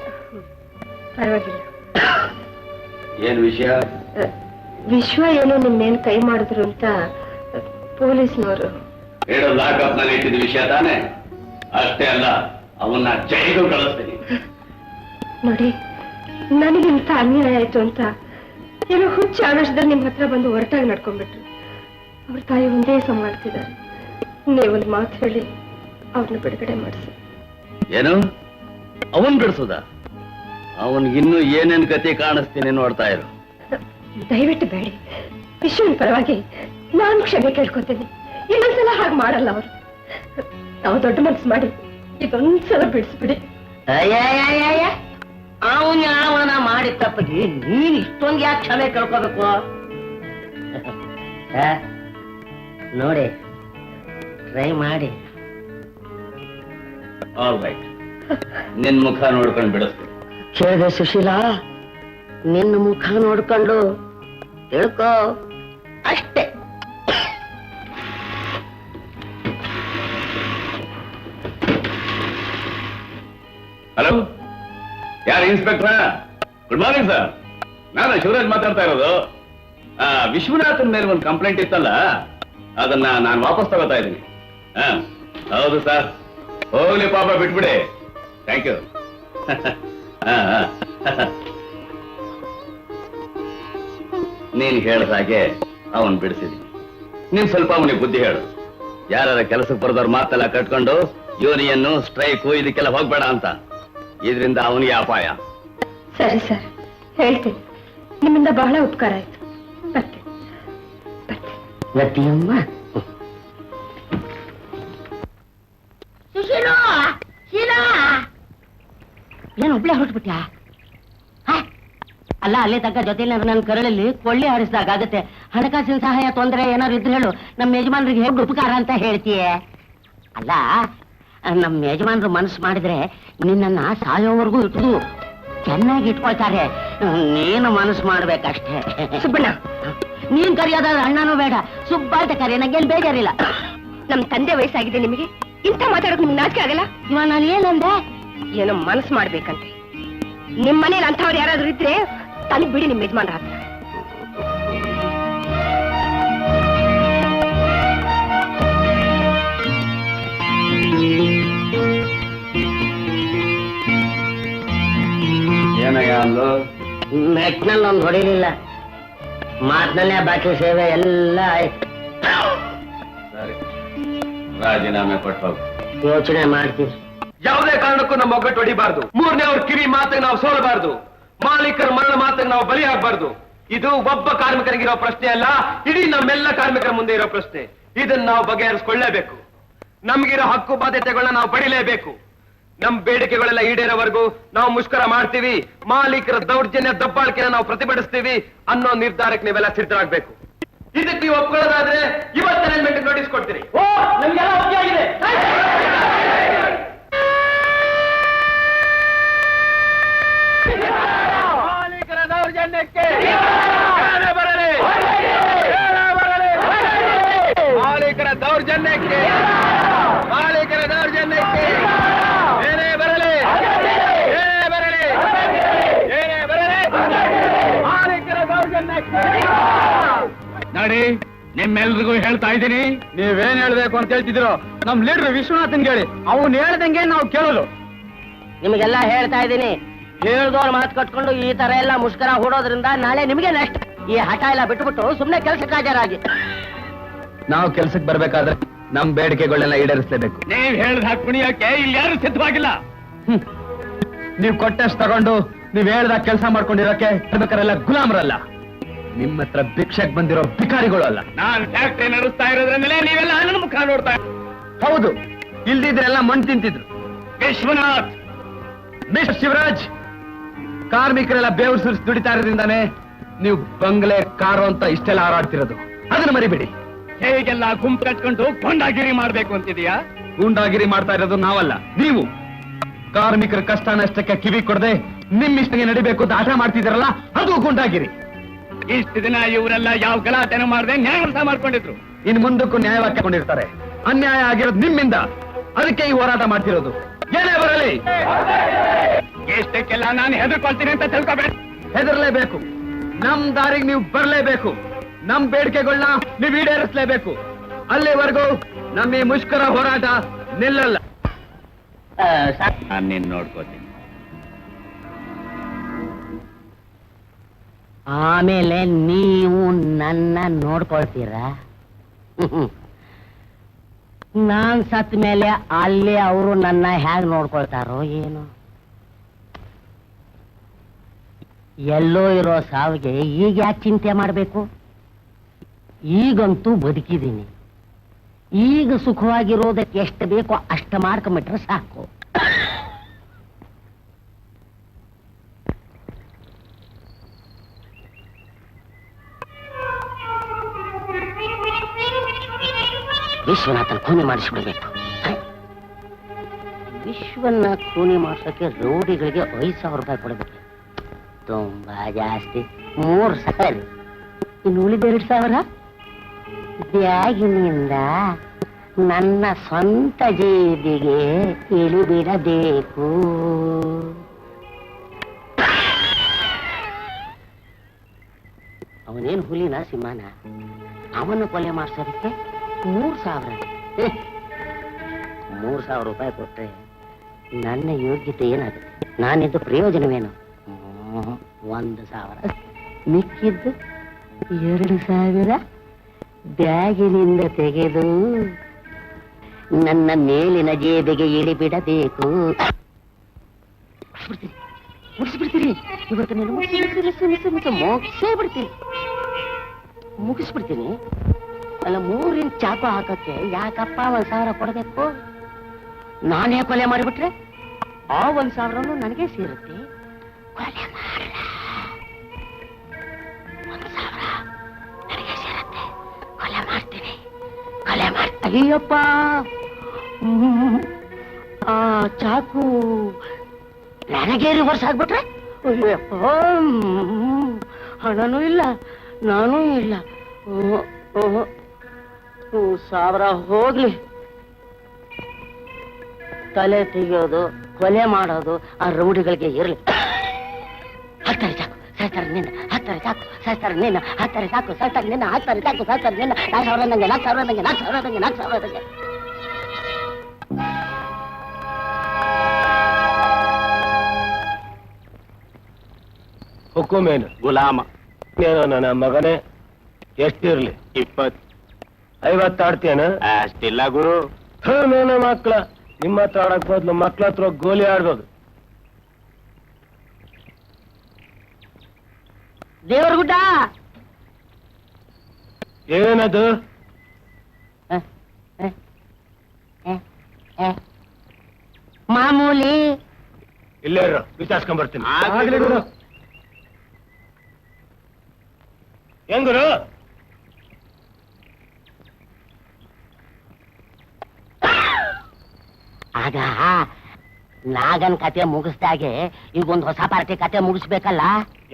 ಪರವಾಗಿಲ್ಲ. ಏನ್ ವಿಷಯ? ವಿಶ್ವ ಏನೋ ನಿನ್ನೇನ್ ಕೈ ಮಾಡಿದ್ರು ಅಂತ ಪೊಲೀಸ್ನವರು. ಹೇಳೋ ಲಾಕಪ್ ನಲ್ಲಿ ಇಟ್ಟಿದ ವಿಷಯ ತಾನೆ? ಅಷ್ಟೇ ಅಲ್ಲ, ಅವನ್ನ ಜೈಲು ಕಳಿಸ್ತೀನಿ. ನೋಡಿ, ನನಗಿಂತ ಅನ್ಯಾಯ ಆಯ್ತು ಅಂತ ಏನೋ ಹುಚ್ಚ ಆವೇಶದಲ್ಲಿ ನಿಮ್ ಹತ್ರ ಬಂದು ಹೊರಟಾಗಿ ನಡ್ಕೊಂಡ್ಬಿಟ್ರು. ಅವ್ರ ತಾಯಿ ಒಂದೇ ಸಂಭಾಳ್ತಿದ್ದಾರೆ. ನೀವೊಂದು ಮಾತು ಹೇಳಿ ಅವ್ರನ್ನ ಬಿಡುಗಡೆ ಮಾಡಿಸಿ. ಏನು ಅವನ್ ಬಿಡಿಸೋದ? ಅವನ್ಗಿನ್ನೂ ಏನೇನ್ ಕತೆ ಕಾಣಿಸ್ತೀನಿ, ನೋಡ್ತಾ ಇರು. ದಯವಿಟ್ಟು ಬೇಡಿ. ವಿಶ್ವನ ಪರವಾಗಿ ನಾನು ಕ್ಷಮೆ ಕೇಳ್ಕೊತೀನಿ. ಇನ್ನೊಂದ್ಸಲ ಹಾಗೆ ಮಾಡಲ್ಲ ಅವರು. ನಾವು ದೊಡ್ಡ ಮನಸ್ಸು ಮಾಡಿ ಇದೊಂದ್ಸಲ ಬಿಡಿಸ್ಬಿಡಿ. ಅವನ ಯಾವನ ಮಾಡಿದ ತಪ್ಪಿಗೆ ನೀನ್ ಇಷ್ಟೊಂದು ಯಾಕೆ ಕ್ಷಮೆ ಕೇಳ್ಕೋಬೇಕು? ನೋಡಿ, ಟ್ರೈ ಮಾಡಿ. ಆಲ್ ರೈಟ್, ನಿನ್ ಮುಖ ನೋಡ್ಕೊಂಡು ಬಿಡಿಸ್ತೀನಿ. ಕೇಳಿದೆ ಸುಶೀಲಾ, ನಿನ್ನ ಮುಖ ನೋಡ್ಕೊಂಡು ತಿಳ್ಕೋ ಅಷ್ಟೇ. ಹಲೋ, ಯಾರು ಇನ್ಸ್ಪೆಕ್ಟ್ರಾ? ಗುಡ್ ಮಾರ್ನಿಂಗ್ ಸರ್, ನಾನು ಶಿವರಾಜ್ ಮಾತಾಡ್ತಾ ಇರೋದು. ವಿಶ್ವನಾಥನ್ ಮೇಲೆ ಒಂದು ಕಂಪ್ಲೇಂಟ್ ಇತ್ತಲ್ಲ, ಅದನ್ನ ನಾನು ವಾಪಸ್ ತಗೋತಾ ಇದ್ದೀನಿ. ಹೌದು ಸರ್, ಹೋಗ್ಲಿ ಪಾಪ, ಬಿಟ್ಬಿಡಿ. Thank you. ನೀನ್ ಹೇಳಿದ ಹಾಗೆ ಅವನ್ ಬಿಡಿಸಿದಿ. ನೀನ್ ಸ್ವಲ್ಪ ಅವನಿಗೆ ಬುದ್ಧಿ ಹೇಳು. ಯಾರ ಕೆಲಸಕ್ಕೆ ಬರೋದವ್ರ ಮಾತೆಲ್ಲ ಕಟ್ಕೊಂಡು ಯೂನಿಯನ್ನು, ಸ್ಟ್ರೈಕು ಇದಕ್ಕೆಲ್ಲ ಹೋಗ್ಬೇಡ ಅಂತ. ಇದರಿಂದ ಅವನಿಗೆ ಅಪಾಯ. ಸರಿ ಸರ್, ಹೇಳ್ತೀನಿ. ನಿಮ್ಮಿಂದ ಬಹಳ ಉಪಕಾರ ಆಯ್ತು. ಬರ್ತೀನಿ. ಗತಿಯಮ್ಮ. ಏನು ಒಬ್ಳೆ ಹೊರಟ್ಬಿಟ್ಯಾ? ಅಲ್ಲ, ಅಲ್ಲೇ ತಕ್ಕ ಜೊತೆಲಿ ನನ್ನ ಕರಳಲ್ಲಿ ಕೊಳ್ಳಿ ಹಾರಿಸಿದಾಗತ್ತೆ. ಹಣಕಾಸಿನ ಸಹಾಯ ತೊಂದರೆ ಏನಾದ್ರು ಇದ್ರೆ ಹೇಳು, ನಮ್ಮ ಯಜಮಾನ್ರಿಗೆ ಹೇಗೆ ಉಪಕಾರ ಅಂತ ಹೇಳ್ತೀಯೇ. ಅಲ್ಲ, ನಮ್ಮ ಯಜಮಾನ್ರು ಮನಸ್ಸು ಮಾಡಿದ್ರೆ ನಿನ್ನನ್ನ ಸಾಯೋವರೆಗೂ ಇಟ್ಟು ಚೆನ್ನಾಗಿ ಇಟ್ಕೊಳ್ತಾರೆ. ನೀನು ಮನಸ್ಸು ಮಾಡ್ಬೇಕಷ್ಟೇ. ಸುಬ್ಬಣ್ಣ, ನೀನ್ ಕರೆಯೋದಾದ್ರೆ ಅಣ್ಣನೂ ಬೇಡ, ಸುಬ್ಬ ಅಂತ ಕರೆ, ನಂಗೇನು ಬೇಜಾರಿಲ್ಲ. ನಮ್ ತಂದೆ ವಯಸ್ಸಾಗಿದೆ, ನಿಮಗೆ ಇಂಥ ಮಾತಾಡೋಕೆ ನಿಮ್ಗೆ ನಾಚಿಕೆ ಆಗಲ್ಲ? ಇವಾಗ ನಾನು ಏನಂದೆ? ಏನೋ ಮನಸ್ಸು ಮಾಡ್ಬೇಕಂತೆ. ನಿಮ್ ಮನೇಲಿ ಅಂಥವ್ರು ಯಾರಾದ್ರೂ ಇದ್ರೆ ತನಗ್ ಬಿಡಿ ನಿಮ್ ಯಜಮಾನ್ರ ಹತ್ರ. ಏನಯ್ಯ ಅಂದು? ಮೆಟ್ನಲ್ಲಿ ಒಂದು ಹೊಡಿಲಿಲ್ಲ. ಮಾತಿನಲ್ಲೇ ಬಾಕಿ ಸೇವೆ ಎಲ್ಲ ಆಯ್ತು. ಸರಿ, ರಾಜೀನಾಮೆ ಕೊಟ್ಟು ಹೋಗು. ಯೋಚನೆ ಮಾಡ್ತೀವಿ. ಯಾವುದೇ ಕಾರಣಕ್ಕೂ ನಮ್ಮ ಒಗ್ಗಟ್ಟು ಹೊಡಿಬಾರ್ದು. ಮೂರನೇ ಅವ್ರ ಕಿವಿ ಮಾತಿಗೆ ನಾವು ಸೋಲಬಾರ್ದು. ಮಾಲೀಕರ ಮರಣ ಮಾತಿಗೆ ನಾವು ಬಲಿಯಾಗಬಾರ್ದು. ಇದು ಒಬ್ಬ ಕಾರ್ಮಿಕರಿಗಿರೋ ಪ್ರಶ್ನೆ ಅಲ್ಲ, ಇಡೀ ನಮ್ಮೆಲ್ಲ ಕಾರ್ಮಿಕರ ಮುಂದೆ ಇರೋ ಪ್ರಶ್ನೆ. ಇದನ್ನ ನಾವು ಬಗೆಹರಿಸಿಕೊಳ್ಳಲೇಬೇಕು. ನಮ್ಗಿರೋ ಹಕ್ಕು ಬಾಧ್ಯತೆಗಳನ್ನ ನಾವು ಪಡಿಲೇಬೇಕು. ನಮ್ ಬೇಡಿಕೆಗಳೆಲ್ಲ ಈಡೇರೋವರೆಗೂ ನಾವು ಮುಷ್ಕರ ಮಾಡ್ತೀವಿ. ಮಾಲೀಕರ ದೌರ್ಜನ್ಯ ದಬ್ಬಾಳಿಕೆನ ನಾವು ಪ್ರತಿಭಟಿಸ್ತೀವಿ ಅನ್ನೋ ನಿರ್ಧಾರಕ್ಕೆ ನೀವೆಲ್ಲ ಸಿದ್ಧರಾಗಬೇಕು. ಇದಕ್ಕೆ ನೀವು ಒಪ್ಕೊಳ್ಳೋದಾದ್ರೆ ಇವತ್ತು ಅರೇಂಜ್ಮೆಂಟ್ ನೋಟಿಸ್ ಕೊಡ್ತೀರಿ. ಓ ನಮ್ಗೆಲ್ಲ ಒಪ್ಪಿಗೆ ಆಗಿದೆ. ಮಾಲೀಕರ ದೌರ್ಜನ್ಯಕ್ಕೆ ಬರಲಿ, ಮಾಲೀಕರ ದೌರ್ಜನ್ಯಕ್ಕೆ, ಮಾಲೀಕರ ದೌರ್ಜನ್ಯಕ್ಕೆ ಏನೇ ಬರಲಿ, ಏನೇ ಬರಲಿ, ಏನೇ ಬರಲಿ, ಮಾಲೀಕರ ದೌರ್ಜನ್ಯಕ್ಕೆ. ನೋಡಿ, ನಿಮ್ಮೆಲ್ರಿಗೂ ಹೇಳ್ತಾ ಇದ್ದೀನಿ, ನೀವೇನ್ ಹೇಳ್ಬೇಕು ಅಂತ ಹೇಳ್ತಿದ್ರು ನಮ್ ಲೀಡರ್ ವಿಶ್ವನಾಥನ್ ಹೇಳಿ, ಅವ್ನು ಹೇಳ್ದಂಗೆ ನಾವು ಕೇಳೋದು. ನಿಮಗೆಲ್ಲ ಹೇಳ್ತಾ ಇದ್ದೀನಿ, ಹೇಳ್ದವ್ರ ಮಾತು ಕಟ್ಕೊಂಡು ಈ ತರ ಎಲ್ಲ ಮುಷ್ಕರ ಹೂಡೋದ್ರಿಂದ ನಾಳೆ ನಿಮಗೆ ನಷ್ಟ. ಈ ಹಠ ಎಲ್ಲ ಬಿಟ್ಬಿಟ್ಟು ಸುಮ್ನೆ ಕೆಲಸಕ್ಕೆ ಹಾಜರಾಗಿ. ನಾವು ಕೆಲ್ಸಕ್ಕೆ ಬರ್ಬೇಕಾದ್ರೆ ನಮ್ ಬೇಡಿಕೆಗಳನ್ನೆಲ್ಲ ಈಡೇರಿಸಲೇಬೇಕು. ನೀವ್ ಹೇಳ್ದ ಕುಣಿಯಕ್ಕೆ ಇಲ್ಲಿ ಯಾರು ಸಿದ್ಧವಾಗಿಲ್ಲ. ನೀವ್ ಕೊಟ್ಟಷ್ಟು ತಗೊಂಡು ನೀವ್ ಹೇಳ್ದಾಗ ಕೆಲಸ ಮಾಡ್ಕೊಂಡಿರೋಕೆ ಕಾರ್ಮಿಕರೆಲ್ಲ ಗುಲಾಮರಲ್ಲ, ನಿಮ್ಮ ಹತ್ರ ಭಿಕ್ಷಕ್ ಬಂದಿರೋ ಭಿಕಾರಿಗಳು ಅಲ್ಲ. ನಾನ್ ಫ್ಯಾಕ್ಟ್ರಿ ನಡೆಸ್ತಾ ಇರೋದ್ರ ಮೇಲೆ ನೀವೆಲ್ಲ ನನ್ನ ಮುಖ ನೋಡ್ತಾ. ಹೌದು, ಇಲ್ದಿದ್ರೆಲ್ಲ ಮಣ್ಣು ತಿಂತಿದ್ರು. ವಿಶ್ವನಾಥ್, ಮಿಸ್ಟರ್ ಶಿವರಾಜ್, ಕಾರ್ಮಿಕರೆಲ್ಲ ಬೇವ್ರು ಸುರಿಸಿ ದುಡಿತಾ ಇರೋದ್ರಿಂದಾನೆ ನೀವು ಬಂಗ್ಲೆ ಕಾರು ಅಂತ ಇಷ್ಟೆಲ್ಲ ಹಾರಾಡ್ತಿರೋದು. ಅದನ್ನ ಮರಿಬೇಡಿ. ಹೇಗೆಲ್ಲ ಗುಂಪು ಕಟ್ಕೊಂಡು ಕೊಂಡಾಗಿರಿ ಮಾಡ್ಬೇಕು ಅಂತಿದೀಯಾ? ಗೂಂಡಾಗಿರಿ ಮಾಡ್ತಾ ಇರೋದು ನಾವಲ್ಲ, ನೀವು. ಕಾರ್ಮಿಕರ ಕಷ್ಟ ನಷ್ಟಕ್ಕೆ ಕಿವಿ ಕೊಡದೆ ನಿಮ್ಮಿಷ್ಟಗೆ ನಡಿಬೇಕು ಅಂತ ಆಟ ಮಾಡ್ತಿದ್ದೀರಲ್ಲ, ಅದು ಗೂಂಡಾಗಿರಿ. ಇಷ್ಟು ದಿನ ಇವರೆಲ್ಲ ಯಾವ ಗಲಾಟೆನೂ ಮಾಡದೆ ನ್ಯಾಯ ಮಾಡ್ಕೊಂಡಿದ್ರು. ಇನ್ ಮುಂದಕ್ಕೂ ನ್ಯಾಯವಾಗಿ ಕೊಂಡಿರ್ತಾರೆ. ಅನ್ಯಾಯ ಆಗಿರೋದು ನಿಮ್ಮಿಂದ, ಅದಕ್ಕೆ ಈ ಹೋರಾಟ ಮಾಡ್ತಿರೋದು. ಏನೇ ಬರಲಿ, ಎಷ್ಟಕ್ಕೆಲ್ಲ ನಾನು ಹೆದರ್ಕೊಳ್ತೀನಿ ಅಂತ ತಿಳ್ಕೊಬೇಡ. ಹೆದರ್ಲೇಬೇಕು. ನಮ್ ದಾರಿಗೆ ನೀವು ಬರ್ಲೇಬೇಕು. ನಮ್ ಬೇಡಿಕೆಗಳನ್ನ ನೀವು ಈಡೇರಿಸಲೇಬೇಕು. ಅಲ್ಲಿವರೆಗೂ ನಮ್ಮ ಈ ಮುಷ್ಕರ ಹೋರಾಟ ನಿಲ್ಲಲ್ಲ. ನಾನು ನಿನ್ನ ನೋಡ್ಕೋತೀನಿ. ಆಮೇಲೆ ನೀವು ನನ್ನ ನೋಡ್ಕೊಳ್ತೀರಾ? ನಾನ್ ಸತ್ ಮೇಲೆ ಅಲ್ಲಿ ಅವರು ನನ್ನ ಹೇಗ್ ನೋಡ್ಕೊಳ್ತಾರೋ ಏನು? ಎಲ್ಲೋ ಇರೋ ಸಾವಿಗೆ ಈಗ ಯಾಕೆ ಚಿಂತೆ ಮಾಡಬೇಕು? ಈಗಂತೂ ಬದುಕಿದ್ದೀನಿ. ಈಗ ಸುಖವಾಗಿರೋದಕ್ಕೆ ಎಷ್ಟು ಬೇಕೋ ಅಷ್ಟು ಮಾಡ್ಕೊಂಬಿಟ್ರೆ ಸಾಕು. ವಿಶ್ವನಾಥನ್ ಖೂನಿ ಮಾಡಿಸ್ಬಿಡ್ಬೇಕು. ವಿಶ್ವನಾಥ್ ಖೂನಿ ಮಾಡ್ಸೋಕೆ ರೌಡಿಗಳಿಗೆ 5,000 ರೂಪಾಯಿ ಕೊಡಬೇಕು. ತುಂಬಾ ಜಾಸ್ತಿ. 3,000. ಇನ್ನು ಉಳಿದ 2,000 ಬ್ಯಾಗಿನಿಂದ ನನ್ನ ಸ್ವಂತ ಜೇಬಿಗೆ ಇಳಿಬಿಡಬೇಕು. ಅವನೇನು ಹುಲಿನ ಸಿಂಹನ? ಅವನು ಕೊಲೆ ಮಾಡಿಸೋದಕ್ಕೆ 3,000. 3,000 ರೂಪಾಯಿ ಕೊಟ್ರೆ ನನ್ನ ಯೋಗ್ಯತೆ ಏನಾಗುತ್ತೆ? ನಾನಿದ್ದು ಪ್ರಯೋಜನವೇನು? 1,000. ಮಿಕ್ಕಿದ್ದು 2,000 ಬ್ಯಾಗಿನಿಂದ ತೆಗೆದು ನನ್ನ ಮೇಲಿನ ಜೇಬಿಗೆ ಇಳಿಬಿಡಬೇಕು. ಮುಗಿಸ್ಬಿಡ್ತೀರಿ ಇವತ್ತು ನಾನು ಮುಗಿಸೇ ಬಿಡ್ತೀನಿ. ಮುಗಿಸ್ಬಿಡ್ತೀನಿ. ಅಲ್ಲ, 3 ಇಂಚ್ ಚಾಕು ಹಾಕಕ್ಕೆ ಯಾಕಪ್ಪ 1,000 ಕೊಡಬೇಕು? ನಾನೇ ಕೊಲೆ ಮಾಡಿಬಿಟ್ರೆ ಆ 1,000 ನನಗೆ ಸೇರುತ್ತೆ. ಕೊಲೆ ಮಾಡಲ್ಲ, 1,000 ನನಗೆ ಸೇರುತ್ತೆ. ಕೊಲೆ ಮಾಡ್ತೀನಿ, ಕೊಲೆ ಮಾಡಿ. ಅಯ್ಯಪ್ಪ, ಆ ಚಾಕು ನನಗೆ ರಿವರ್ಸ್ ಆಗ್ಬಿಟ್ರೆ ಅಯ್ಯಪ್ಪ, ಹಣನೂ ಇಲ್ಲ, ನಾನೂ ಇಲ್ಲ. 1,000 ಹೋಗ್ಲಿ. ತಲೆ ತೆಗೆಯೋದು, ಕೊಲೆ ಮಾಡೋದು ಆ ರೌಡಿಗಳಿಗೆ ಇರಲಿ. ಹಾಕ್ತಾರೆ ಚಾಕು, ಸಾಯ್ತಾರೆ ನಿನ್ನ. ಹಾಕ್ತಾರೆ ಚಾಕು, ಸಾಯ್ತಾರೆ ನಿನ್ನ. ಹಾಕ್ತಾರೆ ಚಾಕು, ಸಾಯ್ತಾರೆ ನಿನ್ನ. ಹಾಕ್ತಾರೆ ಚಾಕು, ಸಾಯ್ತಾರೆ ನಿನ್ನ. 4,000 ನಂಗೆ, 4,000 ನಂಗೆ, 4,000 ನಂಗೆ, 4,000 ನಂಗೆ. ಹುಕುಮೇನು ಗುಲಾಮ. ನನ್ನ ಮಗನೇ ಎಷ್ಟಿರ್ಲಿ 50 ಆಡ್ತೀಯನ ಅಷ್ಟಿಲ್ಲ ಗುರು. ನನ್ನ ಮಕ್ಳ ನಿಮ್ಮ ಹತ್ರ ಆಡಕ್ ಬದ್ಲು ಮಕ್ಳ ಹತ್ರ ಗೋಲಿ ಆಡ್ಬೋದು. ದೇವರಗುಡ್ಡ ಏನದು? ಮಾಮೂಲಿ. ಇಲ್ಲೇ ವಿಚಾರಿಸ್ಕೊಂಡ್ ಬರ್ತೀನಿ. ಏನ್ ಗುರು? ಆಗ ನಾಗನ್ ಕತೆ ಮುಗಿಸ್ದಾಗೆ ಈಗ ಒಂದು ಹೊಸ ಪಾರ್ಟಿ ಕತೆ ಮುಗಿಸ್ಬೇಕಲ್ಲ.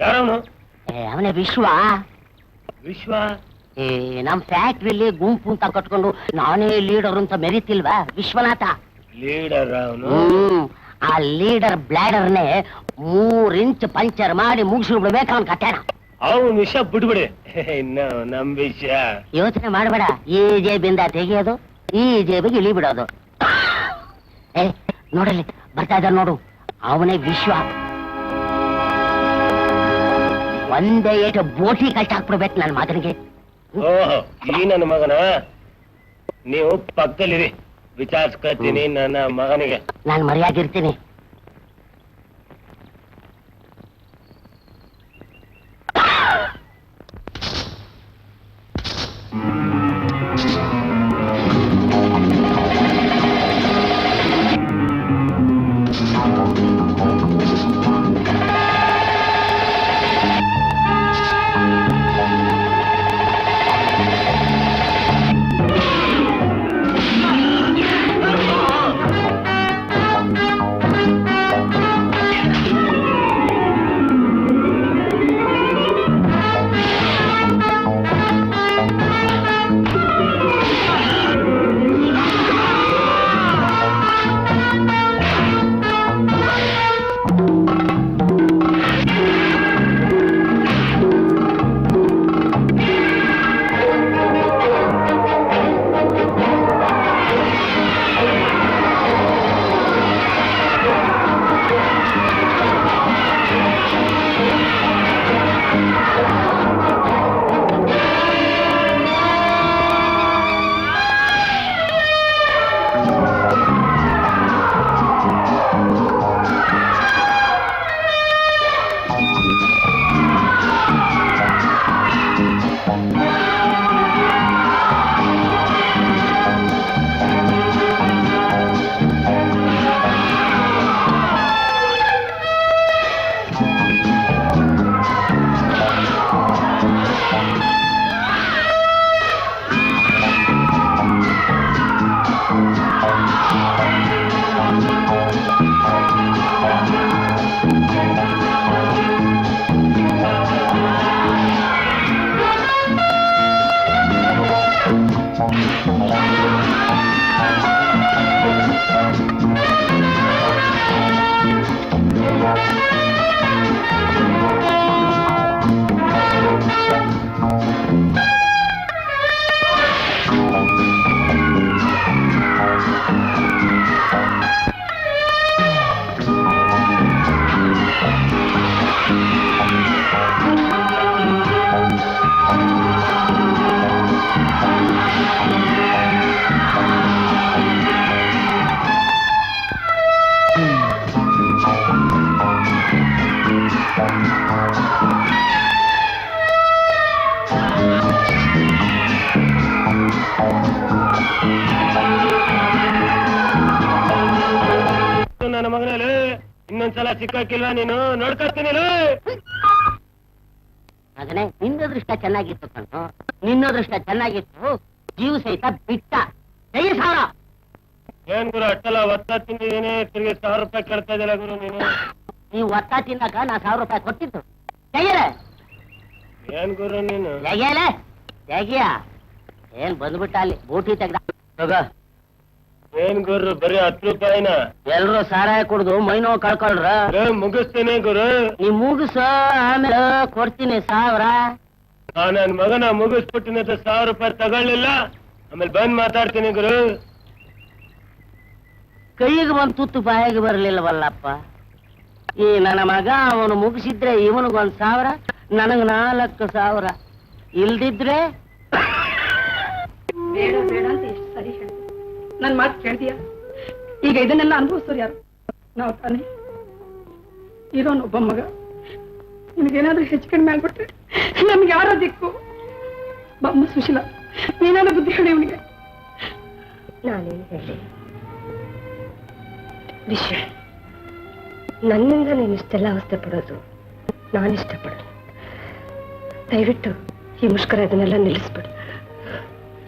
ಯಾರವನು? ಅವನೇ ವಿಶ್ವ. ವಿಶ್ವ? ನಮ್ ಫ್ಯಾಕ್ಟ್ರಿಲಿ ಗುಂಪು ಅಂತ ಕಟ್ಕೊಂಡು ನಾನೇ ಲೀಡರ್ ಅಂತ ಮೆರಿತಿಲ್ವಾ ವಿಶ್ವನಾಥ? ಲೀಡರ್ ಅವನು? ಆ ಲೀಡರ್ ಬ್ಲಾಡರ್ನೇ 3 ಇಂಚ್ ಪಂಚರ್ ಮಾಡಿ ಮುಗಿಸಿ ಬಿಡ್ಬೇಕು ಅವನ್ ಕತೆನ. ಅವನು ವಿಷಯ ಬಿಡ್ಬಿಡಿ. ಇನ್ನು ನಮ್ ವಿಷಯ ಯೋಚನೆ ಮಾಡಬೇಡ. ಈ ಜೇಬಿಂದ ತೆಗೆಯೋದು, ಈ ಜೇಬಿಗೆ ಇಳಿ ಬಿಡೋದು. ನೋಡಲಿ ಬರ್ತಾ ಇದ್ದ ನೋಡು, ಅವನೇ ವಿಶ್ವ. ಒಂದೇ ಏಟು ಬೋಟಿ ಕಟ್ಟಾಕ್ಬಿಡ್ಬೇಕು ನನ್ನ ಮಗನಿಗೆ. ಓಹೋ, ಈ ನನ್ನ ಮಗನ? ನೀವು ಪಕ್ಕದಲ್ಲಿರಿ, ವಿಚಾರಿಸ್ಕೊತೀನಿ ನನ್ನ ಮಗನಿಗೆ. ನಾನು ಮರ್ಯಾಗಿರ್ತೀನಿ. ನನ್ನ ಮಗನಲ್ಲಿ ಇನ್ನೊಂದ್ಸಲ ಸಿಕ್ಕಾಕಿಲ್ವಾ ನೀನು? ನೋಡ್ಕೊಳ್ತೀನಿ. ಅದನ್ನೇ ನಿನ್ನ ದೃಷ್ಟ ಚೆನ್ನಾಗಿತ್ತು ಕಣ್ಣು, ನಿನ್ನ ದೃಷ್ಟ ಚೆನ್ನಾಗಿತ್ತು. ಜೀವ ಸಹಿತ ಬಿಟ್ಟ. 5,000. ಏನ್ ಗುರು ಅಷ್ಟಲ್ಲ ಒತ್ತ ತಿಂದಿದ್ದೀನಿ, ತಿರ್ಗಿ 1,000 ರೂಪಾಯಿ ಕೇಳ್ತಾ ಇದ್ದಿಲ್ಲ ಗುರು ನೀನು? ನೀವು ಒತ್ತ ತಿನ್ನಕ ನಾ 1,000 ರೂಪಾಯಿ ಕೊಟ್ಟಿದ್ದು. ತೆಗಿಯಲೆ. ಏನ್ ಗುರು ನೀನು? ತೆಗಿಯಲೆ ತೆಗಿಯ. ಏನ್ ಬಂದ್ಬಿಟ್ಟ ಅಲ್ಲಿ ಬೂಟಿ ತೆಗ್ದ. ಏನ್ ಗುರು ಬರೀ 10 ರೂಪಾಯಿನ? ಎಲ್ರು ಸಾರಾಯ ಕುಡ್ದು ಮೈನೋ ಕಳ್ಕೊಳ್ರ. ಮುಗಿಸ್ತೇನೆ ಗುರು. ನೀ ಮುಗಿಸ, ಆಮೇಲೆ ಕೊಡ್ತೀನಿ 1,000. ನನ್ ಮಗನ ಮುಗಿಸ್ಬಿಟ್ಟಿನ 1,000 ರೂಪಾಯಿ ತಗೊಳ್ಳಿಲ್ಲ, ಆಮೇಲೆ ಬಂದ್ ಮಾತಾಡ್ತೀನಿ ಗುರು. ಕೈಗೆ ಬಂದು ತುತ್ತು ಬಾಯಿಗೆ ಬರ್ಲಿಲ್ಲವಲ್ಲಪ್ಪ. ಈ ನನ್ನ ಮಗ ಅವನು ಮುಗಿಸಿದ್ರೆ ಇವನಿಗೊಂದು 1,000, ನನಗೆ 4,000 ಇಲ್ದಿದ್ರೆ ಬೇಡ ಬೇಡ ಅಂತ ಎಷ್ಟು ಸರಿ ಹೇಳ್ತೀನಿ. ನನ್ ಮಾತು ಕೇಳ್ತೀಯಾ? ಈಗ ಇದನ್ನೆಲ್ಲ ಅನುಭವಿಸೋರು ಯಾರು? ನಾವು ತಾನೇ. ಇರೋನೊಬ್ಬ ಮಗ, ನಿನಗೇನಾದ್ರೂ ಹೆಚ್ಚು ಕಡಿಮೆ ಆಗ್ಬಿಟ್ರೆ ನಮ್ಗೆ ಯಾರ ದಿಕ್ಕು? ಬಮ್ಮ ಸುಶೀಲ, ನೀನಾದ್ರೂ ಬುದ್ಧಿ ಹೇಳಿ ಅವನಿಗೆ. ನಾನೇನು ಹೇಳಿ ವಿಷಯ, ನನ್ನಿಂದ ನೀನು ಇಷ್ಟೆಲ್ಲ ಅವಸ್ಥೆ ಪಡೋದು ನಾನು ಇಷ್ಟಪಡೋದು. ದಯವಿಟ್ಟು ಈ ಮುಷ್ಕರ ಇದನ್ನೆಲ್ಲ ನಿಲ್ಲಿಸ್ಬಿಡು.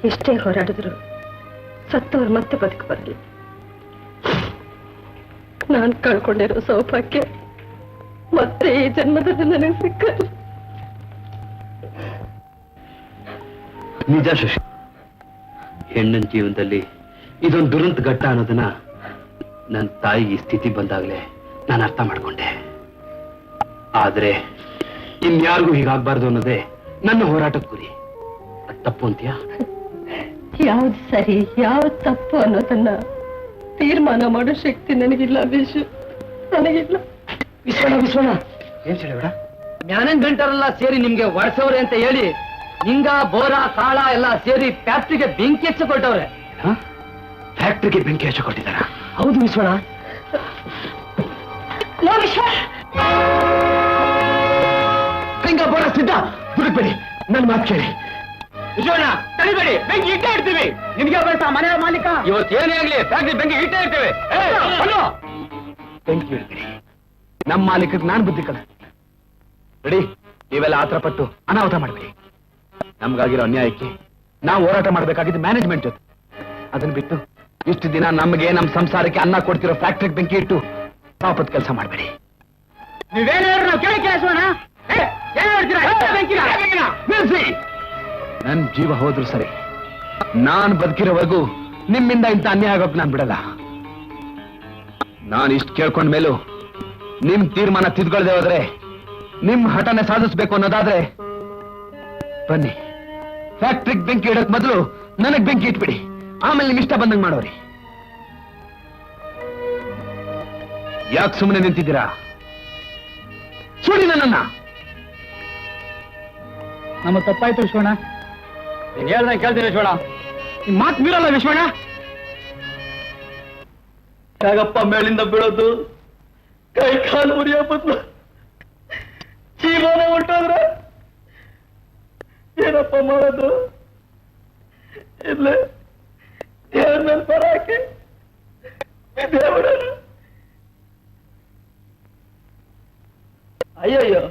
ಎಷ್ಟೇ ಹೋರಾಡಿದ್ರು ಸತ್ತವ್ರು ಮತ್ತೆ ಬದುಕು ಬರಲಿ. ನಾನು ಕಳ್ಕೊಂಡಿರೋ ಸೌಭಾಗ್ಯ ಮತ್ತೆ ಈ ಜನ್ಮದಲ್ಲಿ ನನಗೆ ಸಿಕ್ಕಲ್ಲ. ನಿಜ ಶಶಿ, ಹೆಣ್ಣಿನ ಜೀವನದಲ್ಲಿ ಇದೊಂದು ದುರಂತ ಘಟ್ಟ ಅನ್ನೋದನ್ನ ನನ್ನ ತಾಯಿಗೆ ಈ ಸ್ಥಿತಿ ಬಂದಾಗಲೇ ನಾನು ಅರ್ಥ ಮಾಡ್ಕೊಂಡೆ. ಆದ್ರೆ ಇನ್ಯಾರಿಗೂ ಹೀಗಾಗಬಾರ್ದು ಅನ್ನೋದೇ ನನ್ನ ಹೋರಾಟದ ಗುರಿ. ಅದು ತಪ್ಪು ಅಂತೀಯಾ? ಯಾವ್ದು ಸರಿ ಯಾವ್ದು ತಪ್ಪು ಅನ್ನೋದನ್ನ ತೀರ್ಮಾನ ಮಾಡೋ ಶಕ್ತಿ ನನಗಿಲ್ಲ ಬೇಷು, ನನಗಿಲ್ಲ. ವಿಶ್ವಣ ಏನ್ ಹೇಳಿಬೇಡ. ಜ್ಞಾನನ್ ಗಂಟರೆಲ್ಲ ಸೇರಿ ನಿಮ್ಗೆ ಒಡ್ಸವ್ರೆ ಅಂತ ಹೇಳಿ ಹಿಂಗ ಬೋರ ಕಾಳ ಎಲ್ಲ ಸೇರಿ ಫ್ಯಾಕ್ಟ್ರಿಗೆ ಬೆಂಕಿ ಹಚ್ಚ ಕೊಟ್ಟವ್ರೆ. ಫ್ಯಾಕ್ಟ್ರಿಗೆ ಬೆಂಕಿ ಹಚ್ಚ ಕೊಟ್ಟಿದ್ದಾರ? ಹೌದು ವಿಶ್ವಣ. ಹಿಂಗ ಬೋರ ಸಿದ್ಧ ಹುಡುಕ್ಬೇಡಿ, ನನ್ ಮಾತು ಕೇಳಿ. ವಿಶ್ವಣ್ಣ ತಡಿಬೇಡಿ, ಬೆಂಕಿ ಇಟ್ಟೇ ಇರ್ತೀವಿ. ನಿಮ್ಗೆ ಬರ್ತಾ ಮನೆ ಮಾಲೀಕ ಇವತ್ತೇನೇ ಆಗ್ಲಿ ಫ್ಯಾಕ್ಟ್ರಿ ಬೆಂಕಿ ಇಟ್ಟೇ ಇರ್ತೇವೆ. ಬೆಂಕಿ ಇಡ್ಬೇಡಿ, ನಮ್ಮ ಮಾಲೀಕರಿಗೆ ನಾನು ಬುದ್ಧಿ ಕಲ. ರೆಡಿ? ನೀವೆಲ್ಲ ಆತರ ಪಟ್ಟು ಅನಾಹುತ ಮಾಡಬೇಡಿ. ನಮ್ಗಾಗಿರೋ ಅನ್ಯಾಯಕ್ಕೆ ನಾವು ಹೋರಾಟ ಮಾಡಬೇಕಾಗಿದ್ದು ಮ್ಯಾನೇಜ್ಮೆಂಟ್ ಜೊತೆ. ಅದನ್ನ ಬಿಟ್ಟು ಇಷ್ಟು ದಿನ ನಮಗೆ ನಮ್ಮ ಸಂಸಾರಕ್ಕೆ ಅನ್ನ ಕೊಡ್ತಿರೋ ಫ್ಯಾಕ್ಟ್ರಿಗೆ ಬೆಂಕಿ ಇಟ್ಟು ಪಾಪದ ಕೆಲಸ ಮಾಡಬೇಡಿ. ನೀವೇನು ನಾವು ಕೇಳಿ ಕೇಳಿಸೋಣ. ನಿಲ್ಸಿ. ನನ್ ಜೀವ ಹೋದ್ರು ಸರಿ, ನಾನ್ ಬದುಕಿರೋವರೆಗೂ ನಿಮ್ಮಿಂದ ಇಂಥ ಅನ್ಯಾಯ ಆಗೋಕ್ ನಾನ್ ಬಿಡಲ್ಲ. ನಾನು ಇಷ್ಟು ಕೇಳ್ಕೊಂಡ ಮೇಲೂ ನಿಮ್ ತೀರ್ಮಾನ ತಿದ್ಕೊಳ್ದೆ ಹೋದ್ರೆ, ನಿಮ್ ಹಠನೆ ಸಾಧಿಸ್ಬೇಕು ಅನ್ನೋದಾದ್ರೆ ಬನ್ನಿ, ಫ್ಯಾಕ್ಟ್ರಿಗೆ ಬೆಂಕಿ ಇಡಕ್ ಮೊದಲು ನನಗ್ ಬೆಂಕಿ ಇಟ್ಬಿಡಿ, ಆಮೇಲೆ ನಿಮ್ ಇಷ್ಟ ಬಂದಂಗ್ ಮಾಡೋರಿ. ಯಾಕೆ ಸುಮ್ಮನೆ ನಿಂತಿದ್ದೀರಾ? ಸುಡಿ ನನ್ನನ್ನ. ನಮ್ಮ ತಪ್ಪಾಯ್ತು ವಿಶ್ವಣ್ಣ. ನೀನ್ ಹೇಳ್ದಂಗೆ ಕೇಳ್ತೀನಿ ವಿಶ್ವಣ್ಣ. ನಿಮ್ ಮಾತು ಮೀರಲ್ಲ ವಿಶ್ವಣ್ಣ. ಹೇಗಪ್ಪ ಮೇಲಿಂದ ಬೀಳೋದು? ಕೈ ಕಾಲು ಮುರಿಯೋ ಬದಲು ಜೀವನ ಹೊಂಟೋದ್ರೆ ಏನಪ್ಪ ಮಾಡೋದು? ಇಲ್ಲ ದೇವ್ರ ಮೇಲೆ ಪರ ಹಾಕಿ ದೇವರನ್ನು. ಅಯ್ಯಯ್ಯೋ,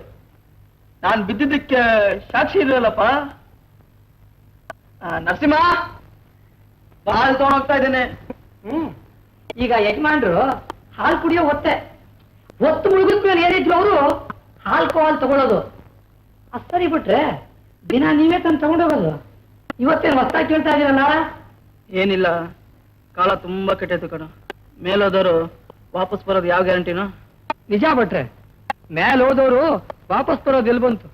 ನಾನ್ ಬಿದ್ದಿದ್ದಕ್ಕೆ ಸಾಕ್ಷಿ ಇರಲ್ಲಪ್ಪ. ನರಸಿಂಹ, ಹಾಲು ತಗೊಂಡೋಗ್ತಾ ಇದ್ದೇನೆ. ಈಗ ಯಜಮಾನ್ರು ಹಾಲು ಕುಡಿಯೋ ಹೊತ್ತೆ ಹೊತ್ತು ಮುಳುಗಿದ ಮೇಲೆ ಏನಿದ್ರು ಅವರು ಹಾಲು ತಗೊಳ್ಳೋದು. ಅದ್ ಸರಿ ಬಿಟ್ರೆ ದಿನ ನೀವೇ ತಂದು ತಗೊಂಡೋಗೋದು. ಇವತ್ತೇನು ಹೊಸ್ತಾಗಿ ಕೇಳ್ತಾ ಇದೀರ ನಾಳೆ? ಏನಿಲ್ಲ, ಕಾಲ ತುಂಬಾ ಕೆಟ್ಟೈತು ಕಣ. ಮೇಲೋದವರು ವಾಪಸ್ ಬರೋದು ಯಾವ ಗ್ಯಾರಂಟಿನೋ? ನಿಜ ಬಿಟ್ರೆ ಮೇಲೆ ಹೋದವರು ವಾಪಸ್ ಬರೋದು ಎಲ್ಲಿ ಬಂತು?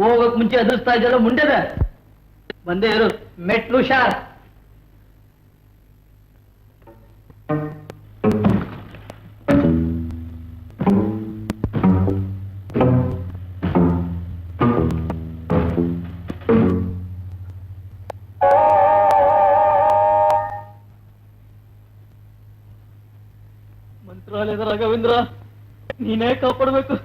ಹೋಗಕ್ ಮುಂಚೆ ಎದುರಿಸ್ತಾ ಇದೆಯಲ್ಲ ಮುಂಡೆದ. ಬಂದೇ ಇರು. ಮೆಟ್ಲು ಶಾರ್. ಮಂತ್ರಾಲಯದ ರಾಘವೇಂದ್ರ, ನೀನೇ ಕಾಪಾಡ್ಬೇಕು.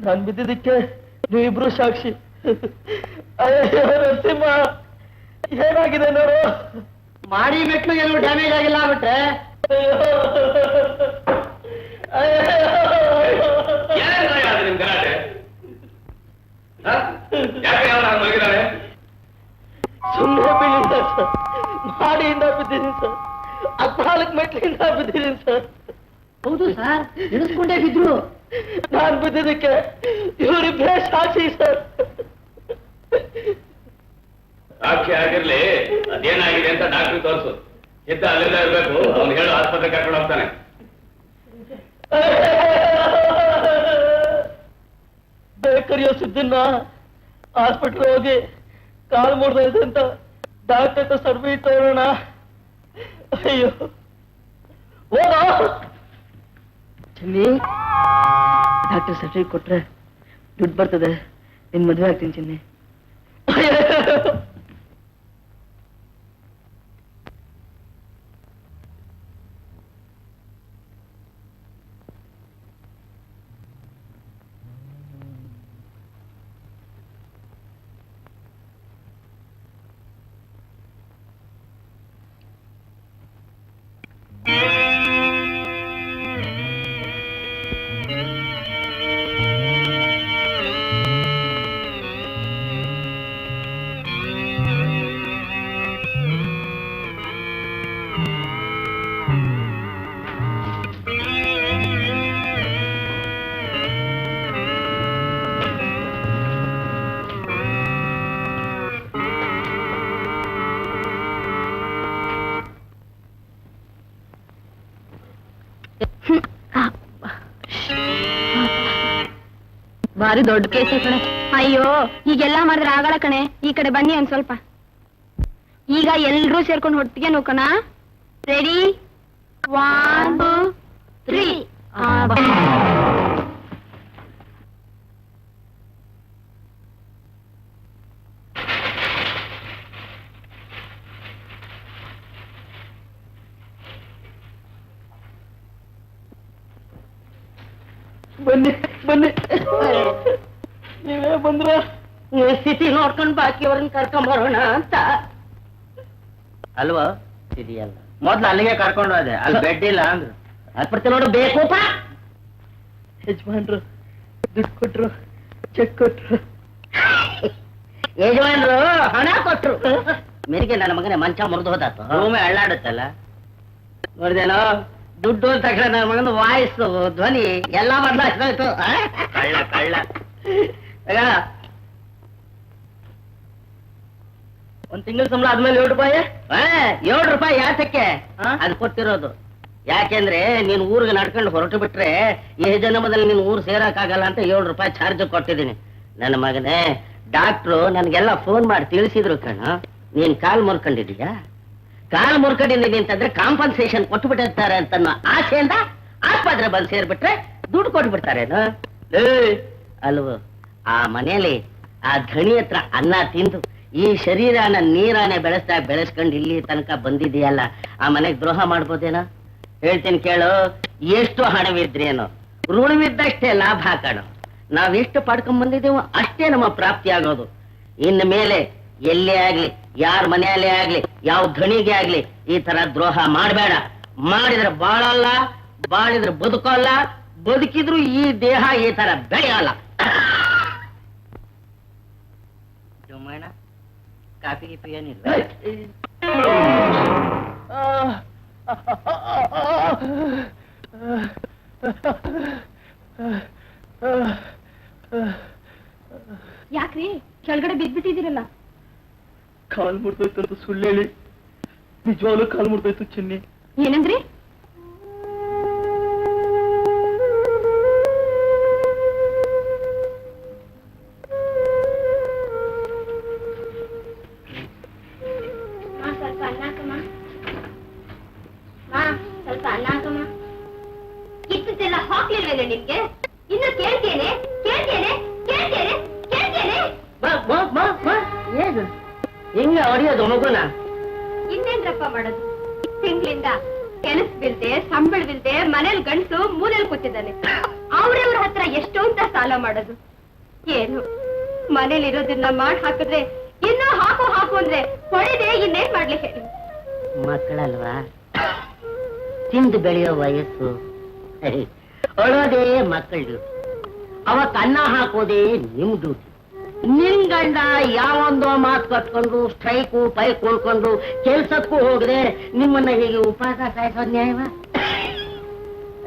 ನಾನ್ ಬಿದ್ದಿದ್ದಕ್ಕೆ ನೀವಿಬ್ರು ಸಾಕ್ಷಿ. ಅಯ್ಯೋ ನರಸಿಂಹ, ಏನಾಗಿದೆ ನೋಡು. ಮಾಡಿ ಮೆಟ್ಲು ಎಲ್ಲೂ ಡ್ಯಾಮೇಜ್ ಆಗಿಲ್ಲ ಬಿಟ್ರೆ ಸುಮ್ಮನೆ ಬೀಳಿಲ್ಲ ಸರ್, ಮಾಡಿಯಿಂದ ಬಿದ್ದಿದ್ದೀನಿ ಸರ್, 14 ಮೆಟ್ಲಿಂದ ಬಿದ್ದಿದ್ದೀನಿ ಸರ್. ಹೌದು ಸರ್, ಇಳಿಸ್ಕೊಂಡೇ ಬಿದ್ರು. ನಾನ್ ಬಿದ್ದಿದ್ದಕ್ಕೆ ಇವರಿಬ್ಬರೇ ಸಾಕ್ಷಿ ಸರ್. ಸಾಕ್ಷಿ ಆಗಿರ್ಲಿ, ಅದೇನಾಗಿದೆ ಅಂತ ಡಾಕ್ಟರ್ ತೋರಿಸು. ಸಿದ್ಧ ಅಲ್ಲೆಲ್ಲ ಇರ್ಬೇಕು, ಅವ್ನು ಹೇಳು ಆಸ್ಪತ್ರೆ ಕರ್ಕೊಂಡು ಹೋಗ್ತಾನೆ. ಬೇಕರಿಯೋ ಸಿದ್ದನ್ನ ಹಾಸ್ಪಿಟ್ಲ್ ಹೋಗಿ ಕಾಲು ಮುರಿದೈತೆ ಅಂತ ಡಾಕ್ಟರ್ ಸರ್ವಿಸ್ ತಗೊಳ್ಳೋಣ. ಅಯ್ಯೋ ಹೋಗೋ ಚಿನ್ನಿ. ಡಾಕ್ಟರ್ ಸರ್ಟಿಫಿಕೇಟ್ ಕೊಟ್ರೆ ದುಡ್ಡು ಬರ್ತದೆ, ನಿನ್ ಮದುವೆ ಆಗ್ತೀನಿ ಚಿನ್ನಿ. ಬಾರಿ ದೊಡ್ಡ ಕೇಸ ಕಣೆ. ಅಯ್ಯೋ ಈಗೆಲ್ಲಾ ಮಾಡಿದ್ರೆ ಆಗಲ್ಲ ಕಣೆ. ಈ ಕಡೆ ಬನ್ನಿ ಒಂದ್ ಸ್ವಲ್ಪ. ಈಗ ಎಲ್ರೂ ಸೇರ್ಕೊಂಡು ಹೊಟ್ಟಿಗೆ ನೋಕೋಣ. ರೆಡಿ 1 2 3. ಬನ್ನಿ ಬನ್ನಿ, ನೀವೇ ಬಂದ್ರ? ಸ್ಥಿತಿ ನೋಡ್ಕೊಂಡು ಬಾಕಿಯವ್ರನ್ನ ಕರ್ಕೊಂಡ್ ಬರೋಣ ಅಂತ ಅಲ್ವಾ? ಇದೆಯಲ್ಲ, ಮೊದ್ಲು ಅಲ್ಲಿಗೆ ಕರ್ಕೊಂಡು ಹೋದೆ, ಅಲ್ಲಿ ಬೆಡ್ ಇಲ್ಲ ಅಂದ್ರು. ಅದ್ಬಿಡ್ತೀನಿ ನೋಡು, ಬೇಕೂಪ. ಯಜಮಾನ್ರು ದುಡ್ಡು ಕೊಟ್ರು, ಚೆಕ್ ಕೊಟ್ರು. ಯಜಮಾನ್ರು ಹಣ ಕೊಟ್ರು. ಮೇರೆಗೆ ನನ್ನ ಮಗನೇ ಮಂಚ ಮುರಿದು ಹೋದಾತು. ರೂಮೆ ಅಳ್ಳಾಡುತ್ತಲ್ಲ. ನೋಡಿದೇನೋ, ದುಡ್ಡು ಅಂತ ತಕ್ಷಣ ನನ್ನ ಮಗನ ವಾಯ್ಸು, ಧ್ವನಿ ಎಲ್ಲ ಬದಲಾಯಿಸ್ತು. ಕಳ್ಳ ಕಳ್ಳ. ಈಗ 1 ತಿಂಗಳ ಸಂಬಳ ಆದ್ಮೇಲೆ 7 ರೂಪಾಯಿ. 7 ರೂಪಾಯಿ ಯಾತಕ್ಕೆ? ಅದು ಕೊಟ್ಟಿರೋದು ಯಾಕೆಂದ್ರೆ ನೀನ್ ಊರಿಗೆ ನಡ್ಕೊಂಡು ಹೊರಟು ಬಿಟ್ರೆ ಈ ಜನ್ಮದಲ್ಲಿ ನೀನ್ ಊರು ಸೇರಕ್ಕಾಗಲ್ಲ ಅಂತ 7 ರೂಪಾಯಿ ಚಾರ್ಜ್ ಕೊಟ್ಟಿದ್ದೀನಿ. ನನ್ನ ಮಗನೇ, ಡಾಕ್ಟ್ರು ನನ್ಗೆಲ್ಲ ಫೋನ್ ಮಾಡಿ ತಿಳಿಸಿದ್ರು ಕಣ, ನೀನ್ ಕಾಲ್ ಮುರ್ಕೊಂಡಿದೀಯಾ, ಕಾಲ್ ಮುರ್ಕೊಂಡಿದ್ದೀನಿ ಅಂತಂದ್ರೆ ಕಾಂಪನ್ಸೇಷನ್ ಕೊಟ್ಟು ಬಿಟ್ಟಿರ್ತಾರೆ ಅಂತ ಆಸೆಯಿಂದ ಆಸ್ಪತ್ರೆ ಬಂದು ಸೇರ್ಬಿಟ್ರೆ ದುಡ್ಡು ಕೊಟ್ಟು ಬಿಡ್ತಾರೇನು? ಅಲ್ವ? ಆ ಮನೇಲಿ ಆ ಧಣಿ ಹತ್ರ ಅನ್ನ ತಿಂದು ಈ ಶರೀರನ ನೀರಾನೆ ಬೆಳೆಸ್ಕೊಂಡು ಇಲ್ಲಿ ತನಕ ಬಂದಿದೆಯಲ್ಲ, ಆ ಮನೆಗೆ ದ್ರೋಹ ಮಾಡ್ಬೋದೇನೋ? ಹೇಳ್ತೀನಿ ಕೇಳು, ಎಷ್ಟು ಹಣವಿದ್ರೇನು ಋಣವಿದ್ದಷ್ಟೇ ಲಾಭ ಹಾಕೋಣ. ನಾವೆಷ್ಟು ಪಡ್ಕೊಂಡ್ ಬಂದಿದ್ದೀವೋ ಅಷ್ಟೇ ನಮ್ಮ ಪ್ರಾಪ್ತಿ ಆಗೋದು. ಇನ್ನು ಮೇಲೆ ಎಲ್ಲೇ ಆಗ್ಲಿ, ಯಾರ ಮನೆಯಲ್ಲೇ ಆಗ್ಲಿ, ಯಾವ ಧಣಿಗೆ ಆಗ್ಲಿ ಈ ತರ ದ್ರೋಹ ಮಾಡಬೇಡ. ಮಾಡಿದ್ರೆ ಬಾಳಲ್ಲ, ಬಾಳಿದ್ರೆ ಬದುಕಲ್ಲ, ಬದುಕಿದ್ರು ಈ ದೇಹ ಈ ತರ ಬೆಳೆಯಲ್ಲ. ಕಾಫಿ ಗಿಫಿ ಏನಿಲ್ಲ? ಯಾಕ್ರಿ ಕೆಳಗಡೆ ಬಿದ್ಬಿಟ್ಟಿದ್ದೀರಲ್ಲ? ಕಾಲ್ ಮುರಿದೋಯ್ತು ಅಂತ ಸುಳ್ಳು ಹೇಳಿ ನಿಜವಾಗ್ಲೂ ಕಾಲ್ ಮುರಿದೋಯ್ತು ಚಿನ್ನಿ. ಏನಂದ್ರಿ? ಸ್ವಲ್ಪ ಅನ್ನ ಹಾಕಮ್ಮ. ಸ್ವಲ್ಪ ಅನ್ನ ಹಾಕಮ್ಮ. ಇಷ್ಟೆಲ್ಲ ಹಾಕ್ಲಿಲ್ವೇನೆ ನಿಮ್ಗೆ? ಇನ್ನು ಕೇಳ್ತೇನೆ ಕೇಳ್ತೇನೆ ಕೇಳ್ತೇನೆ ಕೇಳ್ತೇನೆ. ಏನು ಹಿಂಗ ಹೊಡೆಯೋದು ಮಗುನ? ಇನ್ನೇನ್ರಪ್ಪ ಮಾಡೋದು? ತಿಂಗಳಿಂದ ಕೆಲಸವಿಲ್ದೆ ಸಂಬಳವಿಲ್ದೆ ಮನೇಲಿ ಗಂಡಸು ಮೂಲೆಯಲ್ಲಿ ಕೂತಿದ್ದಾನೆ. ಅವ್ರವ್ರ ಹತ್ರ ಎಷ್ಟು ಅಂತ ಸಾಲ ಮಾಡೋದು? ಏನು ಮನೇಲಿರೋದನ್ನ ಮಾಡಿ ಹಾಕಿದ್ರೆ ಇನ್ನೂ ಹಾಕು ಹಾಕು ಅಂದ್ರೆ ಹೊಡೆದೆ ಇನ್ನೇನ್ ಮಾಡ್ಲಿ ಹೇಳಿ? ಮಕ್ಕಳಲ್ವಾ, ತಿಂದು ಬೆಳೆಯೋ ವಯಸ್ಸು. ಅಳೋದೇ ಮಕ್ಕಳು, ಅವಕ್ ಅನ್ನ ಹಾಕೋದೇ ನಿಮ್ ಡ್ಯೂಟಿ. ನಿನ್ ಗಂಡ ಯಾವೊಂದೋ ಮಾತು ಕಟ್ಕೊಂಡು ಸ್ಟ್ರೈಕು ಪೈಕ್ ಉಳ್ಕೊಂಡು ಕೆಲ್ಸಕ್ಕೂ ಹೋಗದೆ ನಿಮ್ಮನ್ನ ಹೀಗೆ ಉಪವಾಸ ಸಾಯಿಸೋದ್ ನ್ಯಾಯವ?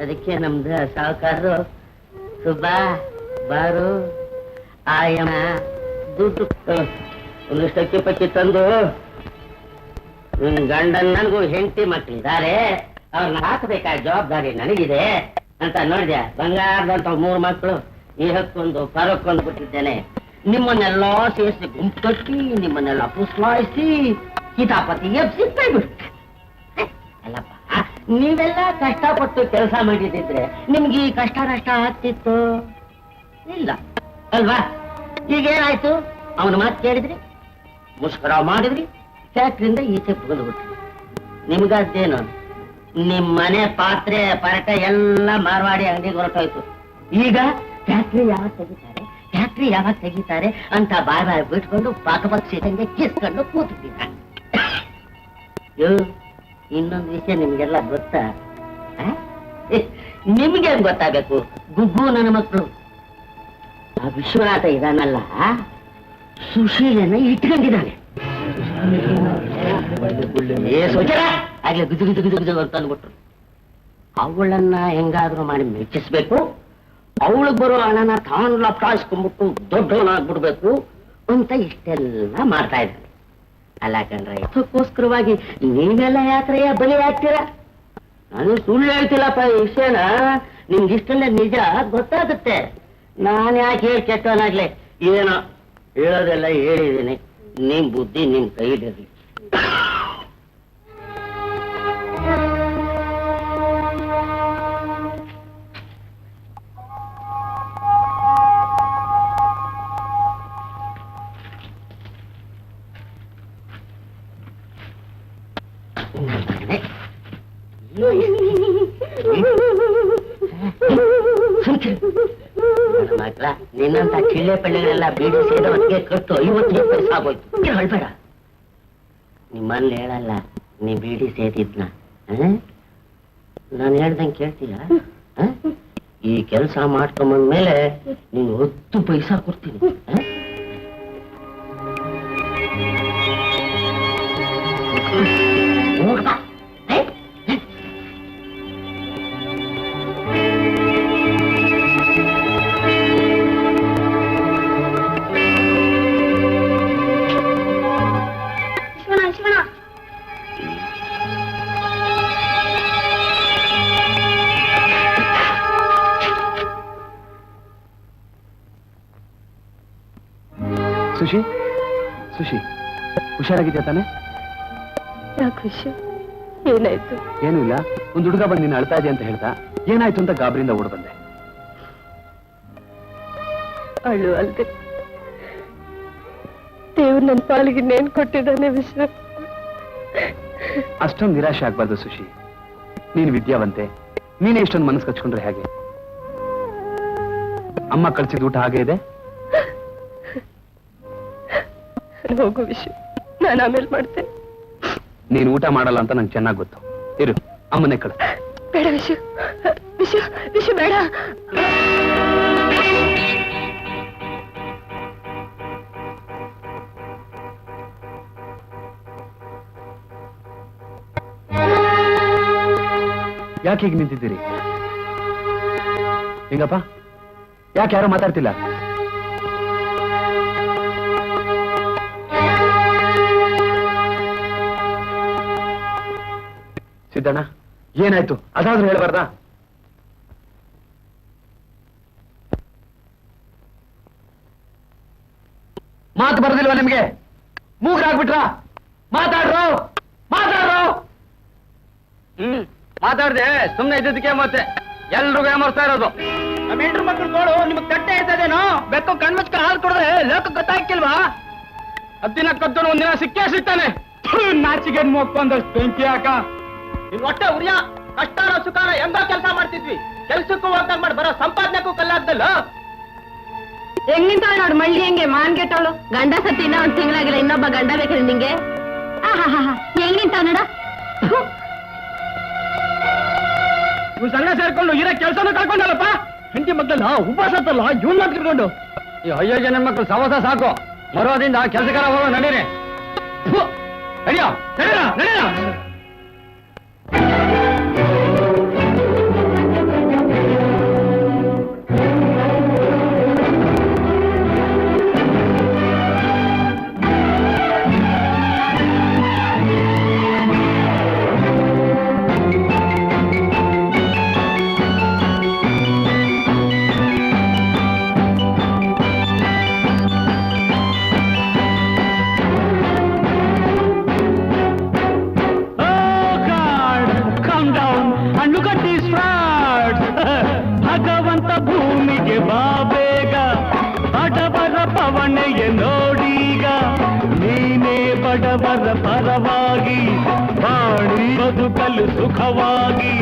ಅದಕ್ಕೆ ನಮ್ದು ಸಾಹುಕಾರರು, ಸುಬ್ಬಾ ಬಾರು ಆಯಮ್ಮ ದುಡ್ಡು ಒಂದಿಷ್ಟು ಅಕ್ಕಿ ಪಕ್ಕಿ ತಂದು, ನಿನ್ ಗಂಡನ್ ನನಗೂ ಹೆಂಡತಿ ಮಕ್ಕಳಿದ್ದಾರೆ, ಅವ್ರನ್ನ ಹಾಕಬೇಕಾದ ಜವಾಬ್ದಾರಿ ನನಗಿದೆ ಅಂತ ನೋಡಿದ್ಯಾ? ಬಂಗಾರದಂತ 3 ಮಕ್ಕಳು, ಈ ಹಕ್ಕೊಂದು ಪರಕ್ಕೊಂದು ಬಿಟ್ಟಿದ್ದೇನೆ. ನಿಮ್ಮನ್ನೆಲ್ಲ ಸೇರಿಸಿ ಗುಂಪು ಕಟ್ಟಿ ನಿಮ್ಮನ್ನೆಲ್ಲ ಪುಸ್ಲಾಯಿಸಿ ಕಿತಾಪತಿ ಎಬ್ಸಿ ಕೈ ಬಿಡುತ್ತೆ. ಅಲ್ಲಪ್ಪ, ನೀವೆಲ್ಲ ಕಷ್ಟಪಟ್ಟು ಕೆಲಸ ಮಾಡಿದಿದ್ರೆ ನಿಮ್ಗೆ ಈ ಕಷ್ಟ ನಷ್ಟ ಆಗ್ತಿತ್ತು ಇಲ್ಲ ಅಲ್ವಾ? ಈಗೇನಾಯ್ತು? ಅವನ ಮಾತು ಕೇಳಿದ್ರಿ, ಮುಷ್ಕರ ಮಾಡಿದ್ರಿ, ಫ್ಯಾಕ್ಟ್ರಿಯಿಂದ ಈಚೆ ಬಂದ್ಬಿಟ್ರಿ. ನಿಮ್ಗದ್ದೇನು? ನಿಮ್ ಮನೆ ಪಾತ್ರೆ ಪರಟೆ ಎಲ್ಲ ಮಾರ್ವಾಡಿ ಅಂಗಡಿಗೆ ಹೊರಟೋಯ್ತು. ಈಗ ಫ್ಯಾಕ್ಟ್ರಿ ಯಾವಾಗ ತೆಗಿತಾರೆ ಅಂತ ಬಾಯ್ ಬಿಟ್ಕೊಂಡು ಪಾಕಪಕ್ಷಿದಂಗೆ ಕಿಸ್ಕೊಂಡು ಕೂತಿದ್ದೀರ. ಇನ್ನೊಂದು ವಿಷಯ ನಿಮ್ಗೆಲ್ಲ ಗೊತ್ತಾ? ನಿಮ್ಗೆ ಗೊತ್ತಾಗಬೇಕು. ಗುಗ್ಗು ನನ್ನ ಮಕ್ಕಳು ಆ ವಿಶ್ವನಾಥ ಇದಾನಲ್ಲ, ಸುಶೀಲನ ಇಟ್ಕೊಂಡಿದ್ದಾನೆ. ಆಗ್ಲೇ ಗುಜು ಗುಜು ಗುಜು ಗುಜು ಅಂತ ಅಂದ್ಬಿಟ್ರು. ಅವಳನ್ನ ಹೆಂಗಾದ್ರೂ ಮಾಡಿ ಮೆಚ್ಚಿಸ್ಬೇಕು, ಅವಳಿಗೆ ಬರೋ ಹಣನ ತಾನು ಲಪ್ಟಾಯಿಸ್ಕೊಂಡ್ಬಿಟ್ಟು ದೊಡ್ಡವನಾಗ್ಬಿಡ್ಬೇಕು ಅಂತ ಇಷ್ಟೆಲ್ಲ ಮಾಡ್ತಾ ಇದ್ದಾನೆ. ಅಲ್ಲ ಕಣ್ರೆ, ಅದಕ್ಕೋಸ್ಕರವಾಗಿ ನೀವೆಲ್ಲ ಯಾಕ್ರಯ್ಯ ಬಲಿ ಆಗ್ತೀರಾ? ನಾನು ಸುಳ್ಳು ಹೇಳ್ತಿಲ್ಲಪ್ಪ ಈ ವಿಷಯನ. ನಿಮ್ಗೆ ಇಷ್ಟೆಲ್ಲ ನಿಜ ಗೊತ್ತಾಗುತ್ತೆ. ನಾನು ಯಾಕೆ ಹೇಳಿ ಕೆಟ್ಟವನಾಗ್ಲೆ? ಏನೋ ಹೇಳೋದೆಲ್ಲ ಹೇಳಿದ್ದೀನಿ. ನಿಮ್ ಬುದ್ಧಿ ನಿಮ್ ಕೈಲಿರಲಿ. ಮಕ್ಕಳ, ನಿನ್ನಂತ ಚಿಳ್ಳೆ ಪಳ್ಳೆಗಳೆಲ್ಲ ಬೀಡಿ ಸೇದವತ್ತಿಗೆ ಕಟ್ಟು 50 ಪೈಸೆ ಆಗೋಯ್ತು. ಹೇಳ್ಬೇಡ, ನಿಮ್ಮಲ್ಲಿ ಹೇಳಲ್ಲ ನೀ ಬೀಡಿ ಸೇದಿದ್ನ. ನಾನು ಹೇಳ್ದಂಗೆ ಕೇಳ್ತೀಯ? ಈ ಕೆಲಸ ಮಾಡ್ಕೊಂಬಂದ್ಮೇಲೆ ನೀನು 10 ಪೈಸಾ ಕೊಡ್ತೀನಿ. ಸುಶಿ, ಸುಶಿ, ಹುಷಾರಾಗಿದ್ಯಾ ತಾನೆ? ಯಾಕೆ ಖುಷಿ? ಏನಾಯ್ತು? ಏನೂ ಇಲ್ಲ. ಒಂದು ಹುಡುಗ ಬಂದು ನೀನು ಅಳ್ತಾ ಇದೆಯಾ ಅಂತ ಹೇಳ್ತಾ, ಏನಾಯ್ತು ಅಂತ ಗಾಬರಿಯಿಂದ ಓಡ್ ಬಂದೆ. ಅಳು ಅಲ್ದೆ ದೇವ್ರು ನನ್ನ ಪಾಲಿಗೆ ನೇನ್ ಕೊಟ್ಟಿದ್ದಾನೆ ವಿಶ್ವ. ಅಷ್ಟೊಂದು ನಿರಾಶೆ ಆಗ್ಬಾರ್ದು ಸುಶಿ. ನೀನು ವಿದ್ಯಾವಂತೆ, ನೀನೇ ಇಷ್ಟೊಂದು ಮನಸ್ಸು ಕಚ್ಕೊಂಡ್ರೆ ಹೇಗೆ? ಅಮ್ಮ ಕಳ್ಸಿದ ಊಟ ಹಾಗೆ ಇದೆ. ಹೋಗು ವಿಶ್ವ, ನಾನು ಆಮೇಲೆ ಮಾಡ್ತೇನೆ. ನೀನು ಊಟ ಮಾಡಲ್ಲ ಅಂತ ನಂಗೆ ಚೆನ್ನಾಗಿ ಗೊತ್ತು. ಇರು, ಅಮ್ಮನೆ ಕಳ. ಬೇಡ ವಿಶ್ವ, ವಿಶ್ವ, ವಿಶ್ವ ಬೇಡ. ಯಾಕೆ ಹೀಗೆ ನಿಂತಿದ್ದೀರಿ? ಹೆಂಗಪ್ಪ, ಯಾಕೆ ಯಾರು ಮಾತಾಡ್ತಿಲ್ಲ? ಸಿದ್ದಣ್ಣ, ಏನಾಯ್ತು? ಅದಾದ್ರೂ ಹೇಳ್ಬಾರ್ದಾ? ಮಾತು ಬರೋದಿಲ್ವಾ ನಿಮ್ಗೆ? ಮೂಗ್ರಾಗ್ಬಿಟ್ರ? ಮಾತಾಡ್ರು, ಮಾತಾಡ್ರು. ಮಾತಾಡ್ದೆ ಸುಮ್ನೆ ಇದ್ದದಕ್ಕೆ ಮತ್ತೆ ಎಲ್ರಿಗೂ ಏಮರ್ಸ್ತಾ ಇರೋದು. ನಮ್ಮ ಹೆಂಡ್ರು ಮಕ್ಕಳು ನೋಡು, ನಿಮ್ಗೆ ಕಟ್ಟೆ ಇರ್ತದೇನೋ? ಬೆಕ್ಕು ಕಣ್ಮುಚ್ಕ ಹಾಲು ಕೊಡದೆ ಲೋಕ ಗೊತ್ತಾಗ್ತಿಲ್ವಾ? 10 ದಿನ ಕದ್ದನು ಒಂದಿನ ಸಿಕ್ಕೇ ಸಿಗ್ತಾನೆ. ನಾಚಿಗೆ ಮುಕ್ಕೊಂದಷ್ಟು ಬೆಂಕಿ ಹಾಕ. ನಿನ್ ಹೊಟ್ಟೆ ಉರಿಯ ಕಷ್ಟಾನ ಸುಖಾನ ಎಂದೋ ಕೆಲಸ ಮಾಡ್ತಿದ್ವಿ. ಕೆಲ್ಸಕ್ಕೂ ಹೋಗ್ದಾಗ ಮಾಡಿ ಬರೋ ಸಂಪಾದನೆಗೂ ಕಲ್ಲಾಗ್ದಲ್ಲ. ಹೆಂಗಿಂತ ನೋಡು ಮಳ್ಳಿ, ಹೆಂಗೆ ಮಾನ್ಗೆಟ್ಟವಳು. ಗಂಡ ಸತ್ತಿ ಇನ್ನ 1 ತಿಂಗಳಾಗಿಲ್ಲ, ಇನ್ನೊಬ್ಬ ಗಂಡ ಬೇಕಾದ್ರೆ ನಿಂಗೆ. ಹೆಂಗಿಂತ ನೋಡ. ಇವ್ ಸಂಘ ಸೇರ್ಕೊಂಡು ಇರೋ ಕೆಲಸನೂ ಕಳ್ಕೊಂಡಲ್ಲಪ್ಪ. ಹೆಂಡತಿ ಮಕ್ಕಳಲ್ಲ ಉಪವಾಸತ್ತಲ್ಲ ಇವನ್ ಮಾತ್ಕೊಂಡು. ಈ ಅಯ್ಯೋ ಜನ ಮಕ್ಕಳು ಸವಾಸ ಸಾಕು. ಮರೋದಿಂದ ಕೆಲಸಗಾರ ಹೋಗೋ ನಡೀರಿ. ನಡಿಯೋ, ನಡೀರ, ನಡೀರ. ಭಗವಂತ ಭೂಮಿಗೆ ಬಾ ಬೇಗ ಬಡವರ ಪವಣೆಯ ನೋಡೀಗ ನೀನೇ ಬಡವರ ಪರವಾಗಿ ಬಾಳಿ ಬದುಕಲು ಸುಖವಾಗಿ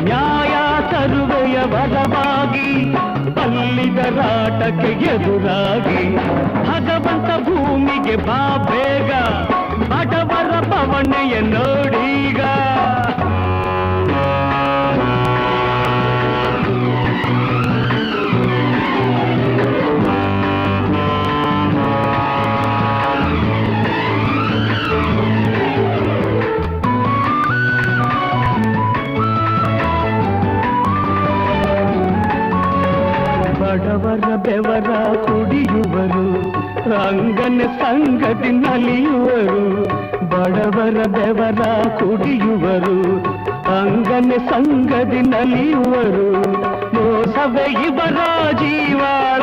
ನ್ಯಾಯ ತರುವೆಯ ಬಲವಾಗಿ ಬಲ್ಲಿದರಾಟಕ್ಕೆ ಎದುರಾಗಿ ಭಗವಂತ ಭೂಮಿಗೆ ಬಾ ಬೇಗ ಬಡವರ ಪವಣೆಯ ನೋಡೀಗ ಬಡವರ ಬೆವರ ಕುಡಿಯುವರು ಅಂಗನ ಸಂಗತಿ ನಲಿಯುವರು ಬಡವರ ಬೆವರ ಕುಡಿಯುವರು ಅಂಗನ ಸಂಗತಿ ನಲಿಯುವರು ಮೋಸವೇ ಇವರ ಜೀವಾಳ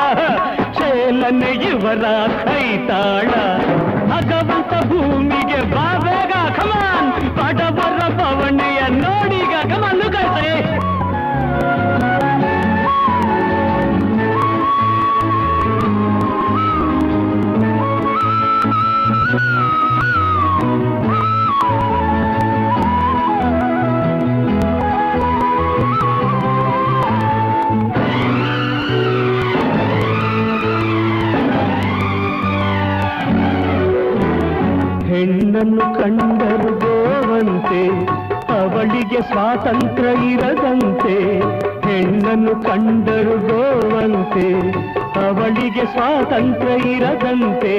ಚೇಲನೆ ಇವರ ಕೈತಾಳ ಭಗವಂತ ಭೂಮಿಗೆ ಬಾಬೇಗ ಕಮಾನ್ ಬಡವರ ಪವಣೆಯ ನೋಡಿಗ ಕಮಾನ್ ಕೈತೆ ಹೆಣ್ಣನ್ನು ಕಂಡರು ಗೋವಂತೆ ಅವಳಿಗೆ ಸ್ವಾತಂತ್ರ್ಯ ಇರದಂತೆ ಹೆಣ್ಣನ್ನು ಕಂಡರು ಗೋವಂತೆ ಅವಳಿಗೆ ಸ್ವಾತಂತ್ರ್ಯ ಇರದಂತೆ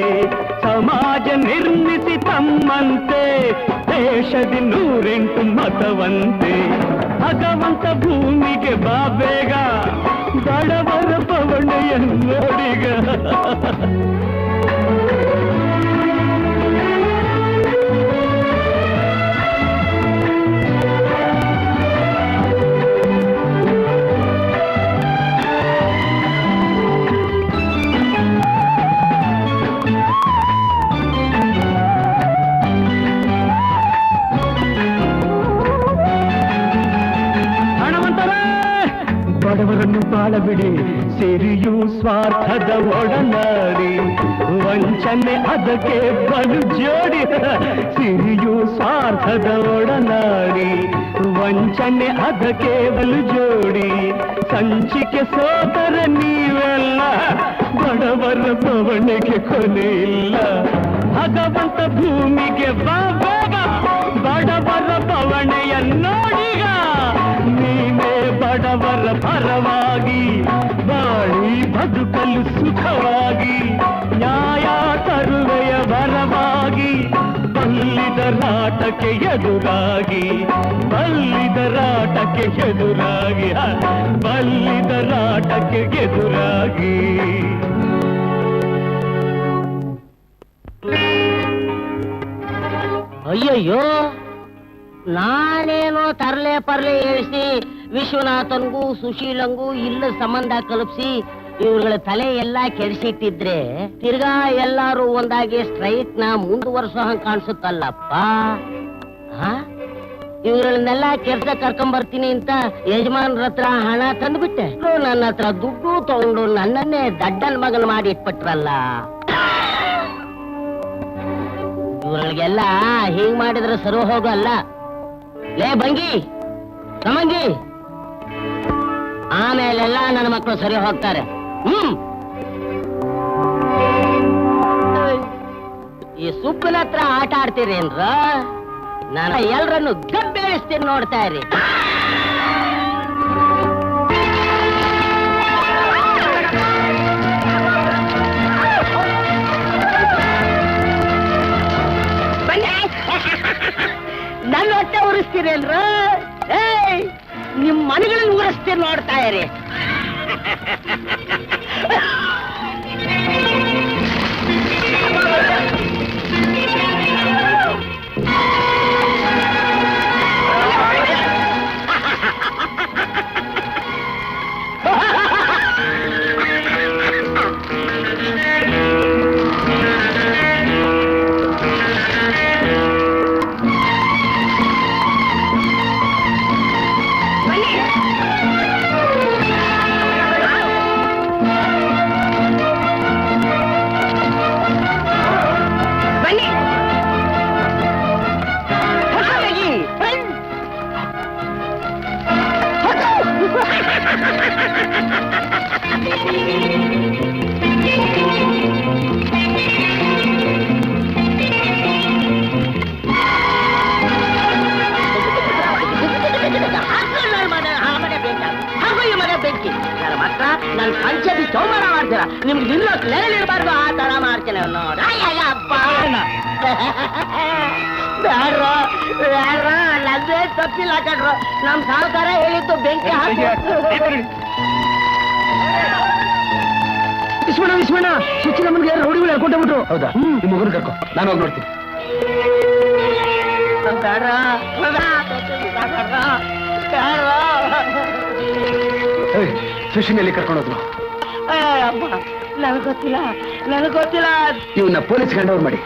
ಸಮಾಜ ನಿರ್ಮಿಸಿ ತಮ್ಮಂತೆ ದೇಶದಿ 108 ಮತವಂತೆ ಭಗವಂತ ಭೂಮಿಗೆ ಬಾ ಬೇಗ ಬಡವರ ಪವಣೆಯ ನೋಡಿಗ ಬಡವರನ್ನು ಬಾಳಬಿಡಿ ಸಿರಿಯು ಸ್ವಾರ್ಥದ ಒಡನಾಡಿ ವಂಚನೆ ಅದಕ್ಕೆ ಬಲು ಜೋಡಿ ಸಿರಿಯು ಸ್ವಾರ್ಥದ ಒಡನಾಡಿ ವಂಚನೆ ಅದಕ್ಕೆ ಬಲು ಜೋಡಿ ಸಂಚಿಕೆ ಸೋತರ ನೀವೆಲ್ಲ ಬಡವರ ಪವಣೆಗೆ ಕೊನೆ ಇಲ್ಲ ಭಗವಂತ ಭೂಮಿಗೆ ಬಾ ಬೇಗ ಬಡವರ ಪವಣೆಯ ನೋಡಿಗ ನೀನೇ ಬಡವರ ಪರವಾಗಿ ಬಾಳಿ ಬದುಕಲು ಸುಖವಾಗಿ ನ್ಯಾಯ ತರುವೆಯ ವರವಾಗಿ ಬಲ್ಲಿದರಾಟಕ್ಕೆ ಎದುರಾಗಿ ಬಲ್ಲಿದರಾಟಕ್ಕೆ ಎದುರಾಗಿ ಬಲ್ಲಿದರಾಟಕ್ಕೆ ಎದುರಾಗಿ ಅಯ್ಯಯ್ಯೋ ನಾನೇನೋ ತರ್ಲೆ ಪರ್ಲೆ ಹೇಳಿಸಿ ವಿಶ್ವನಾಥನ್ಗೂ ಸುಶೀಲಂಗೂ ಇಲ್ಲ ಸಂಬಂಧ ಕಲ್ಪಿಸಿ ಇವ್ಗಳ ತಲೆ ಎಲ್ಲ ಕೆಡಿಸಿಟ್ಟಿದ್ರೆ ತಿರ್ಗಾ ಎಲ್ಲಾರು ಒಂದಾಗಿ ಸ್ಟ್ರೈಕ್ ನ ಮುಂದುವರ್ಸೋ ಹಂಗ ಕಾಣಿಸುತ್ತಲ್ಲಪ್ಪ ಇವ್ರನ್ನೆಲ್ಲ ಕೆಲ್ಸ ಕರ್ಕೊಂಬರ್ತೀನಿ ಅಂತ ಯಜಮಾನ್ರ ಹತ್ರ ಹಣ ತಂದ್ಬಿಟ್ಟೆ ನನ್ನ ಹತ್ರ ದುಡ್ಡು ತಗೊಂಡು ನನ್ನನ್ನೇ ದಡ್ಡನ್ ಮಗನ್ ಮಾಡಿ ಇಟ್ಬಿಟ್ರಲ್ಲ ಇವ್ರಗಳಿಗೆಲ್ಲ ಹೀಗ್ ಮಾಡಿದ್ರೆ ಸರು ಹೋಗಲ್ಲ ಲೇ ಬಂಗಿ ಸಮಂಗಿ ಆಮೇಲೆಲ್ಲ ನನ್ನ ಮಕ್ಕಳು ಸರಿ ಹೋಗ್ತಾರೆ ಈ ಸುಪ್ಪಿನ ಹತ್ರ ಆಟ ಆಡ್ತೀರೇನ್ರ ನಾನು ಎಲ್ರನ್ನು ಗಬ್ಬೆಳಿಸ್ತೀನಿ ನೋಡ್ತಾ ಇರಿ ನನ್ನ ಹೊಟ್ಟೆ ಉರಿಸ್ತೀರೇನ್ರ ನಿಮ್ ಮನೆಗಳನ್ನ ಉರಿಸ್ತೀರಿ ನೋಡ್ತಾ ಇರಿ ಹಾಗೂ ಈ ಮನೆ ಬೆಂಕಿ ನನ್ನ ಮಕ್ಕಳ ನನ್ನ ಪಂಚಾಯತಿ ಚೌಮಾರ ಮಾಡ್ತೀರ ನಿಮ್ಗೆ ನಿಲ್ಲೋಕ್ ನೆರಳಿರ್ಬಾರ್ದು ಆ ತರ ಮಾಡ್ತೇನೆ ನೋಡ ಅಪ್ಪ ಬ್ಯಾಡ್ರೋ ಬ್ಯಾಡ್ರ ನನ್ನೇ ತಪ್ಪಿಲ್ಲ ಕಣ್ರು ನಮ್ ಸಾವುಕಾರ ಹೇಳಿದ್ದು ಬೆಂಕಿ ವಿಶ್ವಣ್ಣ ಸುಚ್ಚಿನ ಮನೆಗೆ ರೌಡಿಗಳು ಹೇಳ್ಕೊಂಡ್ಬಿಟ್ರು. ಹೌದಾ? ನಿಮ್ಮ ಮಗನ ಕರ್ಕೊ, ನಾನು ಹೋಗಿ ನೋಡ್ತೀನಿ. ಸುಶಿನಲ್ಲಿ ಕರ್ಕೊಂಡೋದ್ರು. ನನಗೆ ಗೊತ್ತಿಲ್ಲ ಇವನ್ನ ಪೊಲೀಸ್ ಹ್ಯಾಂಡ್ ಓವರ್ ಮಾಡಿ.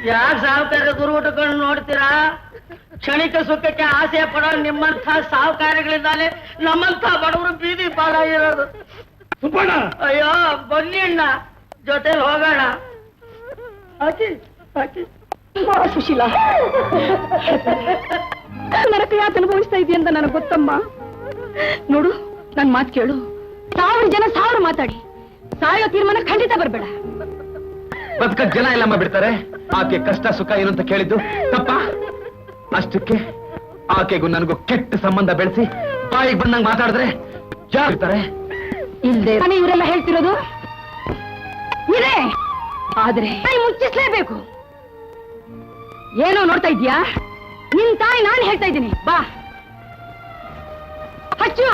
ಯಾಕೆ ಸಾವುಕಾರ ಗುರುಗುಟ್ಟುಕೊಂಡು ನೋಡ್ತೀರಾ? ಕ್ಷಣಿಕ ಸುಖಕ್ಕೆ ಆಸೆ ಪಡೋ ನಿಮ್ಮಂಥ ಸಾಹುಕಾರಗಳಿಂದಾನೆ ನಮ್ಮಂಥ ಬಡವರು ಬೀದಿ ಪಾಲಾಗಿರೋದು. ಸುಬ್ಬಣ್ಣ ಅಯ್ಯೋ ಬನ್ನಿ ಅಣ್ಣ ಜೊತೆಲಿ ಹೋಗೋಣ ಆಕೆ ಆಕೆ ಬಾ ಸುಶೀಲ ನರಕ ಯಾಕೆ ಅನುಭವಿಸ್ತಾ ಇದೆಯಾ ಅಂತ ನನಗೆ ಗೊತ್ತಮ್ಮ. ನೋಡು ನನ್ ಮಾತು ಕೇಳು. 1000 ಜನ 1000 ಮಾತಾಡಿ ಸಾಯೋ ತೀರ್ಮಾನ ಖಂಡಿತ ಬರ್ಬೇಡ. ಬದುಕಕ್ ಜನ ಎಲ್ಲಮ್ಮ ಬಿಡ್ತಾರೆ. ಆಕೆ ಕಷ್ಟ ಸುಖ ಏನು ಅಂತ ಕೇಳಿದ್ದು ತಪ್ಪ. ಅಷ್ಟಕ್ಕೆ ಆಕೆಗೂ ನನಗೂ ಕೆಟ್ಟ ಸಂಬಂಧ ಬೆಳೆಸಿ ಬಾಯಿಗೆ ಬಂದಂಗ್ ಮಾತಾಡಿದ್ರೆ ಯಾರು ಇರ್ತಾರೆ? ಇಲ್ದೆ ಇವರೆಲ್ಲ ಹೇಳ್ತಿರೋದು ಇದೆ. ಆದ್ರೆ ಮುಚ್ಚಿಸ್ಲೇಬೇಕು. ಏನೋ ನೋಡ್ತಾ ಇದ್ಯಾ? ನಿನ್ ತಾಯಿ ನಾನು ಹೇಳ್ತಾ ಇದ್ದೀನಿ. ಬಾ ಹಚ್ಚು.